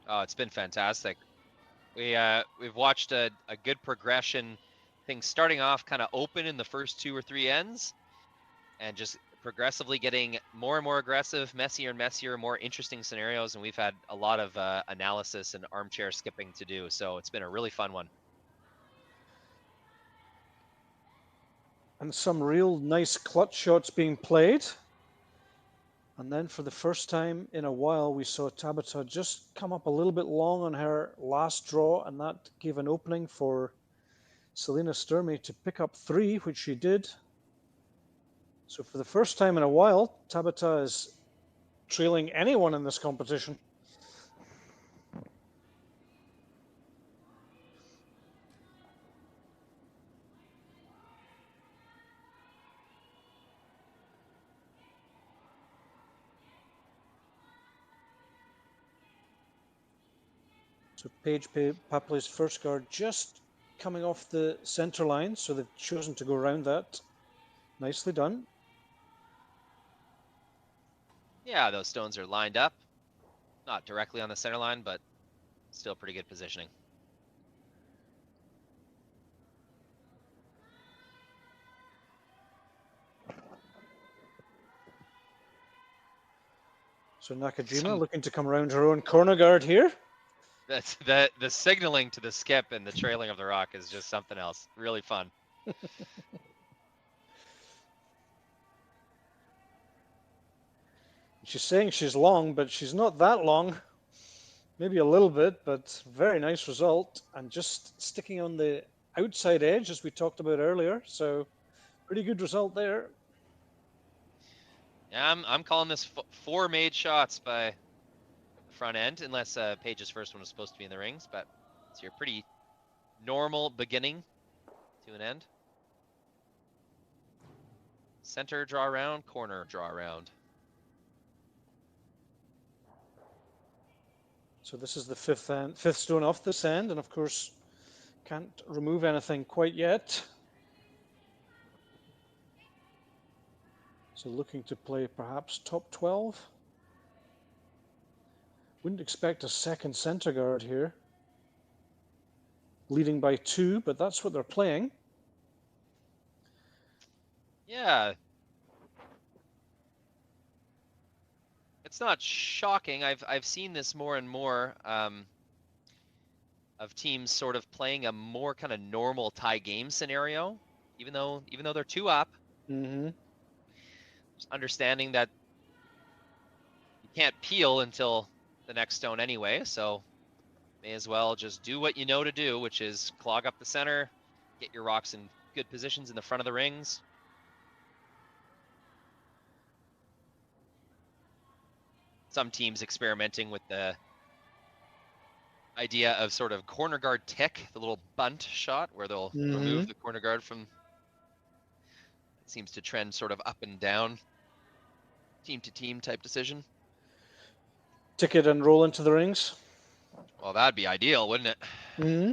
Oh, it's been fantastic. We've watched a good progression. Things starting off kind of open in the first 2 or 3 ends, and just progressively getting more and more aggressive, messier and messier, more interesting scenarios. And we've had a lot of analysis and armchair skipping to do. So it's been a really fun one. And some real nice clutch shots being played. And then for the first time in a while, we saw Tabata just come up a little bit long on her last draw, and that gave an opening for Selena Sturmay to pick up 3, which she did. So for the first time in a while, Tabata is trailing anyone in this competition. So Paige Paplay's first guard just coming off the center line, so they've chosen to go around that. Nicely done. Yeah, those stones are lined up. Not directly on the center line, but still pretty good positioning. So Nakajima looking to come around her own corner guard here. That's the signaling to the skip and the trailing of the rock is just something else. Really fun. She's saying she's long, but she's not that long. Maybe a little bit, but very nice result. And just sticking on the outside edge, as we talked about earlier. So pretty good result there. Yeah, I'm calling this 4 made shots by front end, unless Paige's first one was supposed to be in the rings, but it's your pretty normal beginning to an end. Center draw around, corner draw around. So this is the fifth stone off this end, and of course can't remove anything quite yet. So looking to play perhaps top 12. Wouldn't expect a second center guard here. Leading by 2, but that's what they're playing. Yeah. It's not shocking. I've seen this more and more of teams sort of playing a more kind of normal tie game scenario, even though they're 2 up. Mm-hmm. Just understanding that you can't peel until the next stone anyway, so may as well just do what you know to do, which is clog up the center, get your rocks in good positions in the front of the rings. Some teams experimenting with the idea of sort of corner guard tick, the little bunt shot where they'll remove the corner guard from. It seems to trend sort of up and down, team to team type decision. Ticket and roll into the rings. Well, that'd be ideal, wouldn't it? Mm-hmm.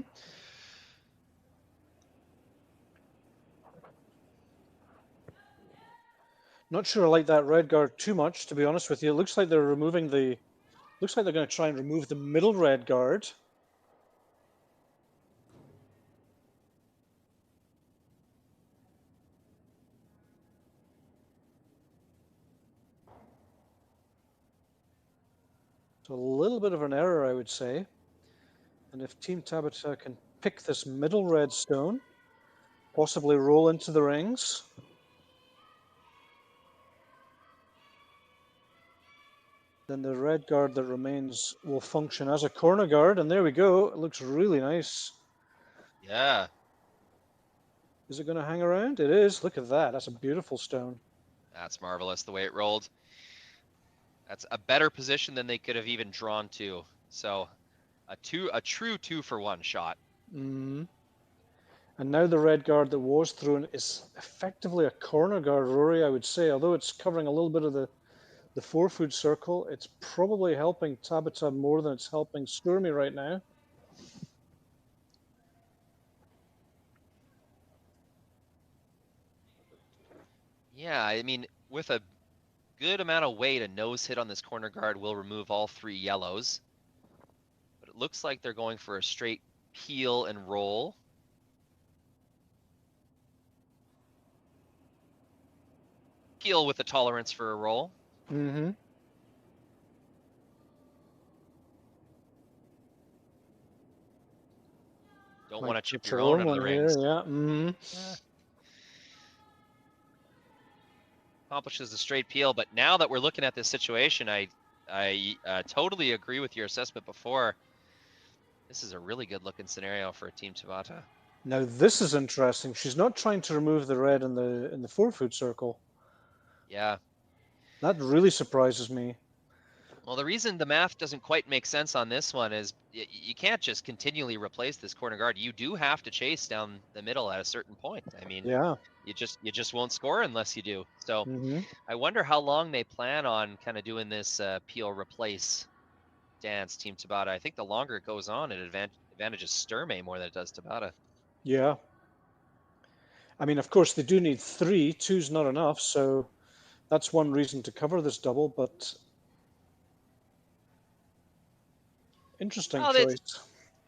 Not sure I like that red guard too much, to be honest with you. It looks like they're removing the. Looks like they're going to try and remove the middle red guard. So a little bit of an error, I would say. And if Team Tabata can pick this middle red stone, possibly roll into the rings. Then the red guard that remains will function as a corner guard, and there we go. It looks really nice. Yeah. Is it going to hang around? It is. Look at that. That's a beautiful stone. That's marvelous the way it rolled. That's a better position than they could have even drawn to. So a true 2-for-1 shot. Mm. And now the red guard that was thrown is effectively a corner guard, Rory, I would say. Although it's covering a little bit of the 4-foot circle, it's probably helping Tabata more than it's helping Sturmay right now. Yeah, I mean, with a good amount of weight, a nose hit on this corner guard will remove all 3 yellows. But it looks like they're going for a straight peel and roll. Peel with a tolerance for a roll. Mm-hmm. Don't want to chip your own under the rings. Yeah. Mm-hmm. Accomplishes a straight peel, but now that we're looking at this situation, I totally agree with your assessment before. This is a really good looking scenario for Team Tabata. Now this is interesting. She's not trying to remove the red in the 4-foot circle. Yeah. That really surprises me. Well, the reason the math doesn't quite make sense on this one is you can't just continually replace this corner guard. You do have to chase down the middle at a certain point. I mean, Yeah. you just won't score unless you do. So Mm-hmm. I wonder how long they plan on kind of doing this peel replace dance, Team Tabata. I think the longer it goes on, it advantages Sturmay more than it does Tabata. Yeah. I mean, of course, they do need 3. 2's not enough, so that's one reason to cover this double, but interesting choice.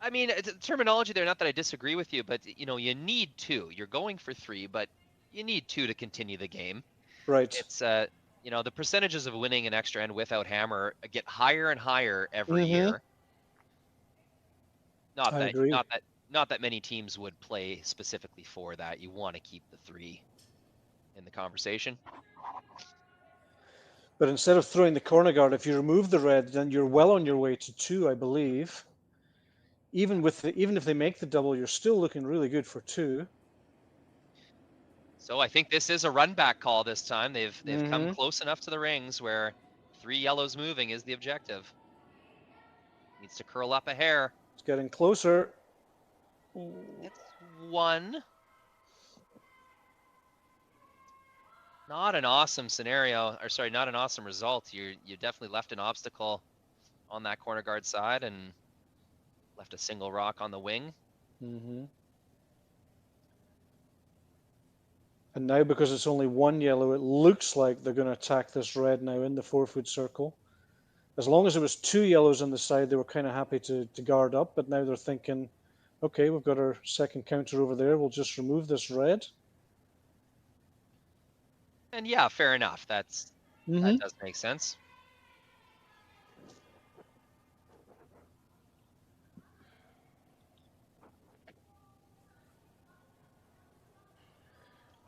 I mean, the terminology there, not that I disagree with you, but, you know, you need 2. You're going for 3, but you need 2 to continue the game. Right. It's, you know, the percentages of winning an extra end without hammer get higher and higher every year. Not I that, agree. not that many teams would play specifically for that. You want to keep the 3 in the conversation. But instead of throwing the corner guard, if you remove the red, then you're well on your way to 2, I believe. Even if they make the double, you're still looking really good for 2. So I think this is a run back call this time. They've come close enough to the rings where 3 yellows moving is the objective. Needs to curl up a hair. It's getting closer. It's 1. Not an awesome scenario, or sorry, not an awesome result. You definitely left an obstacle on that corner guard side and left a single rock on the wing. Mm-hmm. And now, because it's only 1 yellow, it looks like they're going to attack this red now in the 4-foot circle. As long as it was 2 yellows on the side, they were kind of happy to guard up, but now they're thinking, okay, we've got our second counter over there, we'll just remove this red. And yeah, fair enough. That does make sense.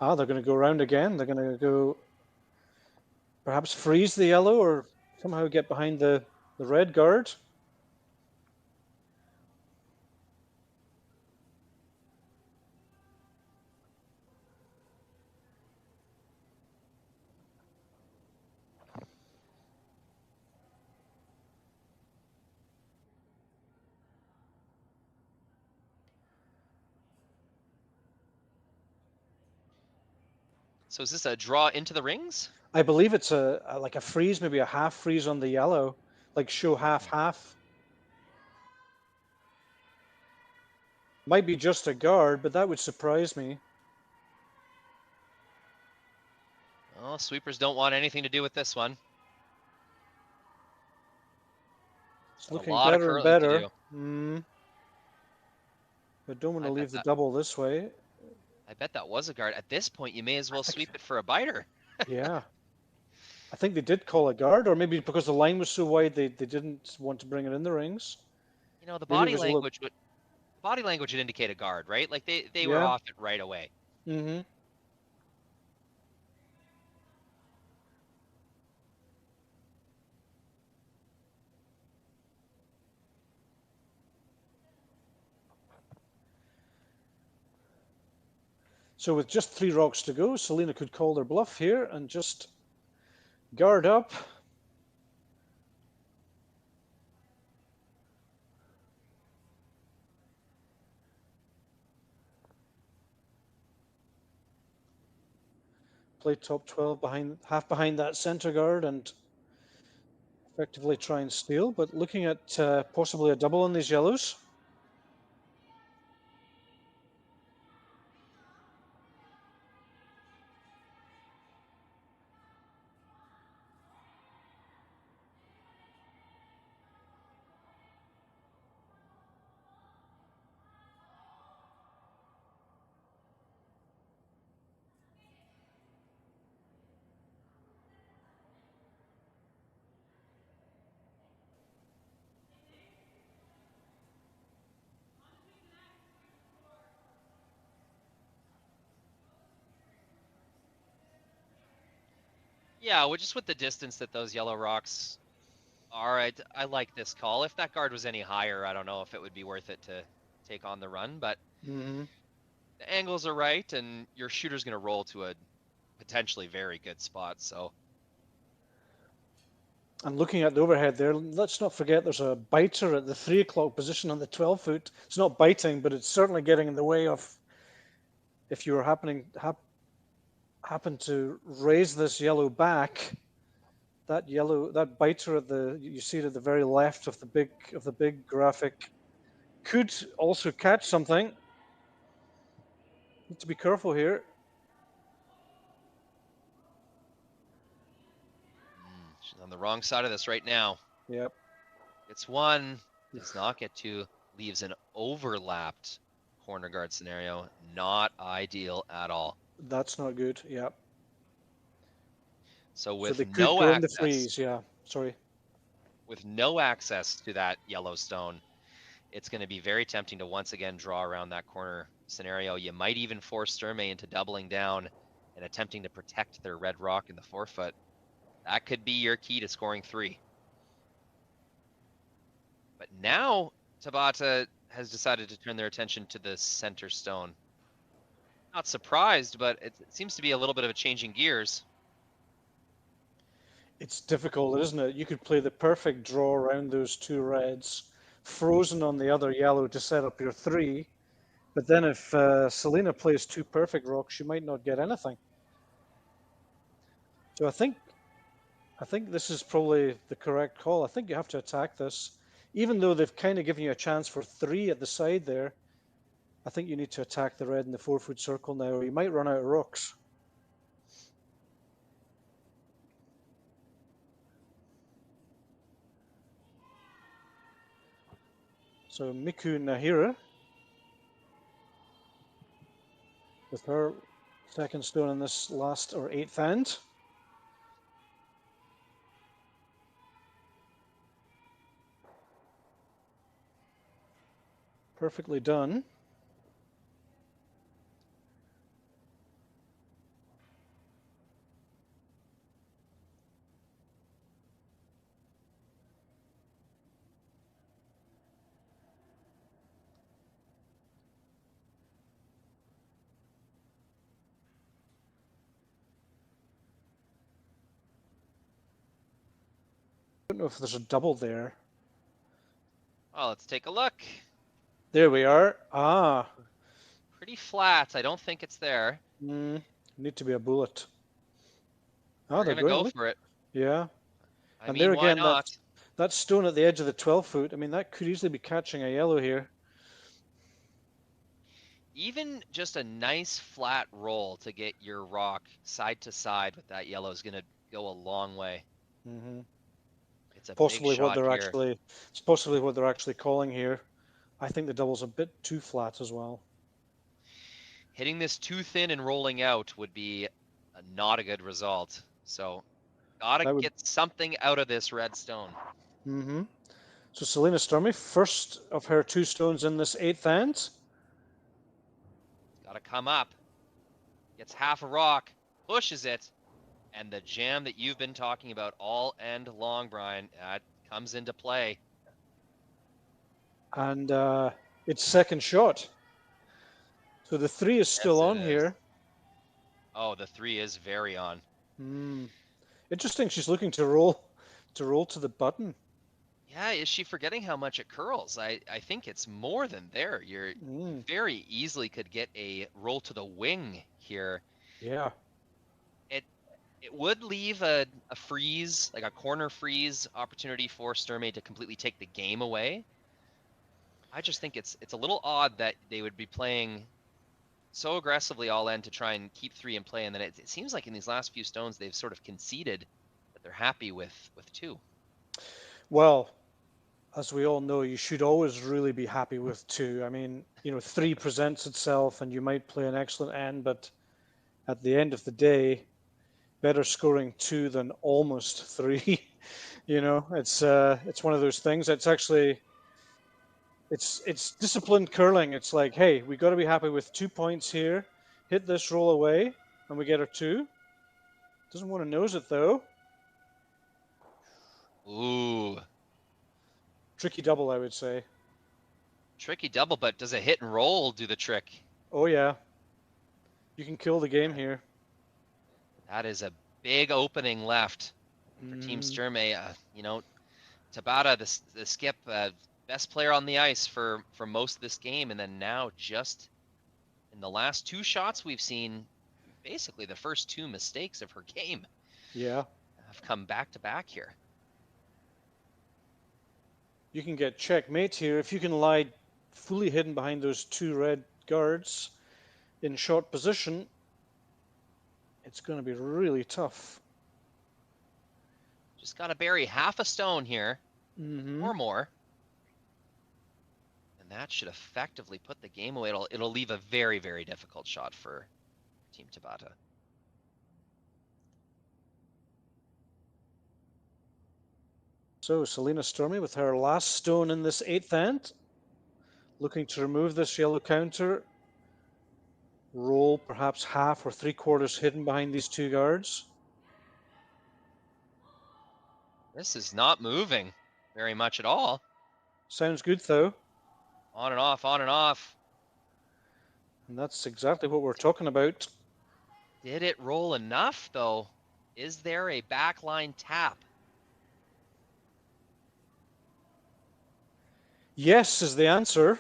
They're going to go around again. They're going to go perhaps freeze the yellow or somehow get behind the red guard. So is this a draw into the rings? I believe it's like a freeze, maybe a half freeze on the yellow, like show half. Might be just a guard, but that would surprise me. Well, sweepers don't want anything to do with this one. It's Got a looking lot of better and curling to better. do. But don't want to I bet leave the double this way. I bet that was a guard. At this point, you may as well think- sweep it for a biter. Yeah. I think they did call a guard, or maybe because the line was so wide, they didn't want to bring it in the rings. You know, the Maybe it body was a little- language would indicate a guard, right? Like they were Yeah. off it right away. Mm-hmm. So with just 3 rocks to go, Selena could call their bluff here and just guard up. Play top 12 behind, half behind that center guard and effectively try and steal, but looking at possibly a double on these yellows. Yeah, well, just with the distance that those yellow rocks are, I like this call. If that guard was any higher, I don't know if it would be worth it to take on the run, but Mm-hmm. the angles are right, and your shooter's going to roll to a potentially very good spot. So And looking at the overhead there, let's not forget there's a biter at the 3 o'clock position on the 12 foot. It's not biting, but it's certainly getting in the way of if you were happen to raise this yellow back. That biter at you see it at the very left of the big graphic could also catch something. Need to be careful here. she's on the wrong side of this right now. Yep. It's one, does not get two, leaves an overlapped corner guard scenario. Not ideal at all. That's not good. Yep. So So with they could no go in the access, freeze. Yeah. Sorry. with no access to that Yellowstone, it's going to be very tempting to once again draw around that corner scenario. You might even force Sturmay into doubling down and attempting to protect their red rock in the 4-foot. That could be your key to scoring 3. But now Tabata has decided to turn their attention to the center stone. Not surprised, but it seems to be a little bit of a changing gears. It's difficult, isn't it? You could play the perfect draw around those 2 reds, frozen on the other yellow to set up your 3. But then if Selena plays 2 perfect rocks, you might not get anything. So I think this is probably the correct call. I think you have to attack this. Even though they've kind of given you a chance for 3 at the side there, I think you need to attack the red in the 4-foot circle now, or you might run out of rocks. So Miku Nahira with her second stone in this last or 8th hand. Perfectly done. I don't know if there's a double there. Well, let's take a look. There we are. Ah. Pretty flat. I don't think it's there. Need to be a bullet. Oh, We're they're gonna going. go Look. for it. Yeah. I And mean, there why again, not? that stone at the edge of the 12 foot, I mean, that could easily be catching a yellow here. Even just a nice flat roll to get your rock side to side with that yellow is gonna go a long way. Mm-hmm. It's a big Possibly what shot they're here. actually, it's possibly what they're actually calling here. I think the double's a bit too flat as well. Hitting this too thin and rolling out would be not a good result. So, gotta That would. get something out of this red stone. Mm-hmm. So Selena Sturmay, first of her 2 stones in this 8th end. Gotta come up. Gets half a rock, pushes it, and the jam that you've been talking about all end long, Brian, that comes into play. And it's second shot. So the 3 is still Yes, it on is. here. Oh, the 3 is very on. Interesting. She's looking to roll to the button. Yeah, is she forgetting how much it curls? I think it's more than there. You very easily could get a roll to the wing here. Yeah. It would leave a freeze, like a corner freeze opportunity for Sturmay to completely take the game away. I just think it's a little odd that they would be playing so aggressively all in to try and keep 3 in play, and then it seems like in these last few stones they've sort of conceded that they're happy with 2. Well, as we all know, you should always really be happy with 2. I mean, 3 presents itself and you might play an excellent end, but at the end of the day, better scoring 2 than almost 3. It's one of those things. It's disciplined curling. It's like, hey, we got to be happy with 2 points here. Hit this roll away, and we get our 2. Doesn't want to nose it though. Ooh. Tricky double, I would say. Tricky double, but does a hit and roll do the trick? Oh yeah. You can kill the game here. That is a big opening left for Team Sturmay. Tabata, the skip, best player on the ice for most of this game, and then now just in the last 2 shots we've seen, basically the first 2 mistakes of her game. Yeah. Have come back to back here. You can get checkmate here if you can lie fully hidden behind those 2 red guards in short position. It's going to be really tough. Just got to bury half a stone here, or more, and that should effectively put the game away. It'll leave a very, very difficult shot for Team Tabata. So Selena Sturmay with her last stone in this 8th end, looking to remove this yellow counter. Roll perhaps half or 3/4 hidden behind these 2 guards. This is not moving very much at all. Sounds good though. On and off, on and off. And that's exactly what we're talking about. Did it roll enough though? Is there a backline tap? Yes is the answer.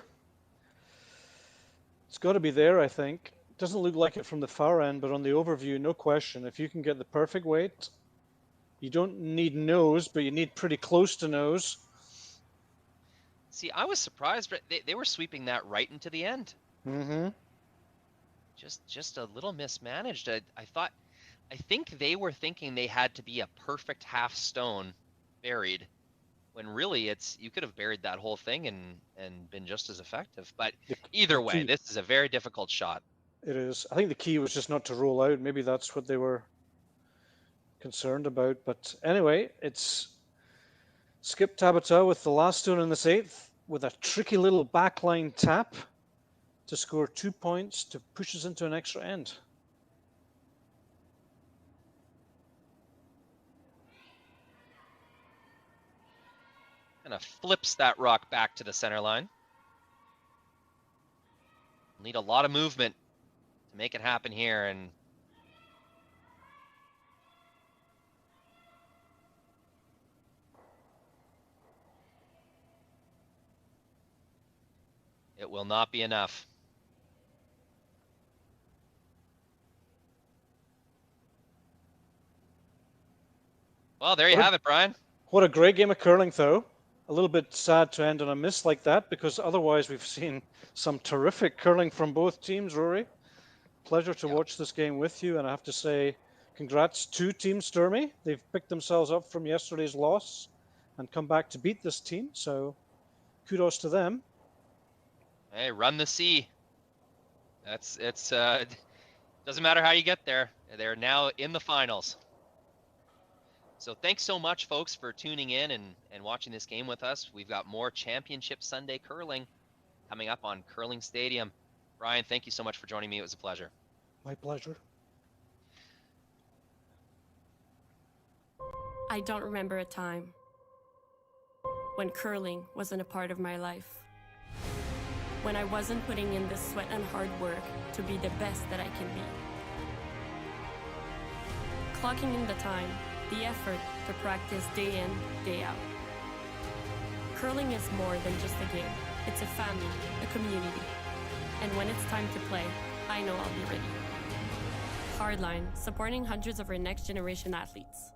It's got to be there, I think. Doesn't look like it from the far end, but on the overview, no question. If you can get the perfect weight, you don't need nose, but you need pretty close to nose. See, I was surprised, but they were sweeping that right into the end. Just a little mismanaged. I think they were thinking they had to be a perfect half stone buried, when really you could have buried that whole thing and been just as effective. But either way, this is a very difficult shot. It is. I think the key was just not to roll out. Maybe that's what they were concerned about. But anyway, it's Skip Tabata with the last stone in this 8th with a tricky little backline tap to score 2 points to push us into an extra end. Kind of flips that rock back to the center line. Need a lot of movement to make it happen here, and it will not be enough. Well, there you have it, Brian. What a great game of curling, though. A little bit sad to end on a miss like that, because otherwise we've seen some terrific curling from both teams, Rory. Pleasure to watch this game with you, and I have to say congrats to Team Sturmay. They've picked themselves up from yesterday's loss and come back to beat this team, so kudos to them. Hey, run the sea. It's doesn't matter how you get there. They're now in the finals. So thanks so much, folks, for tuning in and watching this game with us. We've got more Championship Sunday curling coming up on Curling Stadium. Brian, thank you so much for joining me. It was a pleasure. My pleasure. I don't remember a time when curling wasn't a part of my life. When I wasn't putting in the sweat and hard work to be the best that I can be. Clocking in the time, the effort to practice day in, day out. Curling is more than just a game. It's a family, a community. And when it's time to play, I know I'll be ready. Hardline, supporting hundreds of our next generation athletes.